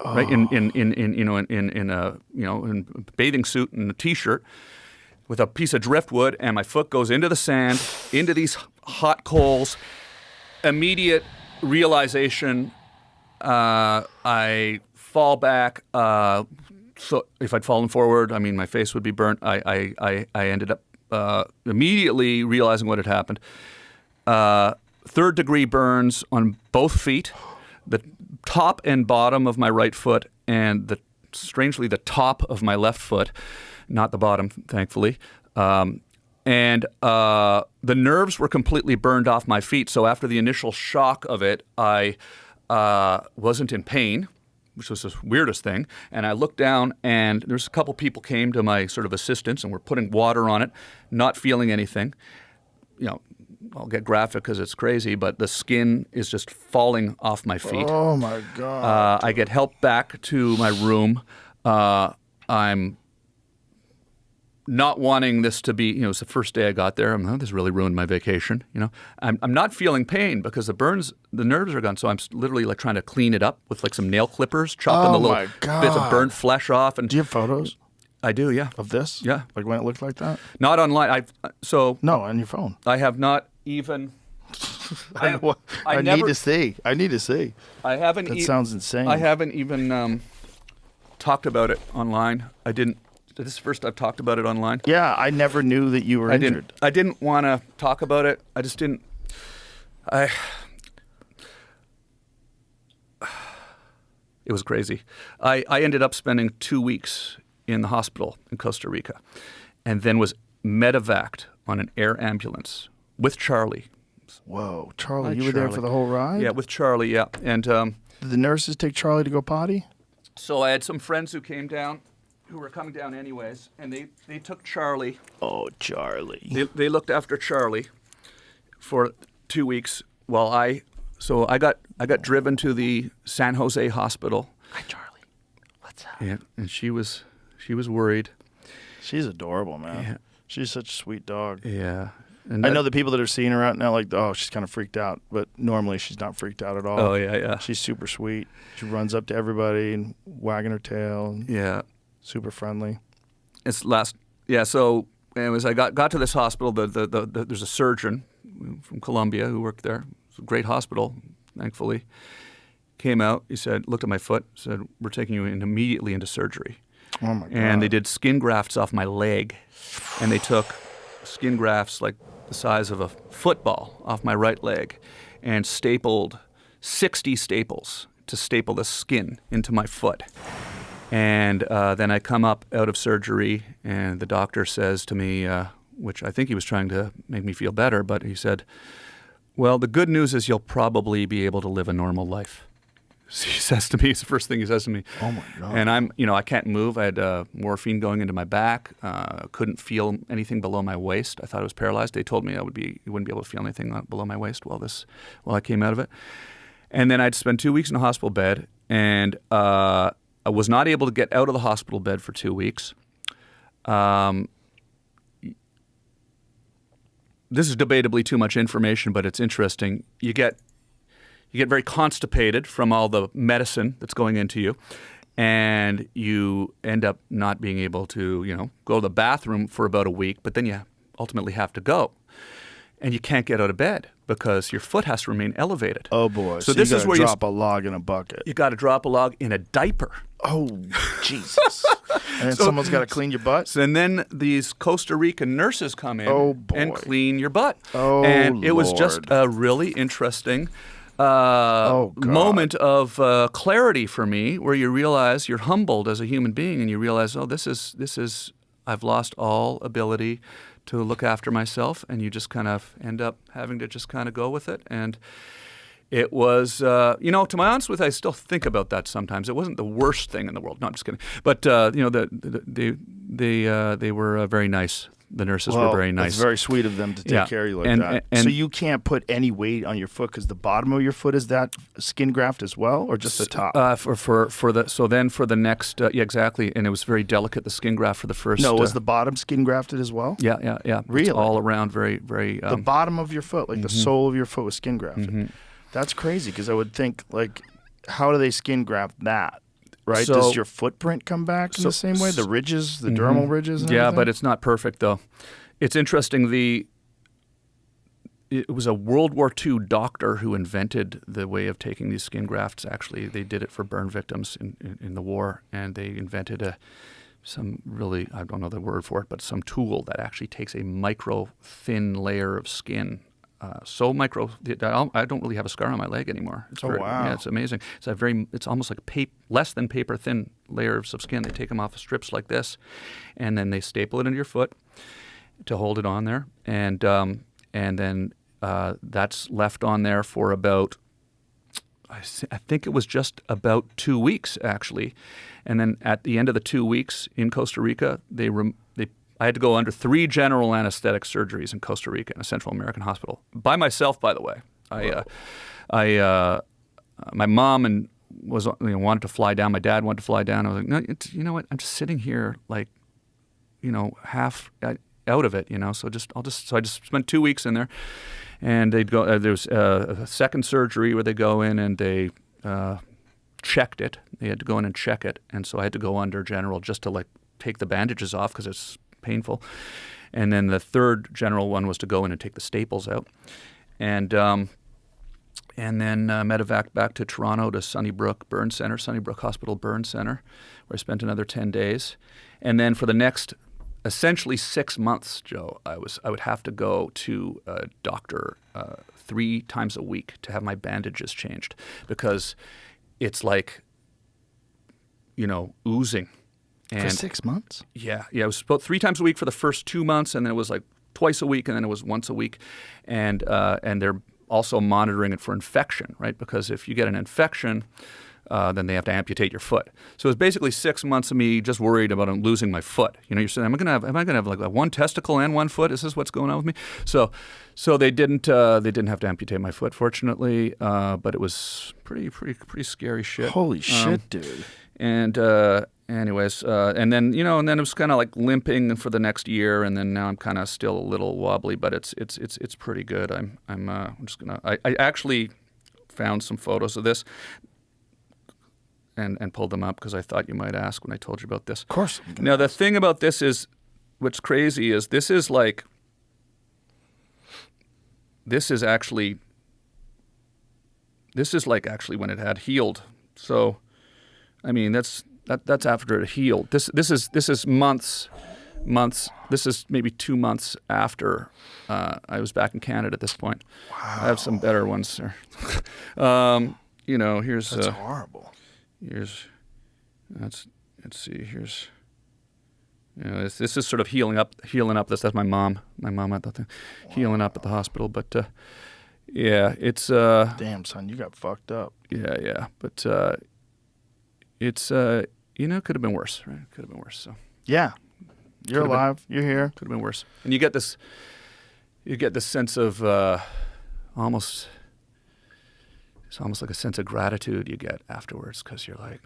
right, in a bathing suit and a t-shirt, with a piece of driftwood, and my foot goes into the sand, into these hot coals. Immediate realization, I fall back. So if I'd fallen forward, my face would be burnt. I ended up immediately realizing what had happened. 3rd-degree burns on both feet, the top and bottom of my right foot, and strangely the top of my left foot, not the bottom, thankfully. And the nerves were completely burned off my feet. So after the initial shock of it, I wasn't in pain, which was the weirdest thing. And I looked down, and there's a couple people came to my sort of assistance, and were putting water on it, not feeling anything. I'll get graphic because it's crazy, but the skin is just falling off my feet. Oh, my God. I get helped back to my room. I'm not wanting this to be, it's the first day I got there. This really ruined my vacation. I'm not feeling pain because the nerves are gone. So I'm literally like trying to clean it up with like some nail clippers, chopping the little bits of burnt flesh off. And do you have photos I do, yeah. of this? Yeah. Like when it looked like that? Not online. No, on your phone. I have not even. I never- need to see. I need to see. I haven't. That sounds insane. I haven't even talked about it online. I didn't. This is the first I've talked about it online. Yeah, I never knew that you were injured. I didn't want to talk about it. I just didn't. It was crazy. I ended up spending 2 weeks in the hospital in Costa Rica, and then was medevaced on an air ambulance with Charlie. Whoa, Charlie, Hi, you were there for Charlie. the whole ride? Yeah, with Charlie, yeah. And Did the nurses take Charlie to go potty? so I had some friends who came down, who were coming down anyways, and they took Charlie. Oh, Charlie. They looked after Charlie for 2 weeks while I got driven to the San Jose hospital. Hi, Charlie. What's up? And she was worried. She's adorable, man. Yeah. She's such a sweet dog. Yeah. And I know the people that are seeing her out now, like, oh, she's kind of freaked out. But normally she's not freaked out at all. Oh yeah. She's super sweet. She runs up to everybody and wagging her tail. And Yeah. super friendly. So anyways, I got to this hospital. There's a surgeon from Colombia who worked there. It's a great hospital, thankfully. Came out. He said, looked at my foot. Said, we're taking you immediately into surgery. Oh my God. And they did skin grafts off my leg, and they took skin grafts like the size of a football off my right leg and stapled 60 staples to staple the skin into my foot. And then I come up out of surgery, and the doctor says to me, which I think he was trying to make me feel better, but he said, well, the good news is you'll probably be able to live a normal life. He says to me, it's the first thing he says to me. Oh my God. And I can't move. I had morphine going into my back. Couldn't feel anything below my waist. I thought I was paralyzed. They told me you wouldn't be able to feel anything below my waist while I came out of it. And then I'd spend 2 weeks in a hospital bed, and I was not able to get out of the hospital bed for 2 weeks. This is debatably too much information, but it's interesting. You get very constipated from all the medicine that's going into you, and you end up not being able to, go to the bathroom for about a week, but then you ultimately have to go. And you can't get out of bed because your foot has to remain elevated. Oh boy! So this you is where drop a log in a bucket. You got to drop a log in a diaper. Oh Jesus! And then someone's got to clean your butt. And then these Costa Rican nurses come in and clean your butt. Oh, and it was Lord. just a really interesting God. moment of clarity for me, where you realize you're humbled as a human being, and you realize, oh, this is I've lost all ability to look after myself, and you just kind of end up having to just kind of go with it. And it was, to my honest with, I still think about that sometimes. It wasn't the worst thing in the world. No, I'm just kidding. But they were very nice. The nurses were very nice. It's very sweet of them to take care of you like that. So you can't put any weight on your foot because the bottom of your foot is that skin graft as well, or just the top? For the next exactly, and it was very delicate, the skin graft for the first. No, was the bottom skin grafted as well? Yeah. Really? It's all around, very very. The bottom of your foot, like the sole of your foot, was skin grafted. Mm-hmm. That's crazy because I would think, like, how do they skin graft that? Right? So, does your footprint come back in the same way? The ridges, the dermal ridges? And everything? But it's not perfect, though. It's interesting. It was a World War II doctor who invented the way of taking these skin grafts. Actually, they did it for burn victims in the war, and they invented some really, I don't know the word for it, but some tool that actually takes a micro thin layer of skin. So micro, I don't really have a scar on my leg anymore. Wow! Yeah, it's amazing. It's almost like less than paper thin layers of skin. They take them off of strips like this, and then they staple it into your foot to hold it on there, and then that's left on there for about, I think it was just about 2 weeks actually, and then at the end of the 2 weeks in Costa Rica, I had to go under 3 general anesthetic surgeries in Costa Rica in a Central American hospital by myself. By the way, my mom wanted to fly down. My dad wanted to fly down. I was like, no, you know what? I'm just sitting here, like, half out of it. So I just spent 2 weeks in there, and they'd go. There was a second surgery where they go in and they checked it. They had to go in and check it, and so I had to go under general just to take the bandages off because it's painful. And then the third general one was to go in and take the staples out. And then medevac back to Toronto to Sunnybrook Hospital Burn Center, where I spent another 10 days. And then for the next essentially 6 months, Joe, I would have to go to a doctor 3 times a week to have my bandages changed because it's like, oozing. For 6 months? Yeah. It was about 3 times a week for the first 2 months, and then it was like twice a week, and then it was once a week. And they're also monitoring it for infection, right? Because if you get an infection, then they have to amputate your foot. So it was basically 6 months of me just worried about losing my foot. You're saying, am I going to have like one testicle and one foot? Is this what's going on with me? So they didn't have to amputate my foot, fortunately, but it was pretty scary shit. Holy shit, dude. And anyways, and then it was kind of like limping for the next year, and then now I'm kind of still a little wobbly, but it's pretty good. I'm just gonna. I actually found some photos of this and pulled them up because I thought you might ask when I told you about this. Of course. Now the thing about this is, what's crazy is this is actually when it had healed. So, I mean that's after it healed. This is months months. This is maybe 2 months after I was back in Canada at this point. Wow. I have some better ones there. Here's that's horrible. Let's see. Here's. This is sort of healing up. That's my mom. My mom at the healing up at the hospital. But it's damn, son, you got fucked up. Yeah. But it's could have been worse, right? Could have been worse. So yeah, you're alive. You're here. Could have been worse. And you get this sense of almost. It's almost like a sense of gratitude you get afterwards because you're like,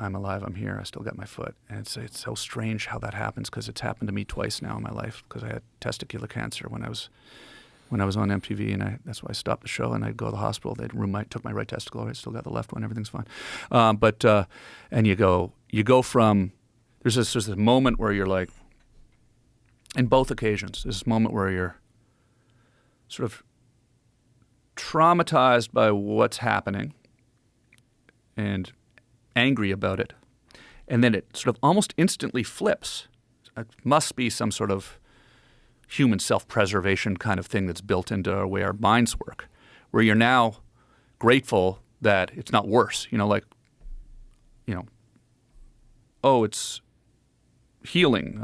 I'm alive, I'm here, I still got my foot. And it's so strange how that happens because it's happened to me twice now in my life because I had testicular cancer when I was on MTV, and that's why I stopped the show and I'd go to the hospital. They'd took my right testicle, I still got the left one, everything's fine. And you go from, there's this moment where you're like, in both occasions, there's this moment where you're sort of traumatized by what's happening and angry about it, and then it sort of almost instantly flips. It must be some sort of human self-preservation kind of thing that's built into the way our minds work, where you're now grateful that it's not worse. It's healing.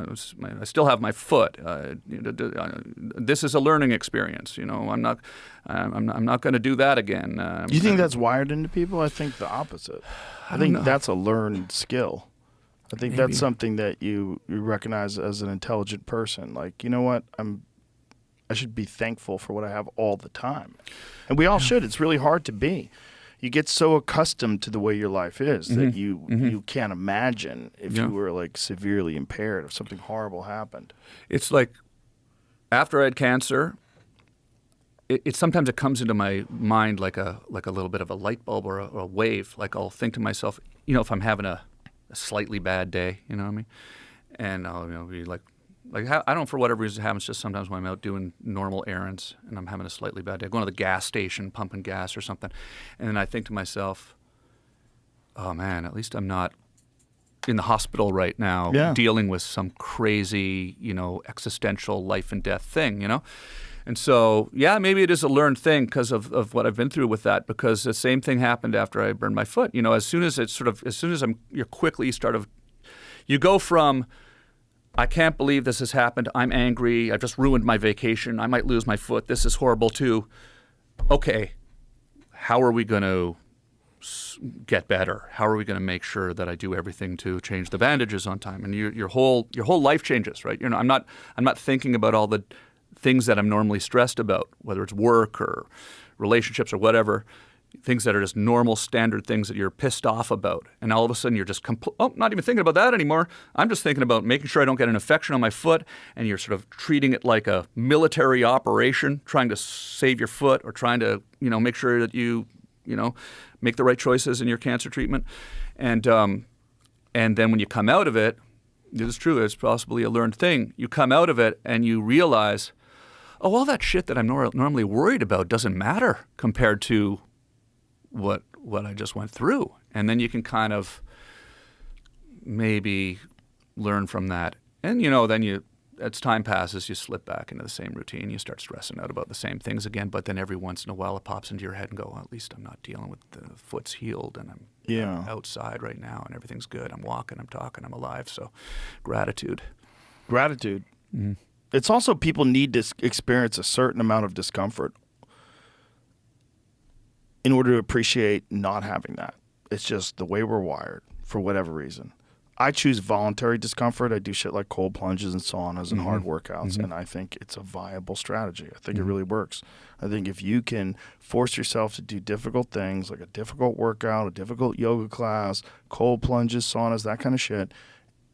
I still have my foot. This is a learning experience. I'm not going to do that again. You think that's wired into people? I think the opposite. I think that's a learned skill. I think that's something that you recognize as an intelligent person. Like, you know what? I should be thankful for what I have all the time. And we all should. It's really hard to be. You get so accustomed to the way your life is that you can't imagine if you were like severely impaired, if something horrible happened. It's like after I had cancer, it sometimes it comes into my mind like a little bit of a light bulb or a wave. Like I'll think to myself, if I'm having a slightly bad day, you know what I mean? And I'll be like I don't know, for whatever reason it happens just sometimes when I'm out doing normal errands and I'm having a slightly bad day, going to the gas station, pumping gas or something. And then I think to myself, oh man, at least I'm not in the hospital right now dealing with some crazy, existential life and death thing, And so, maybe it is a learned thing because of what I've been through with that, because the same thing happened after I burned my foot. As soon as you go from, I can't believe this has happened, I'm angry, I've just ruined my vacation, I might lose my foot, this is horrible too. Okay, how are we going to get better? How are we going to make sure that I do everything to change the bandages on time? And your whole life changes, right? I'm not thinking about all the things that I'm normally stressed about, whether it's work or relationships or whatever, things that are just normal, standard things that you're pissed off about. And all of a sudden you're just not even thinking about that anymore. I'm just thinking about making sure I don't get an infection on my foot, and you're sort of treating it like a military operation, trying to save your foot or trying to, make sure that you make the right choices in your cancer treatment. And then when you come out of it, it is true, it's possibly a learned thing. You come out of it and you realize, oh, all that shit that I'm normally worried about doesn't matter compared to what I just went through. And then you can kind of maybe learn from that. And, then as time passes, you slip back into the same routine. You start stressing out about the same things again. But then every once in a while it pops into your head and go, well, at least I'm not dealing with the foot's healed and I'm outside right now and everything's good. I'm walking, I'm talking, I'm alive. So gratitude. Gratitude. Mm-hmm. It's also people need to experience a certain amount of discomfort in order to appreciate not having that. It's just the way we're wired for whatever reason. I choose voluntary discomfort. I do shit like cold plunges and saunas and hard workouts, and I think it's a viable strategy. I think it really works. I think if you can force yourself to do difficult things like a difficult workout, a difficult yoga class, cold plunges, saunas, that kind of shit,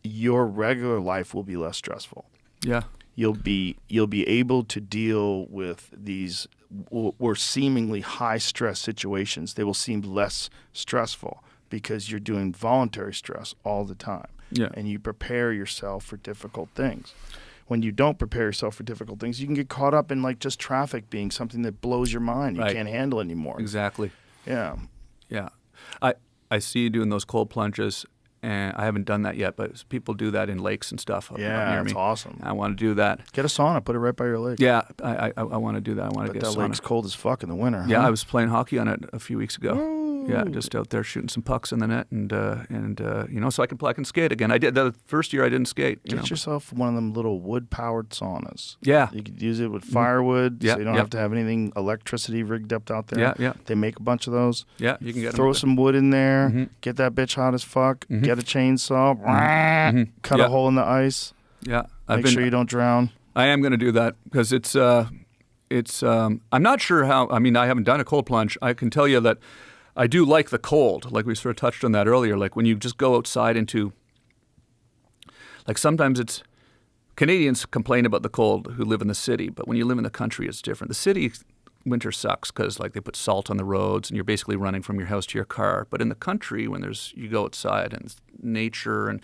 your regular life will be less stressful. Yeah. You'll be able to deal with these or seemingly high stress situations. They will seem less stressful because you're doing voluntary stress all the time. Yeah. And you prepare yourself for difficult things. When you don't prepare yourself for difficult things, you can get caught up in like just traffic being something that blows your mind. You can't handle anymore. Exactly. Yeah. Yeah. I see you doing those cold plunges, And I haven't done that yet, but people do that in lakes and stuff up near Yeah, me. it's awesome. I want to do that. Get a sauna, put it right by your lake. Yeah, I want to do that. I want to But get a that sauna. lake's cold as fuck in the winter. Yeah, huh? I was playing hockey on it a few weeks ago. Yeah, just out there shooting some pucks in the net, and so I can skate again. I did the first year I didn't skate. Get yourself one of them little wood-powered saunas. Yeah. You could use it with firewood, Yeah, so you don't yeah. have to have anything electricity rigged up out there. Yeah, yeah. They make a bunch of those. Yeah, you can get 'em Throw with some wood in there, Mm-hmm. get that bitch hot as fuck, get a chainsaw, cut Yeah. a hole in the ice, Yeah, make sure you don't drown. I am going to do that because it's. I'm not sure how. I mean, I haven't done a cold plunge. I can tell you that I do like the cold. Like we sort of touched on that earlier. Like when you just go outside into. Like sometimes it's. Canadians complain about the cold who live in the city, but when you live in the country, it's different. The city winter sucks because like they put salt on the roads and you're basically running from your house to your car. But in the country, when you go outside and it's nature and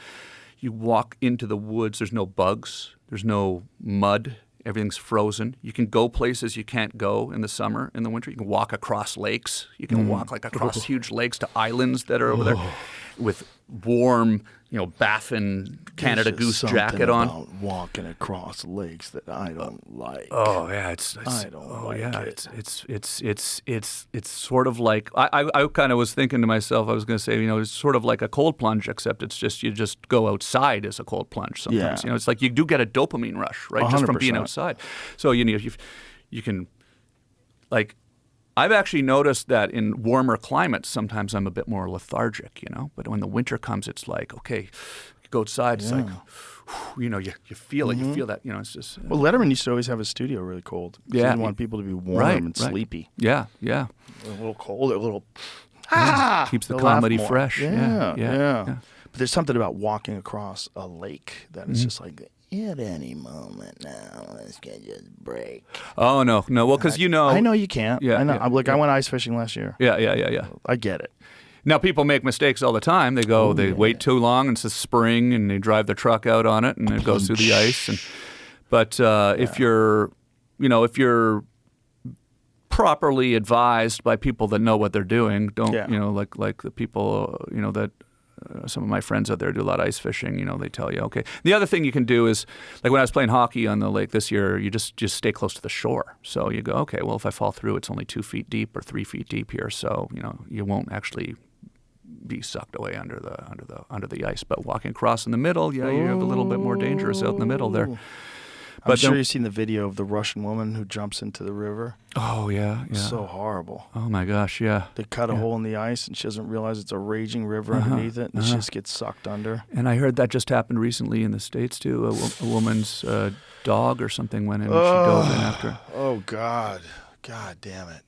you walk into the woods, there's no bugs, there's no mud, everything's frozen. You can go places you can't go in the summer, in the winter. You can walk across lakes. You can walk like across huge lakes to islands that are over there with warm, Baffin Canada There's Goose just jacket something on. about walking across lakes that I don't like. Oh yeah, it's I don't like it. It's sort of like I kind of was thinking to myself, I was going to say, it's sort of like a cold plunge, except it's just you just go outside as a cold plunge sometimes. Yeah. It's like you do get a dopamine rush, right, just from being 100%. outside. So you can like. I've actually noticed that in warmer climates, sometimes I'm a bit more lethargic, but when the winter comes, it's like, okay, you go outside, it's like, you feel it, you feel that, it's just. Well, Letterman used to always have his studio really cold. He Yeah. didn't want people to be warm Right, and right. sleepy. Yeah, yeah. They're a little cold, they're a little. Keeps the They'll laugh comedy more. fresh. Yeah, Yeah, yeah. yeah. But there's something about walking across a lake that is just like, at any moment now, this can just break. Oh no. Well, because I know you can't. Yeah, I know. yeah, I went ice fishing last year. Yeah. I get it. Now people make mistakes all the time. They go, they wait too long, and it's a spring, and they drive their truck out on it, and it goes through the ice. But if you're properly advised by people that know what they're doing, don't Yeah. like the people that. Some of my friends out there do a lot of ice fishing. They tell you, okay. The other thing you can do is, like when I was playing hockey on the lake this year, you just stay close to the shore. So you go, okay, well, if I fall through, it's only 2 feet deep or 3 feet deep here, so you won't actually be sucked away under the ice. But walking across in the middle, you have a little bit more dangerous out in the middle there. I'm sure you've seen the video of the Russian woman who jumps into the river. Oh yeah. It's so horrible. Oh my gosh, yeah. They cut a hole in the ice, and she doesn't realize it's a raging river underneath it, and she just gets sucked under. And I heard that just happened recently in the States too. A woman's dog or something went in and she dove in after her. Oh God damn it!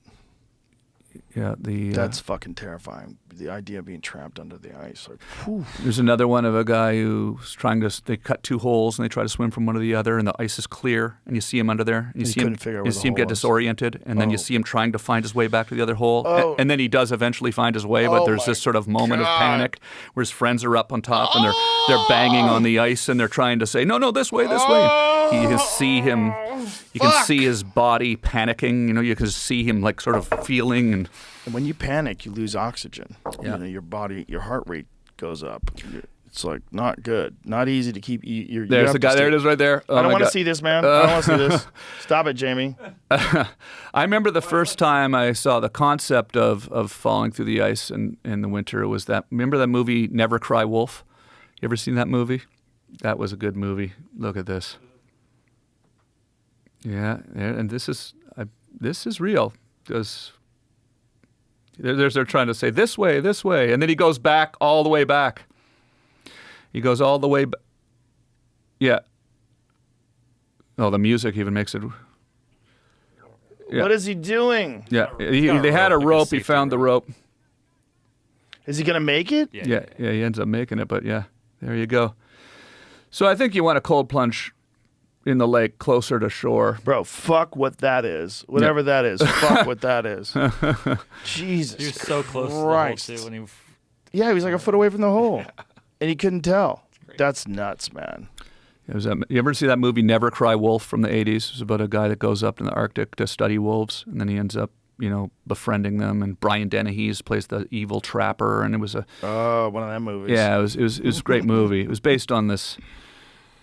Yeah, That's fucking terrifying. The idea of being trapped under the ice. Like, whew. There's another one of a guy who's they cut 2 holes and they try to swim from one to the other, and the ice is clear, and you see him under there, and you see him, couldn't figure out where the see him hole get was. disoriented, and then you see him trying to find his way back to the other hole, Oh. and then he does eventually find his way, but Oh there's my this sort of moment of God. panic where his friends are up on top, and they're banging on the ice, and they're trying to say, no, this way, this way. And you can see him, you can see his body panicking, you can see him like sort of feeling and. And when you panic, you lose oxygen. Yeah. Your body, your heart rate goes up. It's like not good, not easy to keep. There's the guy. There it is, right there. Oh I don't my want to God. see this, man. I don't want to see this. Stop it, Jamie. I remember the first time I saw the concept of falling through the ice in the winter. It was remember that movie Never Cry Wolf? You ever seen that movie? That was a good movie. Look at this. Yeah, and this is real. Because they're trying to say this way, and then he goes back all the way back. He goes all the way back. Yeah. Oh, the music even makes it. Yeah. What is he doing? Yeah, they had a rope. He found the rope. Is he gonna make it? Yeah, he ends up making it, but yeah, there you go. So I think you want a cold plunge in the lake closer to shore. Bro, fuck what that is. Whatever that is, fuck what that is. Jesus He was so close Christ. to the hole, too, when he... Yeah, he was like a foot away from the hole. And he couldn't tell. That's nuts, man. You ever see that movie Never Cry Wolf from the 80s? It's about a guy that goes up in the Arctic to study wolves, and then he ends up befriending them. And Brian Dennehy's plays the evil trapper, and it was a One of them movies. yeah, it was a great movie. It was based on this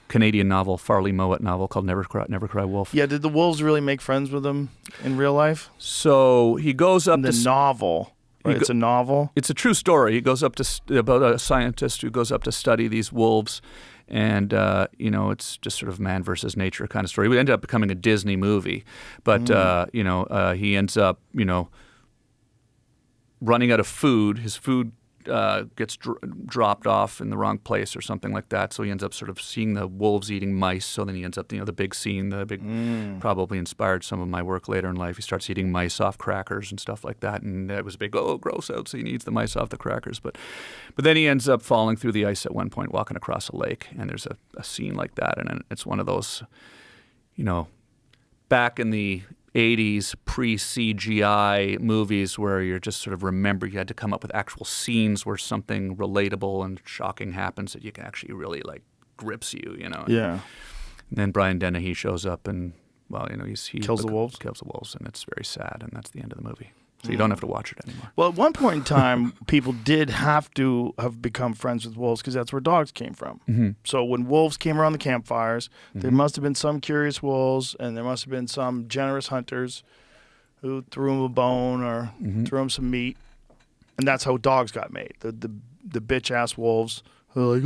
Canadian novel, Farley Mowat novel called Never Cry Wolf. Yeah, did the wolves really make friends with him in real life? So he goes up In the to novel, right? It's a novel. It's a true story. He goes up to about a scientist who goes up to study these wolves, and it's just sort of man versus nature kind of story. It ended up becoming a Disney movie, but he ends up running out of food. His food gets dropped off in the wrong place or something like that. So he ends up sort of seeing the wolves eating mice. So then he ends up, the big scene, probably inspired some of my work later in life. He starts eating mice off crackers and stuff like that. And it was a big, gross out. So he eats the mice off the crackers. But then he ends up falling through the ice at one point, walking across a lake. And there's a scene like that. And it's one of those, back in the 80s pre-CGI movies where you're just sort of remember you had to come up with actual scenes where something relatable and shocking happens that you can actually really grips you, Yeah. And then Brian Dennehy shows up and, he Kills the wolves? Kills the wolves, and it's very sad, and that's the end of the movie. So you don't have to watch it anymore. Well, at one point in time, people did have to have become friends with wolves because that's where dogs came from. Mm-hmm. So when wolves came around the campfires, there must have been some curious wolves, and there must have been some generous hunters who threw them a bone or threw them some meat, and that's how dogs got made. The bitch ass wolves who are like,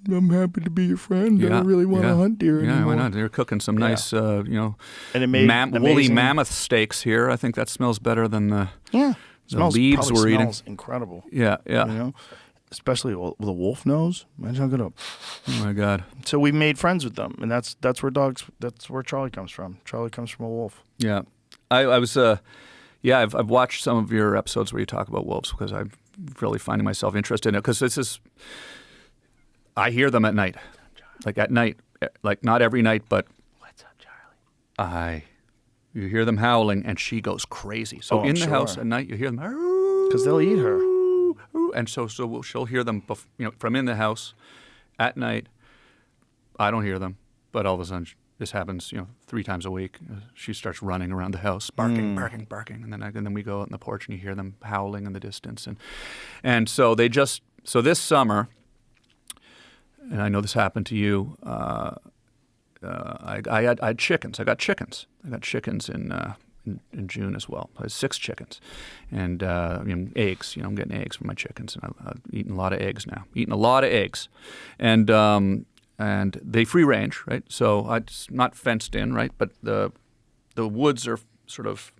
I'm happy to be your friend. I don't really want to hunt deer anymore. Yeah, why not? They're cooking some nice, and it made woolly mammoth steaks here. I think that smells better than the leaves we're eating. Smells incredible. Yeah, yeah. Especially with a wolf nose. Imagine how good. Oh my God. So we made friends with them, and that's where Charlie comes from. Charlie comes from a wolf. Yeah, I was. I've watched some of your episodes where you talk about wolves because I'm really finding myself interested in it because I hear them at night, not every night, but What's up, Charlie? You hear them howling, and she goes crazy. So in the house at night, you hear them Because they'll eat her. and so she'll hear them, from in the house at night. I don't hear them, but all of a sudden this happens, 3 times a week. She starts running around the house, barking, and then we go out on the porch and you hear them howling in the distance, and so this summer. And I know this happened to you. I had chickens. I got chickens. In June as well. I had 6 chickens, and eggs. I'm getting eggs from my chickens, and I'm eating a lot of eggs now. And they free range, right? So it's not fenced in, right? But the woods are sort of,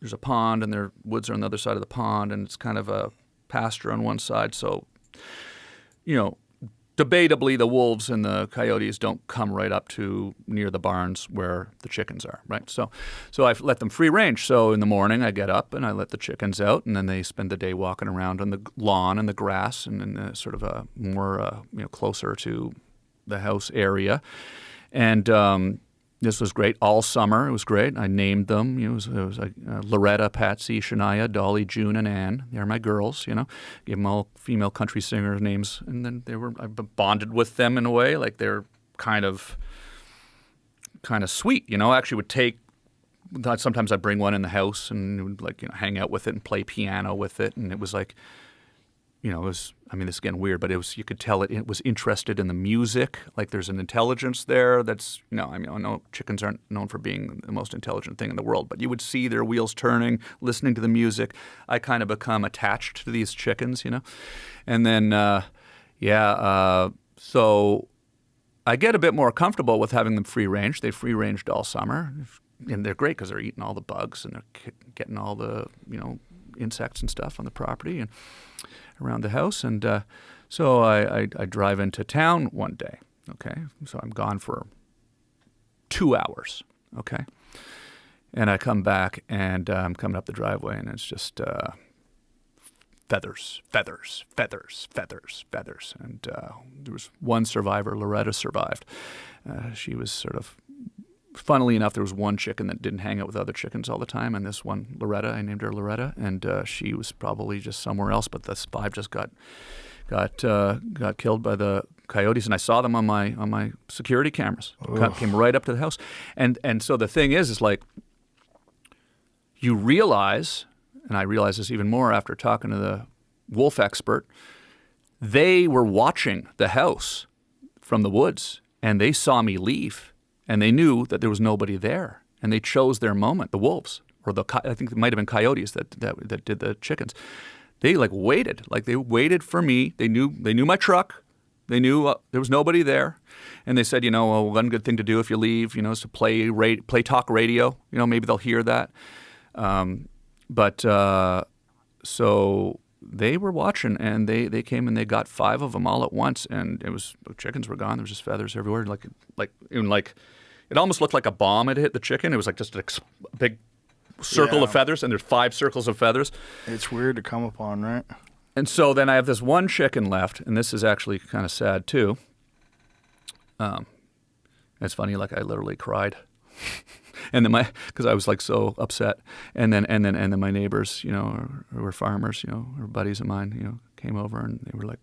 there's a pond, and their woods are on the other side of the pond, and it's kind of a pasture on one side. So, debatably, the wolves and the coyotes don't come right up to near the barns where the chickens are, right? So I let them free range. So in the morning, I get up and I let the chickens out, and then they spend the day walking around on the lawn and the grass and in sort of a more, closer to the house area. And this was great all summer. It was great. I named them. It was like Loretta, Patsy, Shania, Dolly, June, and Ann. They're my girls. Give them all female country singer names, and then I bonded with them in a way. Like they're kind of sweet. I actually would take. Sometimes I bring one in the house and would hang out with it and play piano with it, and it was like. It was, this is getting weird, but you could tell it was interested in the music. Like there's an intelligence there that's, I know chickens aren't known for being the most intelligent thing in the world, but you would see their wheels turning, listening to the music. I kind of become attached to these chickens, And then, so I get a bit more comfortable with having them free range. They free ranged all summer, and they're great because they're eating all the bugs and they're getting all the, insects and stuff on the property and around the house. And so I drive into town one day, okay? So I'm gone for 2 hours, okay? And I come back, and I'm coming up the driveway, and it's just feathers. And there was one survivor. Loretta survived. She was sort of, funnily enough, there was one chicken that didn't hang out with other chickens all the time, and this one, Loretta, I named her Loretta, and she was probably just somewhere else, but the 5 just got killed by the coyotes, and I saw them on my security cameras. Came right up to the house, and so the thing is like you realize, and I realize this even more after talking to the wolf expert, they were watching the house from the woods, and they saw me leave, and they knew that there was nobody there, and they chose their moment. The wolves, or I think it might have been coyotes that did the chickens. They waited for me. They knew my truck. They knew there was nobody there, and they said, one good thing to do if you leave, is to play talk radio. Maybe they'll hear that. So they were watching, and they came and they got 5 of them all at once, and the chickens were gone. There was just feathers everywhere, like it almost looked like a bomb had hit the chicken. It was like just a big circle of feathers, and there's 5 circles of feathers. It's weird to come upon, right? And so then I have this one chicken left, and this is actually kind of sad too. It's funny, like I literally cried. And then because I was like so upset, and then my neighbors, who were farmers, or buddies of mine, came over and they were like,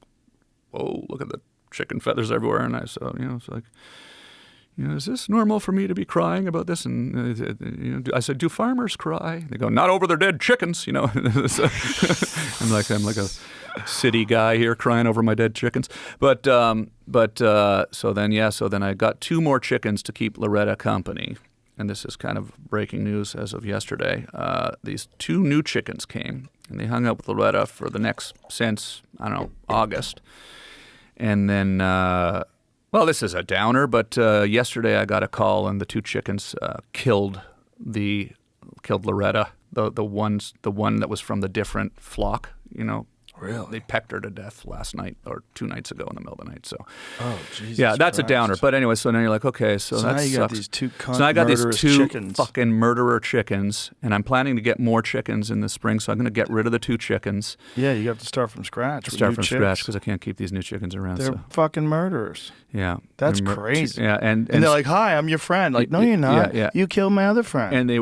"Whoa, look at the chicken feathers everywhere!" And I said, it's like, is this normal for me to be crying about this? And I said, "Do farmers cry?" They go, "Not over their dead chickens," So, I'm like a city guy here crying over my dead chickens. But so then I got 2 more chickens to keep Loretta company. And this is kind of breaking news as of yesterday. These 2 new chickens came, and they hung out with Loretta for since, I don't know, August. And then, this is a downer, but yesterday I got a call, and the 2 chickens killed Loretta, the one that was from the different flock, Really? They pecked her to death last night or 2 nights ago in the middle of the night. So, Jesus yeah, that's Christ. a downer. But anyway, so now you're like, okay, so that now you sucks. got these 2 so now I got these 2 chickens. fucking murderer chickens, and I'm planning to get more chickens in the spring. So I'm going to get rid of the 2 chickens. Yeah, you have to start from scratch. Scratch because I can't keep these new chickens around. They're fucking murderers. Yeah, That's crazy. Yeah, and they're like, "Hi, I'm your friend." Like, no, you're not. Yeah. You killed my other friend. And they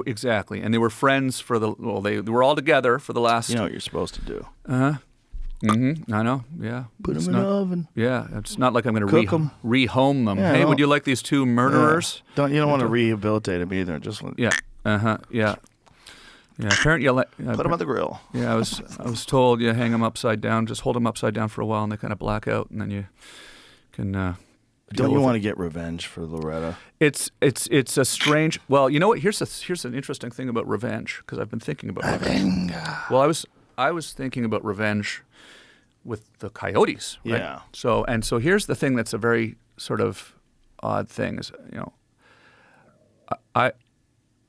were friends for they were all together for the last. You know what you're supposed to do. Mm-hmm. I know. Yeah. Put them in the oven. Yeah. It's not like I'm going to rehome them. Yeah, Hey, would you like these 2 murderers? Yeah. You don't want to rehabilitate them either. Just Yeah. Yeah. Yeah. Apparently, put them on the grill. Yeah. I was told you hang them upside down. Just hold them upside down for a while, and they kind of black out, and then you can. Don't you want to get revenge for Loretta? It's a strange. Well, you know what? Here's an interesting thing about revenge, because I've been thinking about revenge. Well, I was thinking about revenge with the coyotes, right? Yeah. So here's the thing that's a very sort of odd thing is, I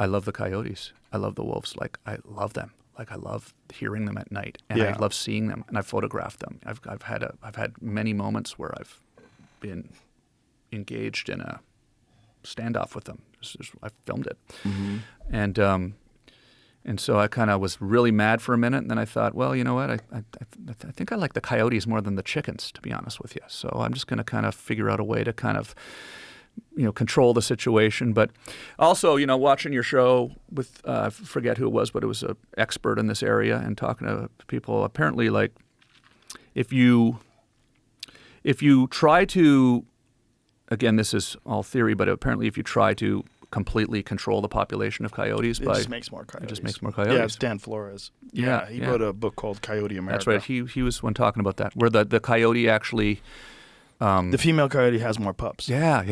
love the coyotes. I love the wolves. Like, I love them. Like, I love hearing them at night, and I love seeing them, and I photographed them. I've had many moments where I've been engaged in a standoff with them. I filmed it, and so I kind of was really mad for a minute, and then I thought, well, you know what? I think I like the coyotes more than the chickens, to be honest with you. So I'm just going to kind of figure out a way to kind of, control the situation. But also, watching your show with, I forget who it was, but it was an expert in this area, and talking to people, apparently, like, if you try to, again, this is all theory, but apparently if you try to completely control the population of coyotes, it just makes more coyotes. It just makes more coyotes. Yeah, it's Dan Flores. Yeah, he wrote a book called Coyote America. That's right. He was one talking about that, where the coyote actually. The female coyote has more pups. Yeah.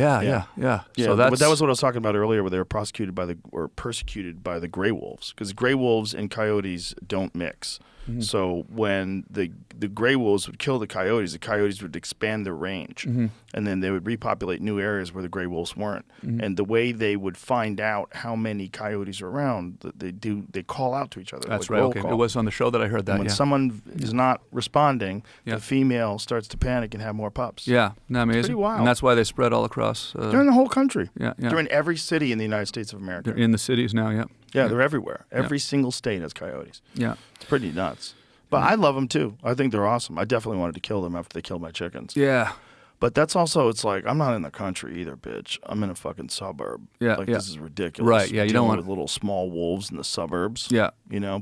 So that was what I was talking about earlier, where they were persecuted by the gray wolves, because gray wolves and coyotes don't mix. Mm-hmm. So when the gray wolves would kill the coyotes would expand their range, and then they would repopulate new areas where the gray wolves weren't. Mm-hmm. And the way they would find out how many coyotes are around, they call out to each other. That's like right. Okay, it was on the show that I heard that. And when someone is not responding, the female starts to panic and have more pups. Yeah, amazing. It's pretty wild. And that's why they spread all across. They're in the whole country. Yeah. They're in every city in the United States of America. They're in the cities now. Yeah. Yeah, they're everywhere. Every single state has coyotes. Yeah. It's pretty nuts. But I love them too. I think they're awesome. I definitely wanted to kill them after they killed my chickens. Yeah. But that's also, it's like, I'm not in the country either, bitch. I'm in a fucking suburb. Yeah. Like, this is ridiculous. Right. Yeah. You don't want with little small wolves in the suburbs. Yeah.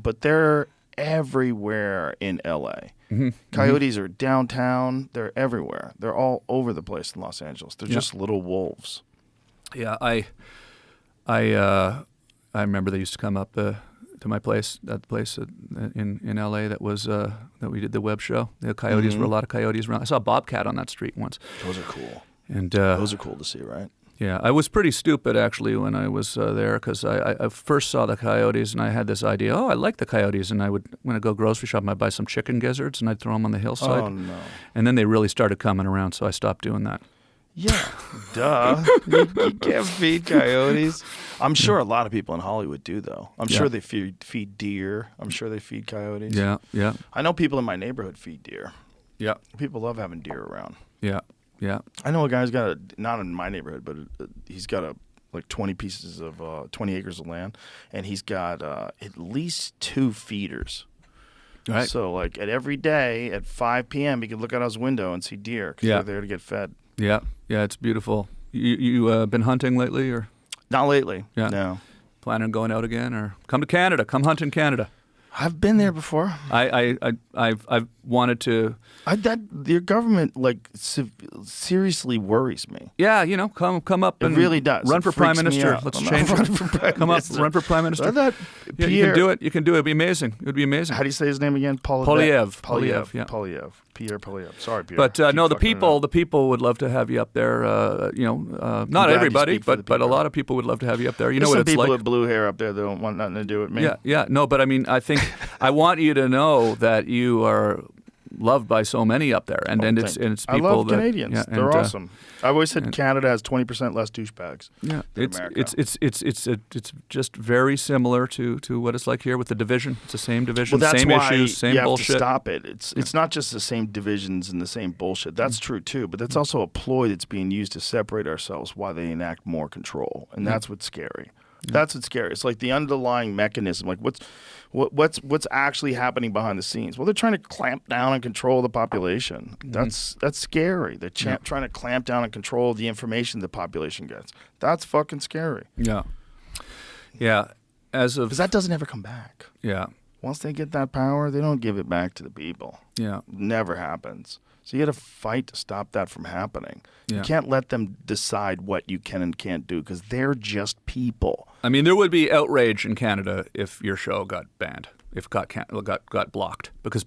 But they're everywhere in LA. Mm-hmm. Coyotes are downtown. They're everywhere. They're all over the place in Los Angeles. They're just little wolves. Yeah. I remember they used to come up to my place, that place in L.A. that was that we did the web show. The coyotes were a lot of coyotes around. I saw a bobcat on that street once. Those are cool. And those are cool to see, right? Yeah, I was pretty stupid actually when I was there because I first saw the coyotes and I had this idea. Oh, I like the coyotes, and when I go grocery shopping, I'd buy some chicken gizzards and I'd throw them on the hillside. Oh no! And then they really started coming around, so I stopped doing that. Yeah, duh. You can't feed coyotes. I'm sure a lot of people in Hollywood do, though. I'm sure they feed deer. I'm sure they feed coyotes. Yeah, yeah. I know people in my neighborhood feed deer. Yeah. People love having deer around. Yeah, yeah. I know a guy's got not in my neighborhood, but he's got like 20 pieces of 20 acres of land, and he's got at least 2 feeders. Right. So like every day at 5 p.m. he could look out his window and see deer because they're there to get fed. Yeah, yeah, it's beautiful. You been hunting lately, or not lately? Yeah. No. Planning on going out again, or come to Canada? Come hunt in Canada. I've been there before. I've wanted to. Your government seriously worries me. Yeah, come up and it really does. Run It for prime freaks me minister. out. Let's I'm change not it. running for prime Come up, minister. run for prime minister. I thought Yeah, you can do it. You can do it. It'd be amazing. It would be amazing. How do you say his name again? Polyev. Yeah. Polyev. Pierre Polyev. Sorry, Pierre. But no, the people would love to have you up there. Not everybody, but a lot of people would love to have you up there. You know There's what some it's people like. with blue hair up there that don't want nothing to do with me. Yeah. No, but I mean, I think I want you to know that you are loved by so many up there, and it's people I love that, Canadians. Yeah, They're awesome. I've always said Canada has 20% less douchebags. Yeah, than America. it's just very similar to what it's like here with the division. It's the same division, Well, that's same why issues, same you have bullshit. to stop it. It's not just the same divisions and the same bullshit. That's true too, but that's also a ploy that's being used to separate ourselves while they enact more control, and that's what's scary. That's what's scary. It's like the underlying mechanism. Like what's actually happening behind the scenes? Well, they're trying to clamp down and control the population. That's scary. They're trying to clamp down and control the information the population gets. That's fucking scary. Yeah. Because that doesn't ever come back. Yeah. Once they get that power, they don't give it back to the people. Yeah. Never happens. So you got to fight to stop that from happening. Yeah. You can't let them decide what you can and can't do because they're just people. I mean, there would be outrage in Canada if your show got banned, if it got blocked, because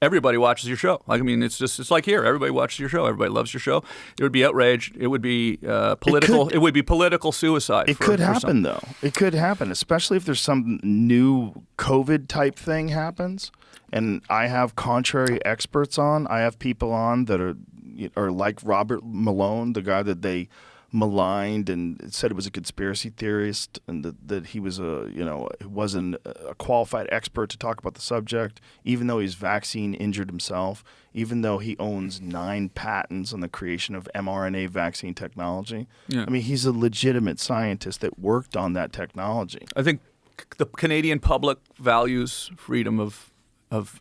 everybody watches your show. Like, I mean, it's like here. Everybody watches your show. Everybody loves your show. It would be outrage. It would be political. It would be political suicide. It could happen, though. It could happen, especially if there's some new COVID type thing happens. And I have contrary experts on. I have people on that are like Robert Malone, the guy that they maligned and said it was a conspiracy theorist, and that he was wasn't a qualified expert to talk about the subject, even though he's vaccine injured himself, even though he owns 9 patents on the creation of mRNA vaccine technology. Yeah. I mean, he's a legitimate scientist that worked on that technology. I think the Canadian public values freedom of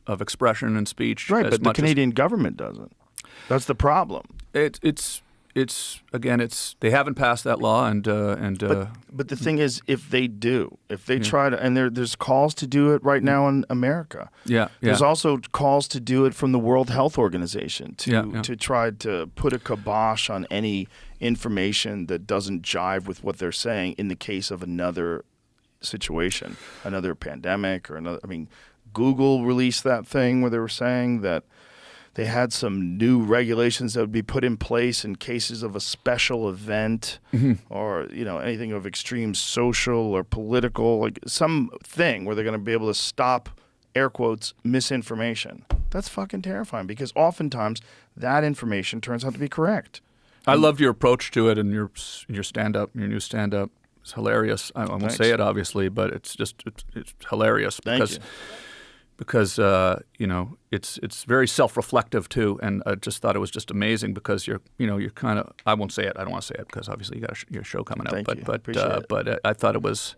expression and speech. Right, as but the much Canadian government doesn't. That's the problem. It's they haven't passed that law, and but the thing is, if they try to, and there's calls to do it right now in America. There's also calls to do it from the World Health Organization to try to put a kibosh on any information that doesn't jive with what they're saying in the case of another situation, another pandemic or another. I mean, Google released that thing where they were saying that they had some new regulations that would be put in place in cases of a special event or anything of extreme social or political, like something where they're going to be able to stop, air quotes, misinformation. That's fucking terrifying because oftentimes that information turns out to be correct. I loved your approach to it and your stand-up, your new stand-up. It's hilarious. I won't say it obviously, but it's hilarious because it's very self-reflective too, and I just thought it was just amazing because you're kind of, I won't say it. I don't want to say it because obviously you got your show coming out. But I thought it was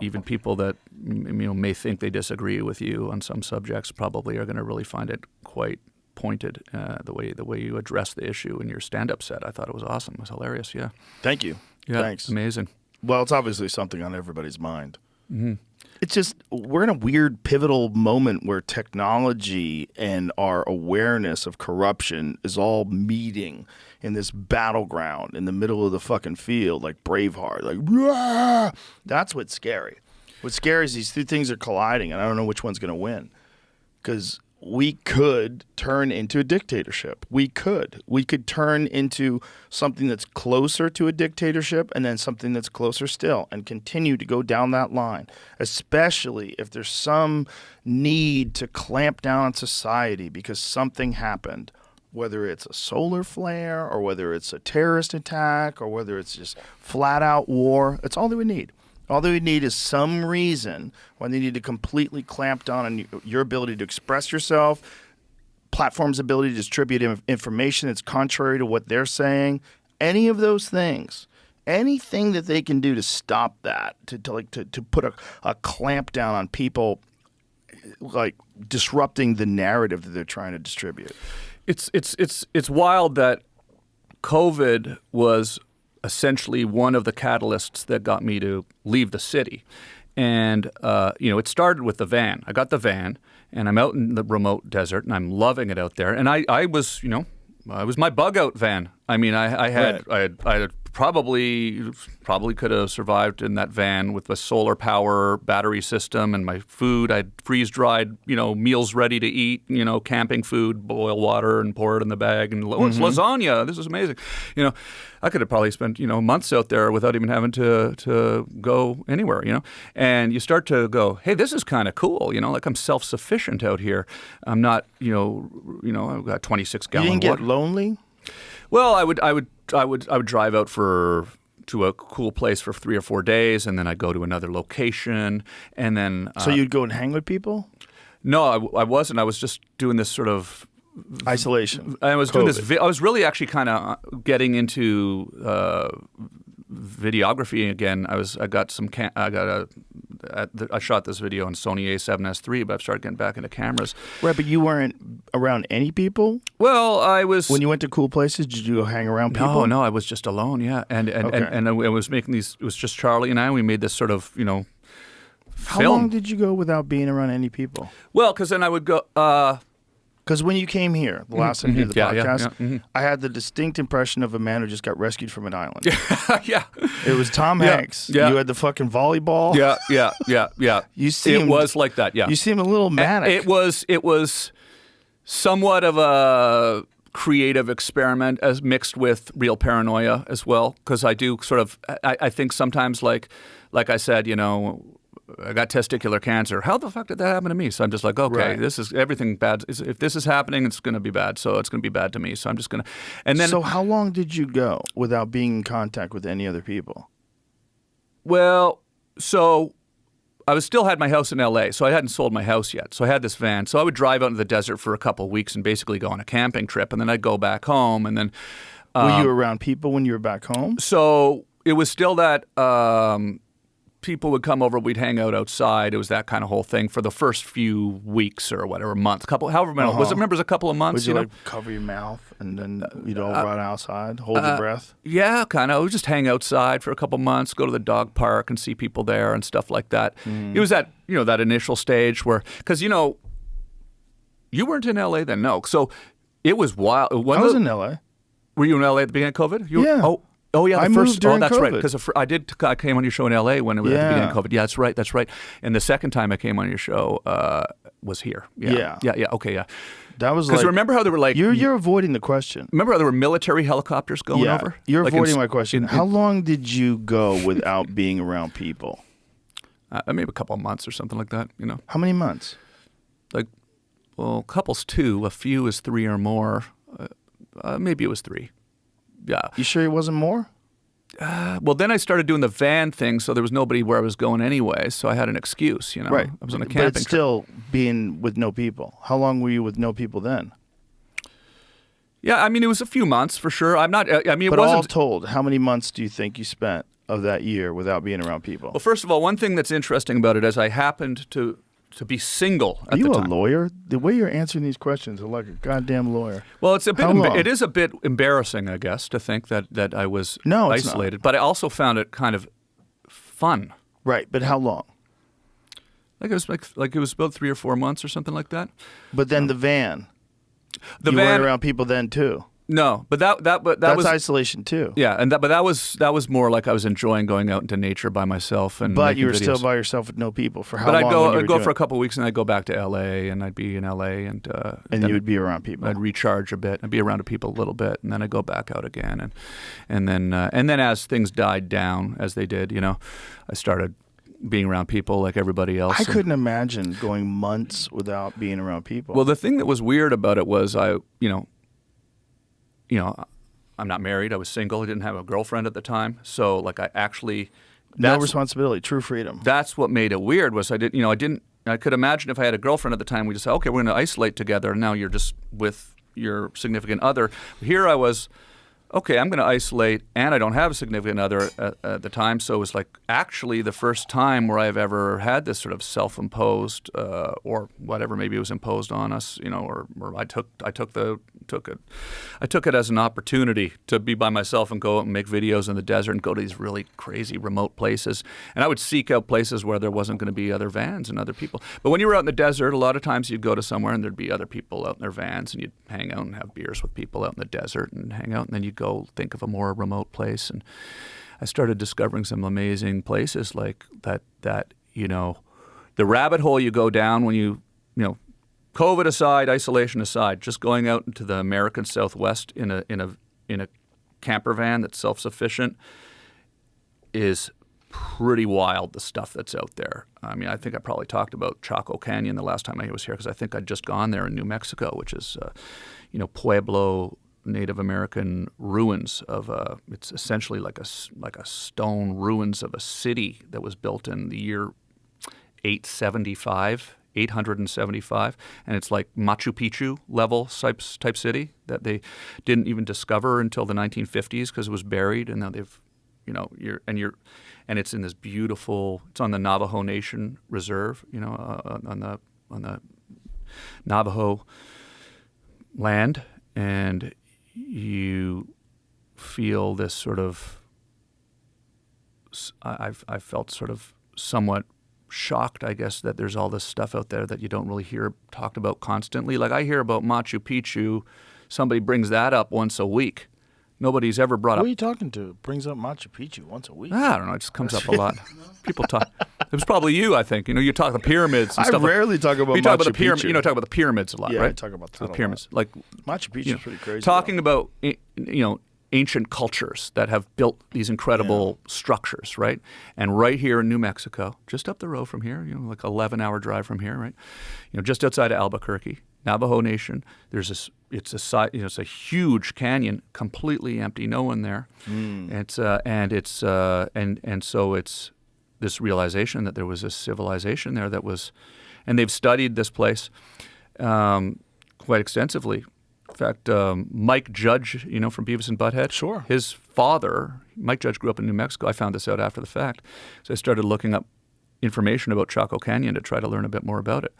even people that may think they disagree with you on some subjects probably are going to really find it quite pointed. The way you address the issue in your stand-up set, I thought it was awesome. It was hilarious. Yeah. Thank you. Yeah. Thanks. Amazing. Well, it's obviously something on everybody's mind. Mm-hmm. It's just we're in a weird pivotal moment where technology and our awareness of corruption is all meeting in this battleground in the middle of the fucking field, like Braveheart, like rah! That's what's scary. What's scary is these two things are colliding, and I don't know which one's going to win. Because we could turn into a dictatorship. We could turn into something that's closer to a dictatorship and then something that's closer still and continue to go down that line, especially if there's some need to clamp down on society because something happened, whether it's a solar flare or whether it's a terrorist attack or whether it's just flat out war. That's all they would need. All they would need is some reason when they need to completely clamp down on your ability to express yourself, platforms' ability to distribute information that's contrary to what they're saying. Any of those things, anything that they can do to stop that, to put a clamp down on people, like disrupting the narrative that they're trying to distribute. It's wild that COVID was essentially one of the catalysts that got me to leave the city. And, it started with the van. I got the van, and I'm out in the remote desert, and I'm loving it out there. And I was my bug out van. I mean, I had probably could have survived in that van with a solar power battery system and my food. I'd freeze dried, meals ready to eat, camping food, boil water and pour it in the bag. And it's lasagna. This is amazing. I could have probably spent, months out there without even having to go anywhere, And you start to go, hey, this is kind of cool, like I'm self-sufficient out here. I'm not, I've got 26 gallon You didn't water. get lonely? Well, I would drive out to a cool place for 3 or 4 days, and then I'd go to another location, and then. So you'd go and hang with people? No, I wasn't. I was just doing this sort of isolation. I was doing this. I was really actually kind of getting into videography again. I shot this video on Sony A7S III, but I've started getting back into cameras. Right, but you weren't around any people? Well, I was. When you went to cool places, did you go hang around people? No, I was just alone. Yeah, and I was making these. It was just Charlie and I. And we made this sort of film. How long did you go without being around any people? Well, because then I would go. Because when you came here, the last time you did the podcast, yeah. I had the distinct impression of a man who just got rescued from an island. Yeah. It was Tom Hanks. Yeah. You had the fucking volleyball. Yeah. It was like that, yeah. You seemed a little manic. It was somewhat of a creative experiment as mixed with real paranoia as well. Because I do sort of, I think sometimes like I said, I got testicular cancer. How the fuck did that happen to me? So I'm just like, okay, Right. This is everything bad. If this is happening, it's going to be bad. So it's going to be bad to me. So I'm just going to. And then. So how long did you go without being in contact with any other people? Well, so I still had my house in L.A., so I hadn't sold my house yet. So I had this van. So I would drive out into the desert for a couple of weeks and basically go on a camping trip, and then I'd go back home, and then. Were you around people when you were back home? So it was still that. People would come over, we'd hang out outside. It was that kind of whole thing for the first few weeks or whatever, months, however many. Was it? Remember, it was a couple of months. Would you cover your mouth and then you'd all run outside, hold your breath? Yeah, kind of. We would just hang outside for a couple of months, go to the dog park and see people there and stuff like that. It was that that initial stage where, because you weren't in LA then, no. So it was wild. I was in LA. Were you in LA at the beginning of COVID? Yeah. Oh yeah, I moved during that's COVID. right. Because I came on your show in L.A. when it was at the beginning of COVID. Yeah, that's right. And the second time I came on your show was here. Yeah. Okay, yeah. That was because remember how they were like you're avoiding the question. Remember how there were military helicopters going over? You're avoiding my question. How long did you go without being around people? Maybe a couple of months or something like that. How many months? Couples 2, a few is 3 or more. Maybe it was 3. Yeah. You sure it wasn't more? Well, then I started doing the van thing, so there was nobody where I was going anyway, so I had an excuse, Right. I was on a camping But it's still being with no people. How long were you with no people then? Yeah, I mean, it was a few months for sure. It wasn't. All told, how many months do you think you spent of that year without being around people? Well, first of all, one thing that's interesting about it is I happened to be single at the time. Are you a lawyer? The way you're answering these questions are like a goddamn lawyer. Well, it's a bit. It is a bit embarrassing, I guess, to think that I was isolated. Not. But I also found it kind of fun. Right, but how long? It was about 3 or 4 months or something like that. But then the van. The you van weren't around people then too. No, but that That's was isolation too. yeah, and that was more like I was enjoying going out into nature by myself and But making you were videos. still by yourself with no people for how But long? when you I'd were go doing for a it? couple of weeks and I'd go back to LA and I'd be in LA and And then you would be around people. I'd recharge a bit. I'd be around people a little bit, and then I'd go back out again, and then as things died down, as they did, I started being around people like everybody else. I couldn't imagine going months without being around people. Well, the thing that was weird about it was I'm not married. I was single. I didn't have a girlfriend at the time, so like I actually no responsibility, true freedom. That's what made it weird. Was I could imagine if I had a girlfriend at the time, we just say, okay, we're going to isolate together. And now you're just with your significant other. Here I was, okay, I'm going to isolate, and I don't have a significant other at the time. So it was like actually the first time where I've ever had this sort of self-imposed or whatever, maybe it was imposed on us, or I took it as an opportunity to be by myself and go out and make videos in the desert and go to these really crazy remote places. And I would seek out places where there wasn't going to be other vans and other people. But when you were out in the desert, a lot of times you'd go to somewhere and there'd be other people out in their vans, and you'd hang out and have beers with people out in the desert and hang out, and then you'd go think of a more remote place. And I started discovering some amazing places like that, the rabbit hole you go down when you COVID aside, isolation aside, just going out into the American Southwest in a camper van that's self-sufficient is pretty wild, the stuff that's out there. I mean, I think I probably talked about Chaco Canyon the last time I was here, because I think I'd just gone there in New Mexico, which is, Pueblo Native American ruins of it's essentially like a stone ruins of a city that was built in the year 875, and it's like Machu Picchu level type city that they didn't even discover until the 1950s because it was buried, and now they've, and it's in this beautiful. It's on the Navajo Nation Reserve, on the Navajo land, and you feel this sort of. I felt sort of somewhat shocked, I guess, that there's all this stuff out there that you don't really hear talked about constantly. Like I hear about Machu Picchu, somebody brings that up once a week. Nobody's ever brought up. Who are you talking to? Brings up Machu Picchu once a week? I don't know. It just comes up a lot. People talk. It was probably you, I think. You talk the pyramids and stuff. I rarely talk about you talk Machu about the pyramid. Picchu. Talk about the pyramids a lot, Yeah, right? I talk about that the pyramids. Like Machu Picchu is pretty crazy. Talking about ancient cultures that have built these incredible structures, right? And right here in New Mexico, just up the road from here, like 11-hour drive from here, right? Just outside of Albuquerque, Navajo Nation. There's this. It's a huge canyon, completely empty, no one there. So it's this realization that there was a civilization there that was, and they've studied this place quite extensively. In fact, Mike Judge, from Beavis and Butthead. Sure. His father, Mike Judge, grew up in New Mexico. I found this out after the fact. So I started looking up information about Chaco Canyon to try to learn a bit more about it.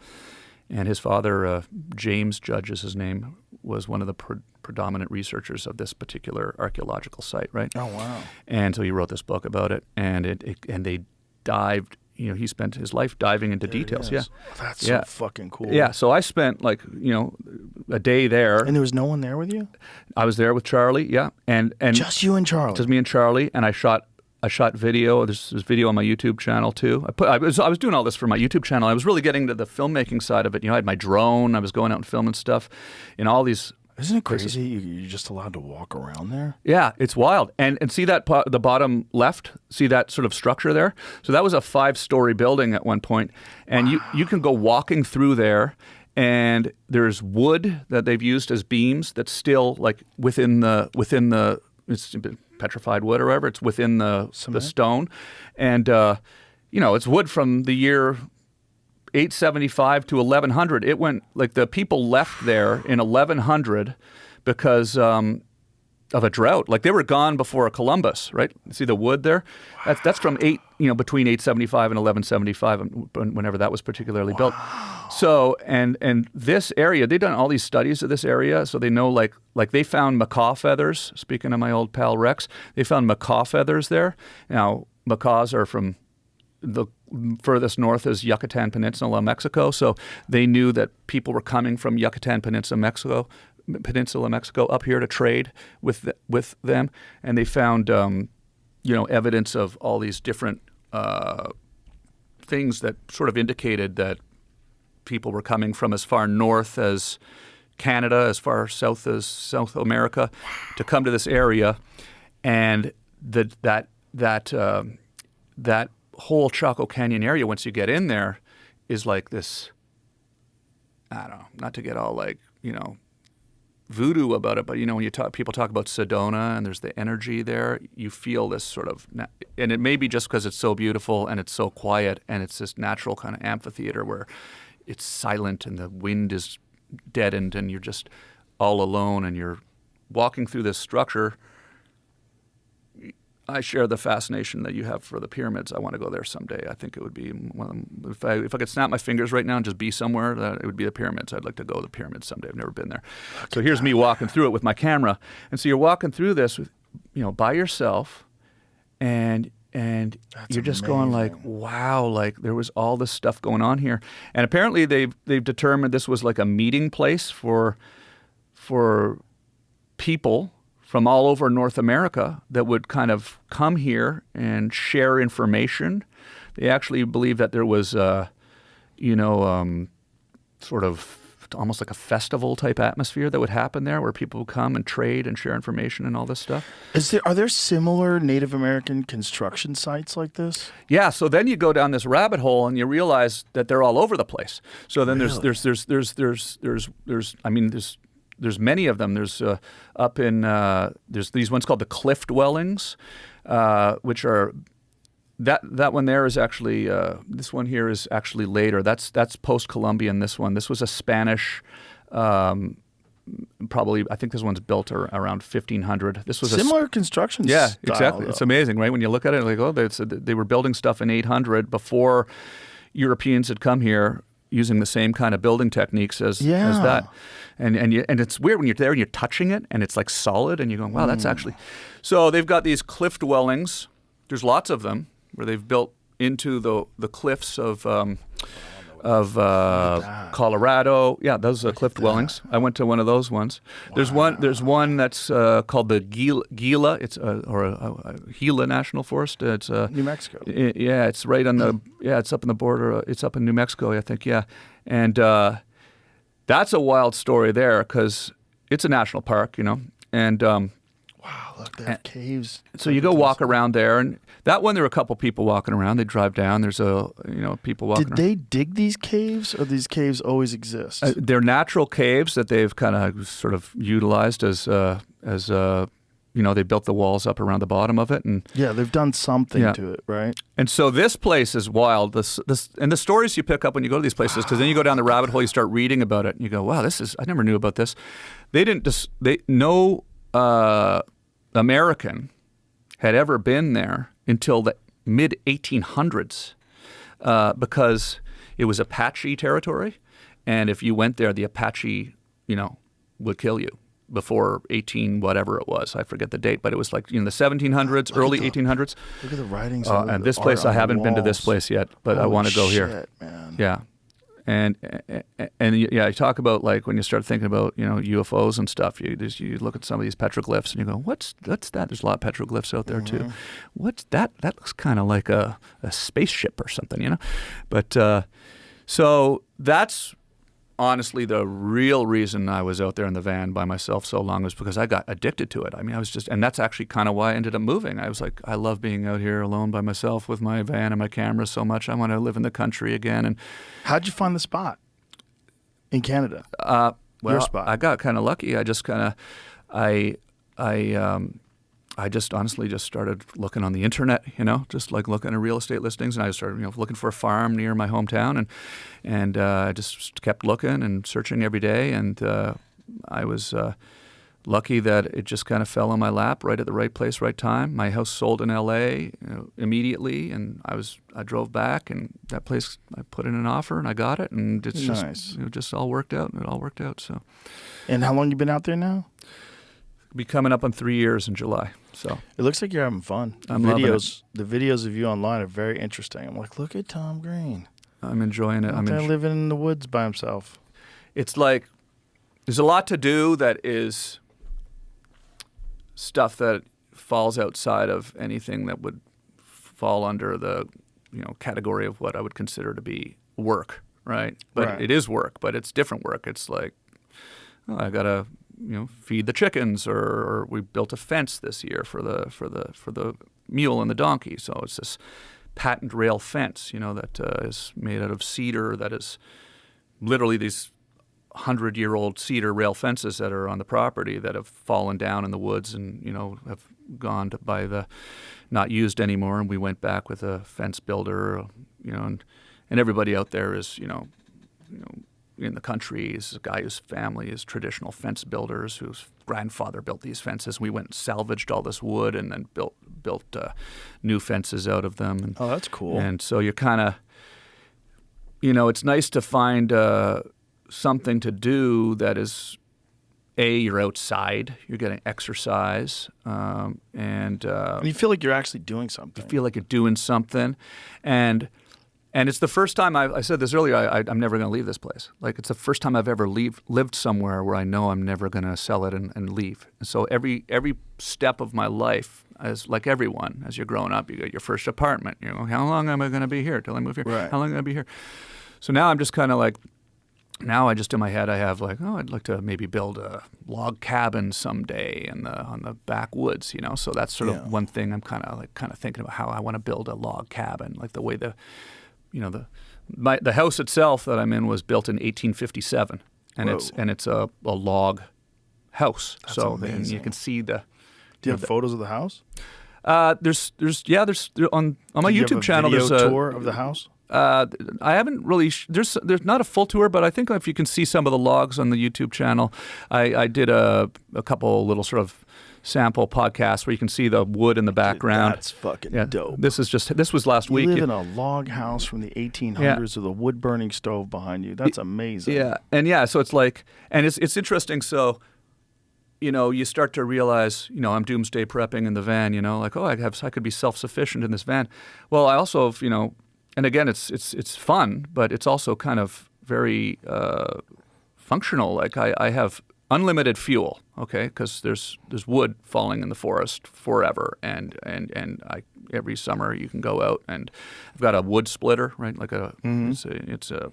And his father, James Judge is his name, was one of the predominant researchers of this particular archaeological site, right? Oh, wow. And so he wrote this book about it, and they dived. He spent his life diving into details. Yeah, that's so fucking cool. Yeah, so I spent a day there. And there was no one there with you? I was there with Charlie. Yeah, and just you and Charlie. Just me and Charlie, and I shot video. There's video on my YouTube channel too. I was doing all this for my YouTube channel. I was really getting to the filmmaking side of it. I had my drone. I was going out and filming stuff in all these. Isn't it crazy? places. You're just allowed to walk around there? Yeah, it's wild. And see that the bottom left? See that sort of structure there? So that was a 5-story building at one point. And you can go walking through there, and there's wood that they've used as beams that's still like within the it's petrified wood or whatever. It's within the stone. And, it's wood from the year 875 to 1100. It went, like the people left there in 1100 because of a drought. Like they were gone before Columbus, right? See the wood there? That's from between 875 and 1175, whenever that was particularly built. So, and this area, they've done all these studies of this area, so they know like they found macaw feathers. Speaking of my old pal Rex, they found macaw feathers there. Now, macaws are from the furthest north is Yucatan Peninsula, Mexico. So they knew that people were coming from Yucatan Peninsula, Peninsula of Mexico up here to trade with them, and they found evidence of all these different things that sort of indicated that people were coming from as far north as Canada, as far south as South America, to come to this area, and that whole Chaco Canyon area, once you get in there, is like this. I don't know, not to get all like voodoo about it, but when people talk about Sedona and there's the energy there, you feel this sort of, and it may be just because it's so beautiful and it's so quiet and it's this natural kind of amphitheater where it's silent and the wind is deadened and you're just all alone and you're walking through this structure. I share the fascination that you have for the pyramids. I want to go there someday. I think it would be if I could snap my fingers right now and just be somewhere, it would be the pyramids. I'd like to go to the pyramids someday. I've never been there. So here's me walking through it with my camera, and so you're walking through this with, by yourself, and That's you're just amazing. going like, wow, like there was all this stuff going on here, and apparently they've determined this was like a meeting place for people from all over North America that would kind of come here and share information. They actually believe that there was, sort of almost like a festival type atmosphere that would happen there where people would come and trade and share information and all this stuff. Are there similar Native American construction sites like this? Yeah, so then you go down this rabbit hole and you realize that they're all over the place. So then there's there's many of them. There's up in there's these ones called the cliff dwellings, which are that one there is actually this one here is actually later. That's post-Columbian. This was a Spanish. Probably, I think this one's built around 1500. This was Similar construction yeah, style, exactly. though. It's amazing, right? When you look at it, like, oh, they were building stuff in 800 before Europeans had come here, using the same kind of building techniques as that. And it's weird when you're there and you're touching it and it's like solid and you're going, wow, that's actually. So they've got these cliff dwellings. There's lots of them where they've built into the cliffs of Colorado. Yeah, those are cliff dwellings. I went to one of those ones. Wow. There's one that's called the Gila. It's a Gila National Forest. It's New Mexico. Yeah, it's right on the. Yeah, it's up in the border. It's up in New Mexico, I think. Yeah, and that's a wild story there because it's a national park, and. Wow, look, they have caves. So you go walk around there, and that one there were a couple people walking around. They drive down. There's people walking. Did they dig these caves, or these caves always exist? They're natural caves that they've kind of sort of utilized as they built the walls up around the bottom of it, and yeah, they've done something to it, right? And so this place is wild. This and the stories you pick up when you go to these places, because then you go down the rabbit hole, you start reading about it, and you go, wow, I never knew about this. No American had ever been there until the mid 1800s, because it was Apache territory, and if you went there, the Apache, would kill you before 18 whatever it was. I forget the date, but it was like the 1700s, early 1800s. Look at the writings. And this place, I haven't been to this place yet, but I want to go here. Shit, man. Yeah. And you talk about like when you start thinking about UFOs and stuff. You look at some of these petroglyphs and you go, what's that? There's a lot of petroglyphs out there too. What's that? That looks kind of like a spaceship or something, But so that's honestly the real reason I was out there in the van by myself so long, was because I got addicted to it. I mean, and that's actually kind of why I ended up moving. I was like, I love being out here alone by myself with my van and my camera so much. I want to live in the country again. And how'd you find the spot in Canada? Your spot. I got kind of lucky. I just kind of, I just honestly just started looking on the internet, just like looking at real estate listings, and I started, looking for a farm near my hometown, and I just kept looking and searching every day, and I was lucky that it just kind of fell on my lap right at the right place, right time. My house sold in L.A. Immediately, and I drove back, and that place I put in an offer, and I got it, and it's nice. just all worked out. It all worked out. So. And how long you been out there now? Be coming up on 3 years in July. So it looks like you're having fun. The videos of you online are very interesting. I'm like, look at Tom Green. I'm enjoying it. Out there living in the woods by himself. It's like there's a lot to do that is stuff that falls outside of anything that would fall under the category of what I would consider to be work, right? But Right. it is work, but it's different work. It's like, oh, I gotta feed the chickens, or we built a fence this year for the mule and the donkey. So it's this patent rail fence, that is made out of cedar. That is literally these 100-year-old cedar rail fences that are on the property that have fallen down in the woods and have gone by the not used anymore. And we went back with a fence builder, and everybody out there is in the country is a guy whose family is traditional fence builders, whose grandfather built these fences. We went and salvaged all this wood and then built new fences out of them. And, Oh, that's cool. And so you're kind of, it's nice to find something to do that is, you're outside, you're getting exercise, and you feel like you're actually doing something. you feel like you're doing something, and it's the first time I said this earlier. I'm never going to leave this place. Like, it's the first time I've ever lived somewhere where I know I'm never going to sell it and leave. And so every step of my life, as like everyone, as you're growing up, you get your first apartment. How long am I going to be here till I move here? Right. How long am I going to be here? So now I'm just kind of like. Now I just in my head I have like, I'd like to maybe build a log cabin someday on the backwoods, So that's sort of one thing I'm kind of thinking about, how I want to build a log cabin, like the way the house itself that I'm in was built in 1857, and Whoa. it's a log house. That's so then amazing. you can see the. Do you have photos of the house? There's on my Do you have YouTube a channel. video There's a tour of the house. I haven't really. There's not a full tour, but I think if you can see some of the logs on the YouTube channel, I did a couple little sort of sample podcasts where you can see the wood in the background. That's fucking Yeah, dope. this was last You week. live in a log house from the 1800s with a wood burning stove behind you. That's amazing. Yeah, so it's like, and it's interesting. So, you start to realize, I'm doomsday prepping in the van. Like, I could be self-sufficient in this van. Well, I also have, and again, it's fun, but it's also kind of very functional. Like I have unlimited fuel, okay, because there's wood falling in the forest forever, and every summer you can go out, and I've got a wood splitter, right? Like it's a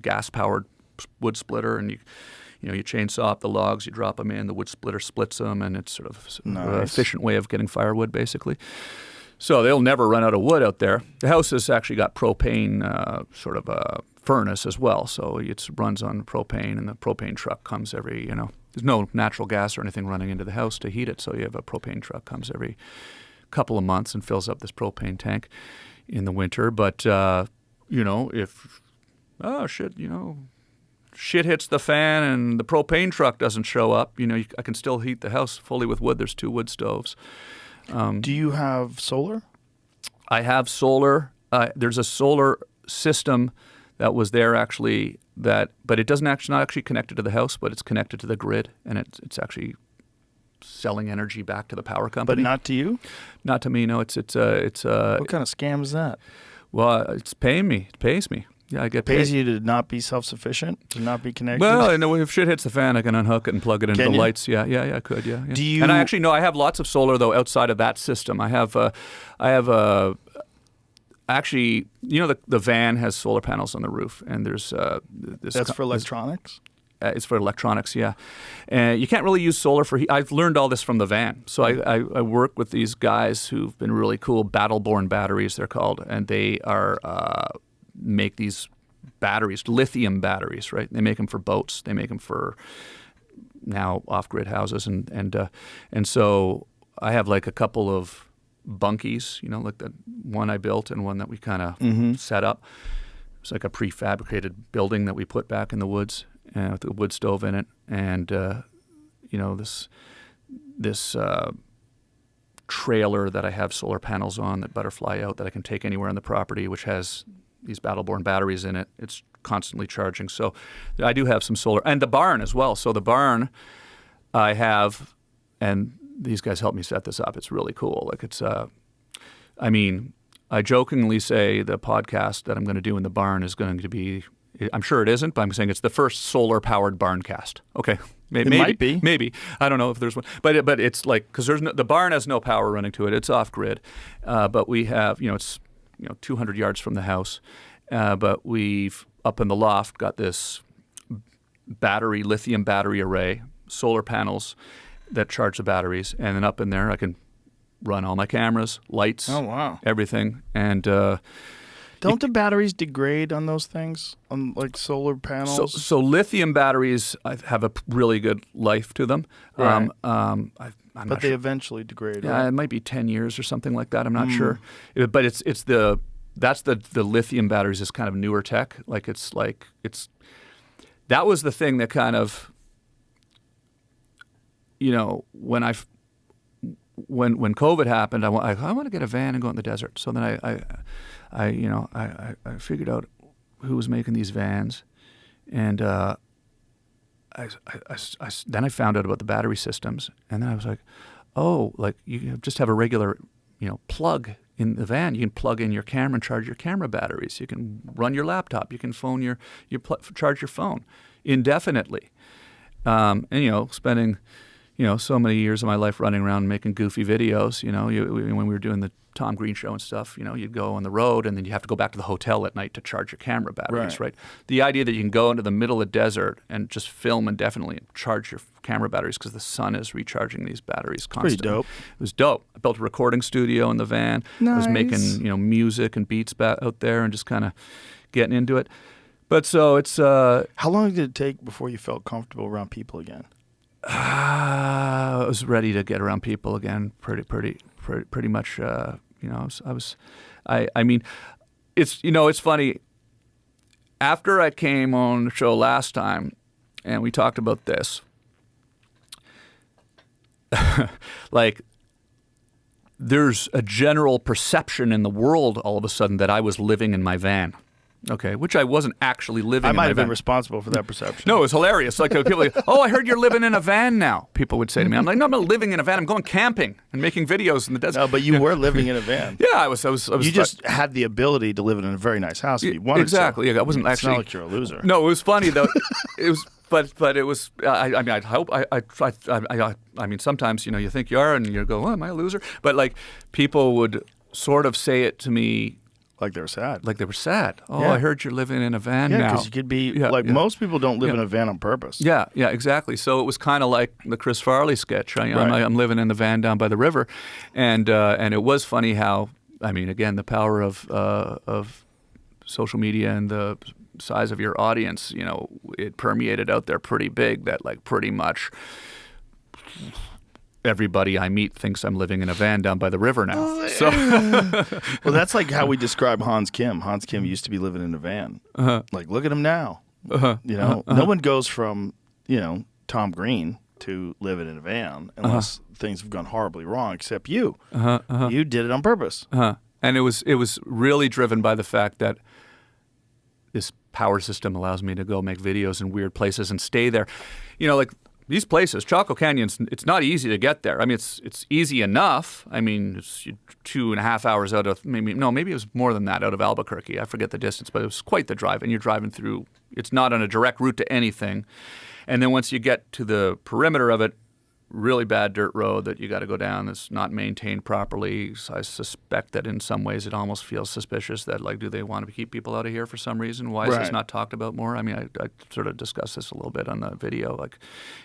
gas powered wood splitter, and you chainsaw up the logs, you drop them in, the wood splitter splits them, and it's sort of an efficient way of getting firewood, basically. So they'll never run out of wood out there. The house has actually got propane sort of a furnace as well, so it runs on propane, and the propane truck comes every, there's no natural gas or anything running into the house to heat it, so you have a propane truck comes every couple of months and fills up this propane tank in the winter. But, if, shit hits the fan and the propane truck doesn't show up, I can still heat the house fully with wood. There's 2 wood stoves. Do you have solar? I have solar. There's a solar system that was there actually, but it doesn't not actually connected to the house, but it's connected to the grid, and it's actually selling energy back to the power company. But not to you? Not to me. No, it's What kind of scam is that? well, it's paying me. It pays me. Yeah, I get Pays paid. you to not be self-sufficient, to not be connected? Well, if shit hits the fan, I can unhook it and plug it into Can the you? lights. Yeah, I could. Yeah. Do you- And I actually I have lots of solar though outside of that system. Actually, the van has solar panels on the roof, and there's this. That's for electronics? It's for electronics, yeah. And you can't really use solar for heat. I've learned all this from the van. So I work with these guys who've been really cool, Battle-Born batteries, they're called, and they are make these batteries, lithium batteries, right? They make them for boats. They make them for now off-grid houses, and so I have like a couple of bunkies, like the one I built and one that we kind of set up. It's like a prefabricated building that we put back in the woods with a wood stove in it, and this trailer that I have solar panels on that butterfly out that I can take anywhere on the property, which has these Battle-Born batteries in it. It's constantly charging. So I do have some solar. And the barn as well. So the barn I have, and these guys helped me set this up. It's really cool. Like it's, I jokingly say the podcast that I'm going to do in the barn is going to be I'm sure it isn't, but I'm saying it's the first solar-powered barn cast. Okay, maybe, might be. Maybe, I don't know if there's one, but it's like, because the barn has no power running to it. It's off grid, but we have, it's 200 yards from the house, but we've up in the loft got this lithium battery array, solar panels that charge the batteries, and then up in there I can run all my cameras, lights, Oh, wow. everything, and Don't the batteries degrade on those things, on like solar panels? so lithium batteries have a really good life to them. Right. I'm but not they sure. eventually degrade. Yeah, Right? it might be 10 years or something like that. I'm not sure, but that's the lithium batteries is kind of newer tech. That was the thing that kind of, when COVID happened, I want to get a van and go out in the desert. So then I figured out who was making these vans, and then I found out about the battery systems, and then I was like, oh, like you just have a regular, plug in the van. You can plug in your camera and charge your camera batteries. You can run your laptop. You can charge your phone indefinitely. And spending, so many years of my life running around making goofy videos. When we were doing the Tom Green show and stuff, you'd go on the road and then you have to go back to the hotel at night to charge your camera batteries, right? The idea that you can go into the middle of the desert and just film indefinitely and charge your camera batteries because the sun is recharging these batteries constantly. Pretty dope. It was dope. I built a recording studio in the van. I was Nice. making, music and beats out there and just kind of getting into it. But so it's How long did it take before you felt comfortable around people again? I was ready to get around people again. Pretty much. I mean, it's funny. After I came on the show last time, and we talked about this, like, there's a general perception in the world all of a sudden that I was living in my van. Okay, which I wasn't actually living I in might my have van. been responsible for that perception. No, it was hilarious. Like people, like, oh, I heard you're living in a van now. People would say to me, I'm like, no, I'm not living in a van. I'm going camping and making videos in the desert. No, but you were living in a van. Yeah, I was. You just had the ability to live in a very nice house if you wanted exactly. to. Yeah, I wasn't It's actually. not like you're a loser. No, it was funny though. It was, but it was. I mean, I hope. I mean, sometimes you think you are, and you go, oh, am I a loser? But like, people would sort of say it to me. Like they were sad. Like they were sad. Oh, Yeah. I heard you're living in a van Yeah, now. because you could be Yeah, like yeah. most people don't live Yeah. in a van on purpose. Yeah, exactly. So it was kind of like the Chris Farley sketch. I'm living in the van down by the river, and it was funny how, I mean, again, the power of social media and the size of your audience, it permeated out there pretty big. That like pretty much everybody I meet thinks I'm living in a van down by the river now. So Well, that's like how we describe Hans Kim. Hans Kim used to be living in a van. Like, look at him now. No one goes from, Tom Green to living in a van unless things have gone horribly wrong, except you. You did it on purpose. and it was really driven by the fact that this power system allows me to go make videos in weird places and stay there. Like these places, Chaco Canyon's, it's not easy to get there. I mean, it's easy enough. I mean, it's 2.5 hours out of, maybe it was more than that, out of Albuquerque. I forget the distance, but it was quite the drive. And you're driving through, it's not on a direct route to anything. And then once you get to the perimeter of it, really bad dirt road that you got to go down that's not maintained properly. So I suspect that in some ways it almost feels suspicious that, like, do they want to keep people out of here for some reason? Why is this not talked about more? I mean, I sort of discussed this a little bit on the video. Like,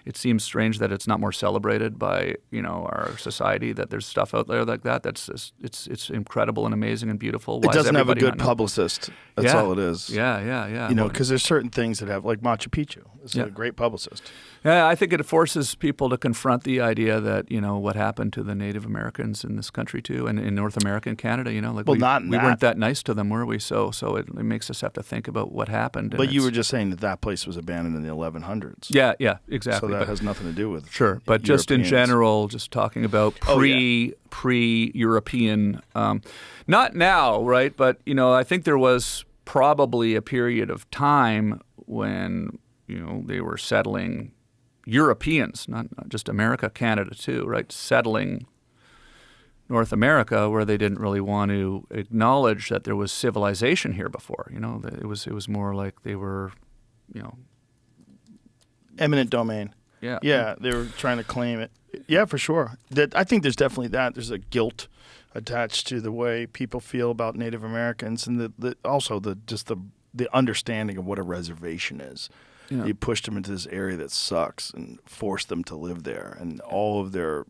it seems strange that it's not more celebrated by, our society, that there's stuff out there like that. That's just, it's incredible and amazing and beautiful. Why It doesn't does have a everybody good not know? publicist. That's all it is. Yeah. Because there's certain things that have, like Machu Picchu. It's a great publicist. Yeah, I think it forces people to confront the idea that, what happened to the Native Americans in this country too, and in North America and Canada, like Well, we weren't that nice to them, were we? So it makes us have to think about what happened. But you were just saying that place was abandoned in the 1100s. Yeah, exactly. So that has nothing to do with but just in Europeans. general, just talking about pre-European, not now, right? But I think there was probably a period of time when they were settling Europeans, not just America, Canada too, right? Settling North America where they didn't really want to acknowledge that there was civilization here before. You know, that it was more like they were, you know, Eminent domain. yeah, Yeah, they were trying to claim it. Yeah, for sure. I think there's definitely that. There's a guilt attached to the way people feel about Native Americans, and also the understanding of what a reservation is. Yeah. You pushed them into this area that sucks and forced them to live there, and all of their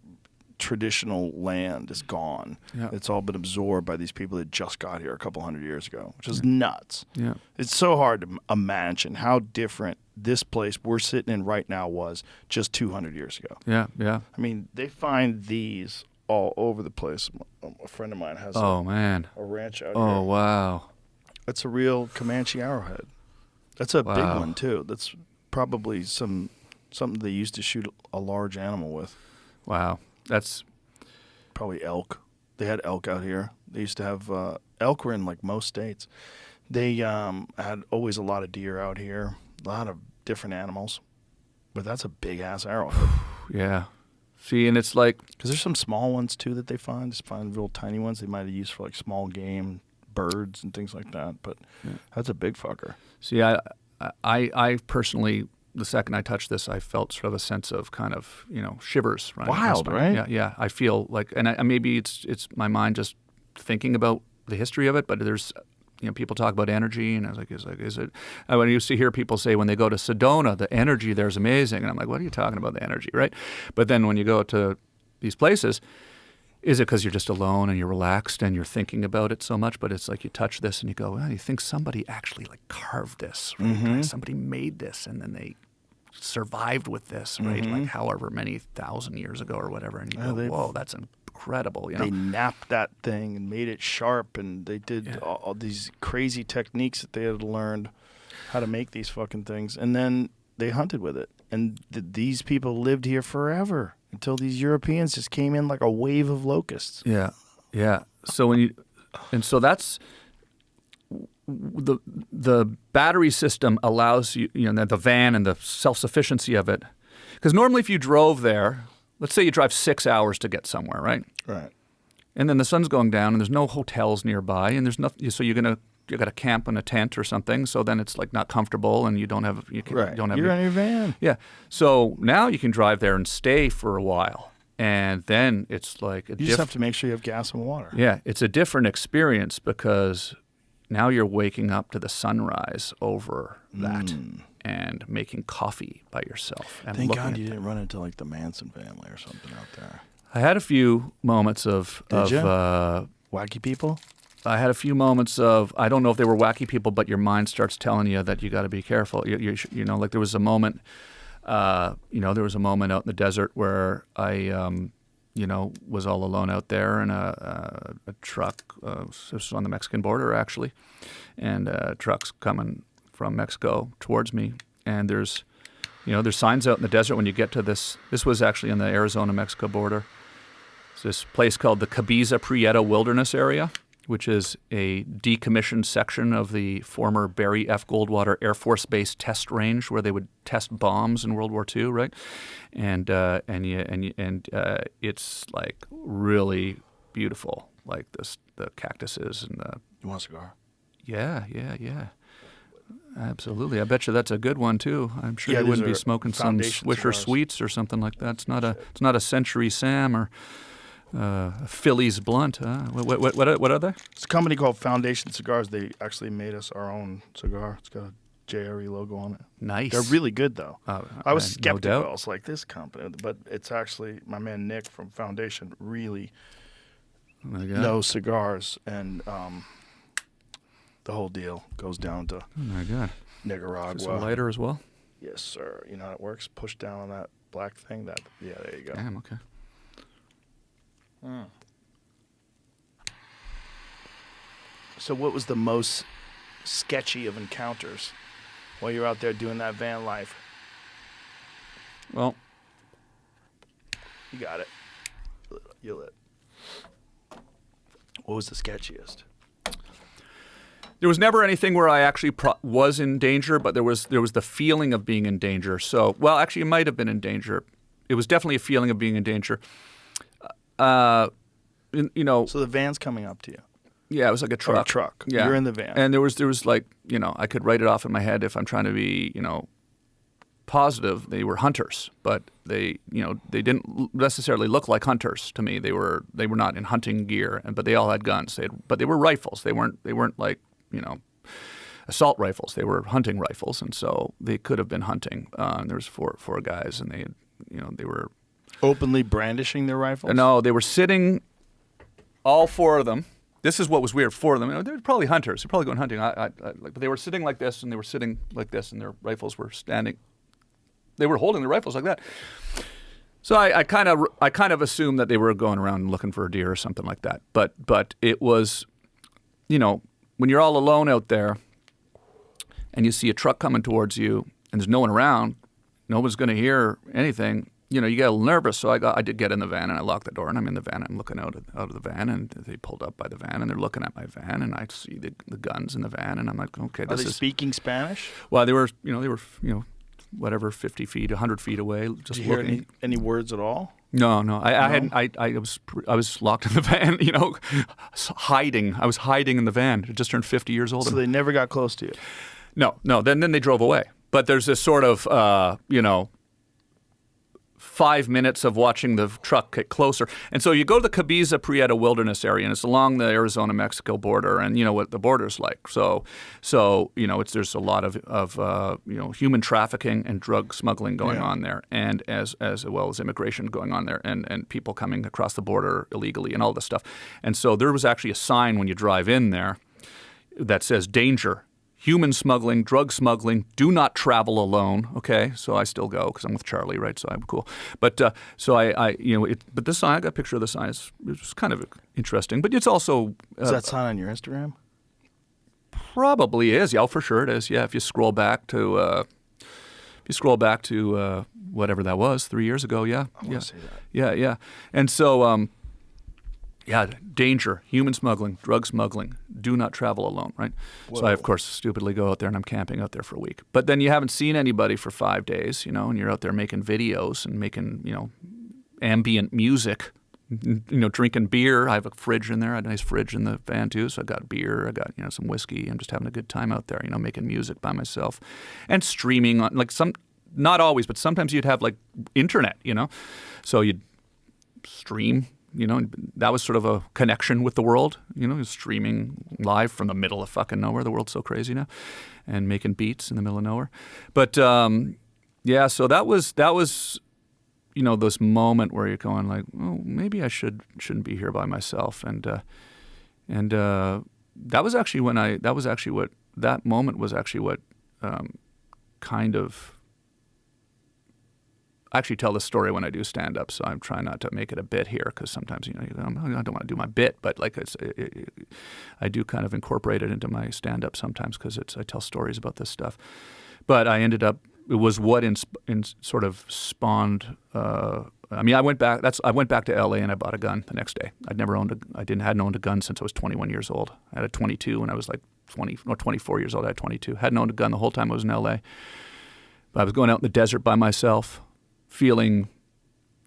traditional land is gone. Yeah. It's all been absorbed by these people that just got here a couple hundred years ago, which is nuts. Yeah. It's so hard to imagine how different this place we're sitting in right now was just 200 years ago. Yeah, yeah. I mean, they find these all over the place. A friend of mine has Oh man. a ranch out Oh here. wow. That's a real Comanche arrowhead. That's a big Wow. one too. That's probably something they used to shoot a large animal with. Wow. That's Probably elk. They had elk out here. They used to have elk were in like most states. They had always a lot of deer out here, a lot of different animals. But that's a big ass arrowhead. yeah. See, and it's like Because there's some small ones too that they find. Just find real tiny ones they might have used for like small game, birds and things like that. But that's a big fucker. See, I personally, the second I touched this, I felt sort of a sense of kind of, you know, shivers. Right? Wild, right? Yeah, yeah. I feel like, and maybe it's my mind just thinking about the history of it, but there's, you know, people talk about energy, and I was like, is it? When I used to hear people say when they go to Sedona, the energy there's amazing, and I'm like, what are you talking about, the energy, right? But then when you go to these places, is it because you're just alone and you're relaxed and you're thinking about it so much? But it's like you touch this and you go, well, you think somebody actually like carved this, right? Like somebody made this and then they survived with this, right? Like however many thousand years ago or whatever. And you go, whoa, that's incredible. You know? They napped that thing and made it sharp, and they did all these crazy techniques that they had learned how to make these fucking things. And then they hunted with it. And these people lived here forever until these Europeans just came in like a wave of locusts. Yeah, yeah. So so that's the battery system allows you, you know, the van and the self-sufficiency of it. Because normally if you drove there, let's say you drive 6 hours to get somewhere, right? Right. And then the sun's going down and there's no hotels nearby and there's nothing, so you got to camp in a tent or something. So then it's like not comfortable and you don't have Right. don't have You're on your van. yeah. So now you can drive there and stay for a while, and then it's like You just have to make sure you have gas and water. yeah, it's a different experience because now you're waking up to the sunrise over that and making coffee by yourself. And Thank looking God at you that. didn't run into like the Manson family or something out there. I had a few moments of Wacky people? I had a few moments of, I don't know if they were wacky people, but your mind starts telling you that you got to be careful. You know, like there was a moment, out in the desert where I, was all alone out there in a truck. This was on the Mexican border actually, and trucks coming from Mexico towards me. And there's signs out in the desert when you get to this. This was actually in the Arizona-Mexico border. It's this place called the Cabiza Prieto Wilderness Area, which is a decommissioned section of the former Barry F. Goldwater Air Force Base test range where they would test bombs in World War II, right? And it's like really beautiful, like the cactuses and the. You want a cigar? Yeah. Absolutely. I bet you that's a good one too. I'm sure Yeah, you these wouldn't be are smoking some Foundation Swisher cigars. Sweets or something like that. It's not a Century Sam or Phillies Blunt. What are they? It's a company called Foundation Cigars. They actually made us our own cigar. It's got a JRE logo on it. Nice. They're really good, though. I was no skeptical. doubt. I was like, this company. But it's actually my man Nick from Foundation really Oh my God. knows cigars. And the whole deal goes down to Oh my God. Nicaragua. Is this a lighter as well? Yes, sir. You know how it works? Push down on that black thing. Yeah, there you go. Damn. Okay. So what was the most sketchy of encounters while you're out there doing that van life? Well, You got it. You lit. What was the sketchiest? there was never anything where I actually was in danger, but there was the feeling of being in danger. So, well, actually, it might have been in danger. It was definitely a feeling of being in danger. So the van's coming up to you. Yeah, it was like a truck. Or a truck. Yeah. You're in the van. And there was like, I could write it off in my head if I'm trying to be, positive. They were hunters, but they didn't necessarily look like hunters to me. They were not in hunting gear, but they all had guns. But they were rifles. They weren't like, assault rifles. They were hunting rifles, and so they could have been hunting. And there was four guys, and they were openly brandishing their rifles. No, they were sitting, all four of them. This is what was weird. Four of them, they were probably hunters. They're probably going hunting. But they were sitting like this, and they were sitting like this, and their rifles were standing. They were holding their rifles like that. So I kind of assumed that they were going around looking for a deer or something like that. But it was, when you're all alone out there, and you see a truck coming towards you, and there's no one around, no one's going to hear anything. You get a little nervous, so I did get in the van, and I locked the door, and I'm in the van. I'm looking out of the van, and they pulled up by the van, and they're looking at my van, and I see the guns in the van, and I'm like, okay, Are they speaking Spanish? Well, they were, whatever, 50 feet, 100 feet away, just Did you looking. hear any words at all? No. I was locked in the van, hiding. I was hiding in the van. I just turned 50 years old. So they never got close to you? No. Then they drove away. But there's this sort of, 5 minutes of watching the truck get closer. And so you go to the Cabeza Prieta Wilderness area, and it's along the Arizona-Mexico border, and you know what the border's like. So there's a lot of human trafficking and drug smuggling going on there, and as well as immigration going on there, and people coming across the border illegally and all this stuff. And so there was actually a sign when you drive in there that says "Danger." Human smuggling, drug smuggling, do not travel alone. Okay, so I still go because I'm with Charlie, right? So I'm cool. But but this sign, I got a picture of the sign. It's kind of interesting, but it's also is that sign on your Instagram? Probably is. Yeah, for sure it is. Yeah, if you scroll back to whatever that was 3 years ago. Yeah, I want to see that. Yeah. And so. Danger, human smuggling, drug smuggling, do not travel alone, right? Whoa. So I, of course, stupidly go out there and I'm camping out there for a week. But then you haven't seen anybody for 5 days, and you're out there making videos and making, ambient music, drinking beer. I have a fridge in there. I had a nice fridge in the van too. So I got beer, I got, some whiskey. I'm just having a good time out there, making music by myself and streaming on, not always, but sometimes you'd have internet, so you'd stream. That was sort of a connection with the world, streaming live from the middle of fucking nowhere. The world's so crazy now, and making beats in the middle of nowhere. But so that was this moment where you're going like, oh, maybe I shouldn't be here by myself, and that was actually what kind of. I actually tell this story when I do stand-up, so I'm trying not to make it a bit here because sometimes, I don't want to do my bit, but I do kind of incorporate it into my stand-up sometimes because I tell stories about this stuff. But I ended up, it was what sort of spawned. I went back to LA and I bought a gun the next day. hadn't owned a gun since I was 21 years old. I had a 22 when I was 24 years old. I had 22. Hadn't owned a gun the whole time I was in LA. But I was going out in the desert by myself, feeling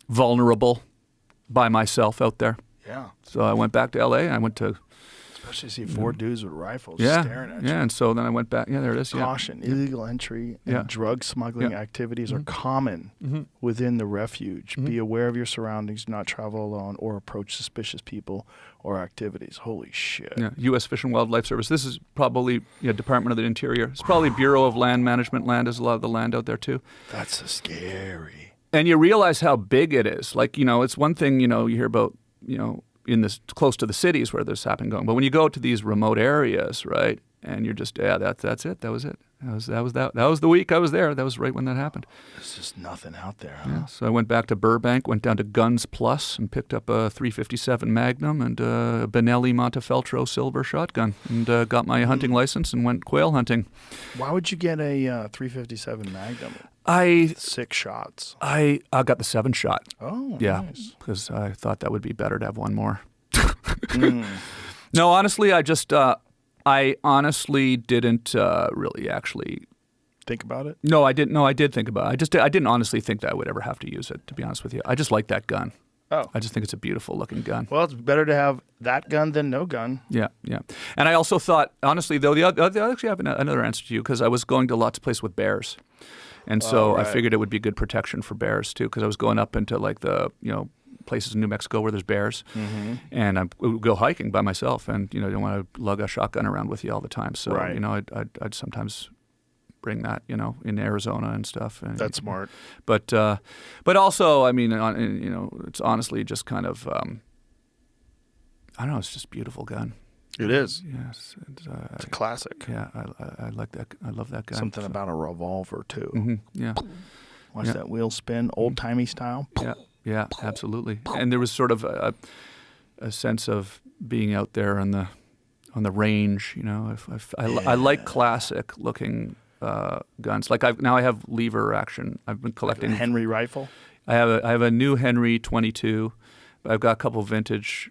vulnerable by myself out there. Yeah. So I went back to L.A. I went to... Especially see four dudes with rifles staring at you. Yeah, and so then I went back. Yeah, there it is. Caution, illegal entry and drug smuggling activities are common within the refuge. Be aware of your surroundings. Do not travel alone or approach suspicious people or activities. Holy shit. Yeah, U.S. Fish and Wildlife Service. This is probably Department of the Interior. It's probably Bureau of Land Management. Land is a lot of the land out there, too. That's so scary. And you realize how big it is. It's one thing, you hear about, in this close to the cities where this happened going. But when you go to these remote areas, right, and you're just, that's it. That was it. That was the week I was there. That was right when that happened. There's just nothing out there, huh? Yeah, so I went back to Burbank, went down to Guns Plus and picked up a .357 Magnum and a Benelli Montefeltro silver shotgun and got my hunting license and went quail hunting. Why would you get a .357 Magnum? 6 shots. I got the 7-shot. Oh, yeah, nice. Because I thought that would be better to have one more. No, honestly, I honestly didn't really actually think about it. No, I didn't. No, I did think about it. I didn't honestly think that I would ever have to use it. To be honest with you, I just like that gun. Oh. I just think it's a beautiful looking gun. Well, it's better to have that gun than no gun. Yeah, yeah. And I also thought, honestly, though, I actually have another answer to you because I was going to lots of places with bears. And so I figured it would be good protection for bears, too, because I was going up into like the, places in New Mexico where there's bears. Mm-hmm. And I would go hiking by myself and, you don't want to lug a shotgun around with you all the time. So, I'd sometimes bring that, in Arizona and stuff. And, That's smart. But also, I mean, it's honestly just kind of, I don't know, it's just a beautiful gun. It is. Yes. It's a classic. Yeah, I like that. I love that gun. Something about a revolver, too. Mm-hmm. Yeah. Watch that wheel spin, old-timey style. Yeah, absolutely. And there was sort of a sense of being out there on the range, I like classic looking guns. Like I have lever action. I've been collecting Like a Henry rifle. I have a new Henry 22. I've got a couple vintage.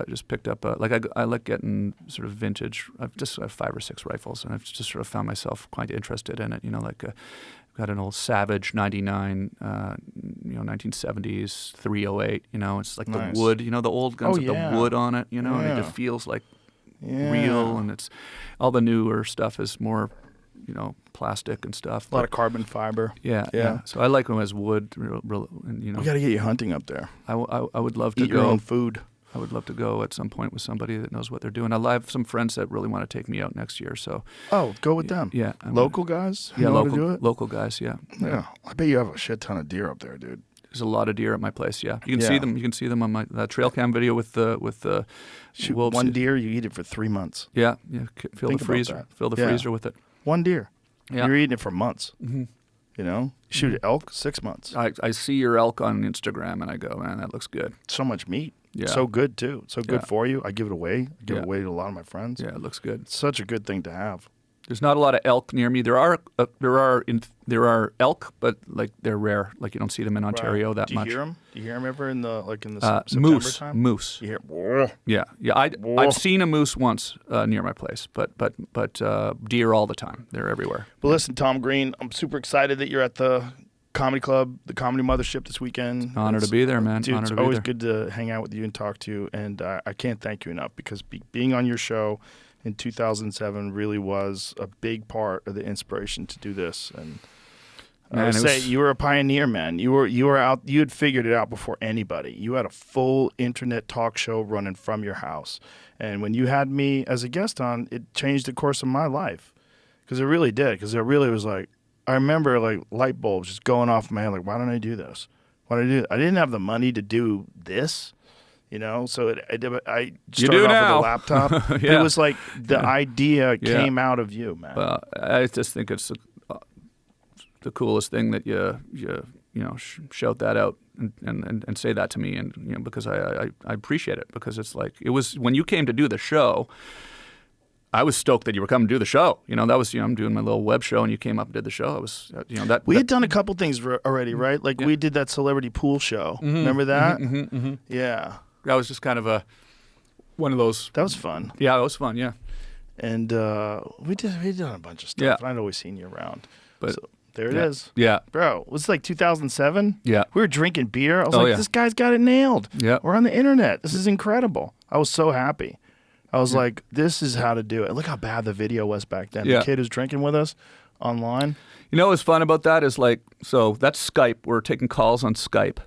Just picked up I like getting sort of vintage. I have 5 or 6 rifles, and I've just sort of found myself quite interested in it. I've got an old Savage 99, 1970s 308. It's like Nice. the wood. The old guns with the wood on it. And it Yeah. just feels like real, and it's all the newer stuff is more, plastic and stuff. A lot of carbon fiber. Yeah. So I like them as wood. And, We got to get you hunting up there. I would love to Eat go. your own food. I would love to go at some point with somebody that knows what they're doing. I have some friends that really want to take me out next year. So Go with them. yeah, Local guys? who Yeah, know how to do it? local guys. Yeah. Yeah. I bet you have a shit ton of deer up there, dude. There's a lot of deer at my place. Yeah, you can Yeah. see them. You can see them on my trail cam video with the Shoot wolves. one deer, you eat it for 3 months. Yeah. Fill Think the about freezer. that. Fill the Yeah. freezer with it. One deer. Yeah. You're eating it for months. Mm-hmm. Shoot elk, 6 months. I see your elk on Instagram and I go, man, that looks good. So much meat. Yeah. So good, too. So good Yeah. for you. I give it away. I give Yeah. it away to a lot of my friends. Yeah, it looks good. It's such a good thing to have. There's not a lot of elk near me. There are elk, but like they're rare. Like you don't see them in Ontario that Do you much. hear them? Do you hear them ever in the September Moose. time? Moose. You hear, Yeah. I've seen a moose once near my place, but deer all the time. They're everywhere. But listen, Tom Green, I'm super excited that you're at the Comedy Club, the Comedy Mothership this weekend. Honor to be there, man. Dude, Honor it's to be always there. good to hang out with you and talk to you, and I can't thank you enough because being on your show in 2007 really was a big part of the inspiration to do this. And I Man, would it say was- you were a pioneer, man. You were out. You had figured it out before anybody. You had a full internet talk show running from your house, and when you had me as a guest on, it changed the course of my life because it really did. Because it really was like I remember like light bulbs just going off in my head. Like, why don't I do this? Why did I do it? I didn't have the money to do this. So I You started do off now. with a laptop. But Yeah. it was like the idea Yeah. came out of you, man. Well, I just think it's the coolest thing that you shout that out and say that to me, and because I appreciate it, because it's like it was when you came to do the show. I was stoked that you were coming to do the show. That was I'm doing my little web show, and you came up and did the show. I was that We had done a couple things already, right? Like we did that celebrity pool show. Remember that? Yeah, that was just kind of one of those. that was fun. Yeah, it was fun. Yeah, And we did a bunch of stuff. Yeah. And I'd always seen you around. But- So there it yeah. is. Yeah, Bro, it was like 2007. Yeah. We were drinking beer. I was Oh, like, yeah. this guy's got it nailed. Yeah. We're on the internet. This is incredible. I was so happy. I was like, this is how to do it. Look how bad the video was back then. Yeah. The kid who's drinking with us online. what's fun about that is so that's Skype. We're taking calls on Skype,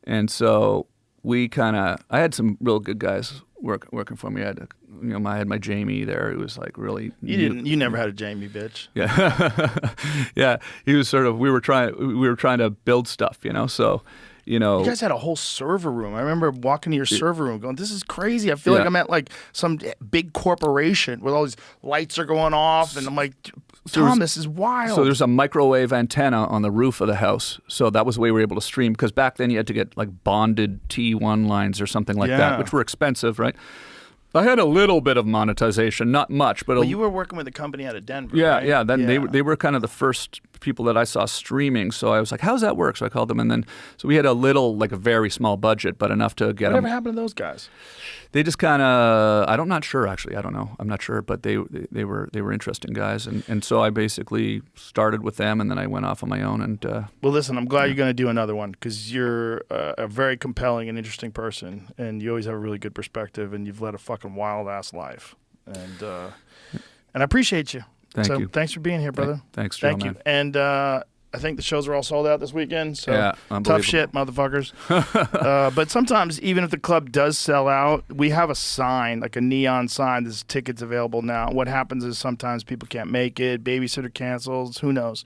and so I had some real good guys working for me. I had I had my Jamie there, who was like really. You never had a Jamie, bitch. Yeah, yeah. He was sort of. We were trying to build stuff, So, You guys had a whole server room. I remember walking to your server room going, this is crazy. I feel like Yeah. I'm at like some big corporation where all these lights are going off. And I'm like, Tom, this is wild. So there's a microwave antenna on the roof of the house. So that was the way we were able to stream, because back then you had to get like bonded T1 lines or something like Yeah. that, which were expensive, right? I had a little bit of monetization, not much, but Well, you were working with a company out of Denver, yeah, right? yeah. Then they were kind of the first people that I saw streaming. So I was like, "How's that work?" So I called them, and then so we had a little, like a very small budget, but enough to get Whatever them. happened to those guys? They just kind of, I'm not sure actually. I don't know. I'm not sure, but they were interesting guys, and so I basically started with them, and then I went off on my own. And Well, listen, I'm glad you're going to do another one because you're a very compelling and interesting person, and you always have a really good perspective, and you've led a fucking wild ass life, and I appreciate you. Thank you. Thanks for being here, brother. Thanks, Joe, Thank you. man. And I think the shows are all sold out this weekend. So Yeah, tough unbelievable. shit, motherfuckers. But sometimes, even if the club does sell out, we have a sign, like a neon sign. There's tickets available now. What happens is sometimes people can't make it. Babysitter cancels. Who knows?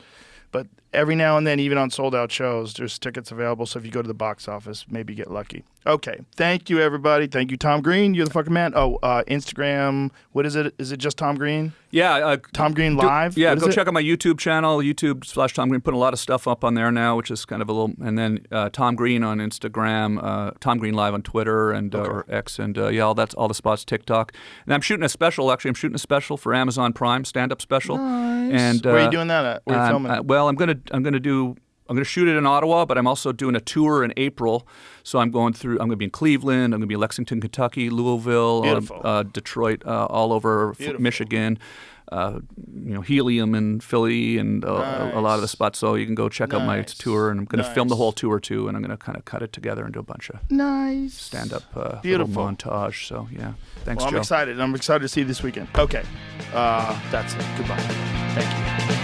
But every now and then, even on sold out shows, there's tickets available. So if you go to the box office, maybe get lucky. Okay. Thank you, everybody. Thank you, Tom Green. You're the fucking man. Oh, Instagram. What is it? Is it just Tom Green? Yeah. Tom Green Live? Yeah, What is go it? check out my YouTube channel, YouTube/Tom Green. Putting a lot of stuff up on there now, which is kind of a little. And then Tom Green on Instagram, Tom Green Live on Twitter and or X, and yeah, all the spots, TikTok. And I'm shooting a special. Actually, I'm shooting a special for Amazon Prime, stand-up special. Nice. And Where are you doing that at? Where are you filming it? Well, I'm gonna shoot it in Ottawa, but I'm also doing a tour in April. So I'm going to be in Cleveland. I'm gonna be in Lexington, Kentucky, Louisville, Beautiful. Detroit, all over Beautiful. Michigan. Helium in Philly and a lot of the Nice. spots. So you can go check out my Nice. tour, and I'm going to film the Nice. whole tour too, and I'm going to kind of cut it together and do a bunch of Nice. stand-up little Beautiful. montage. So yeah, thanks, Well, I'm Joe. excited. I'm excited to see you this weekend. Okay. That's it. Goodbye. Thank you.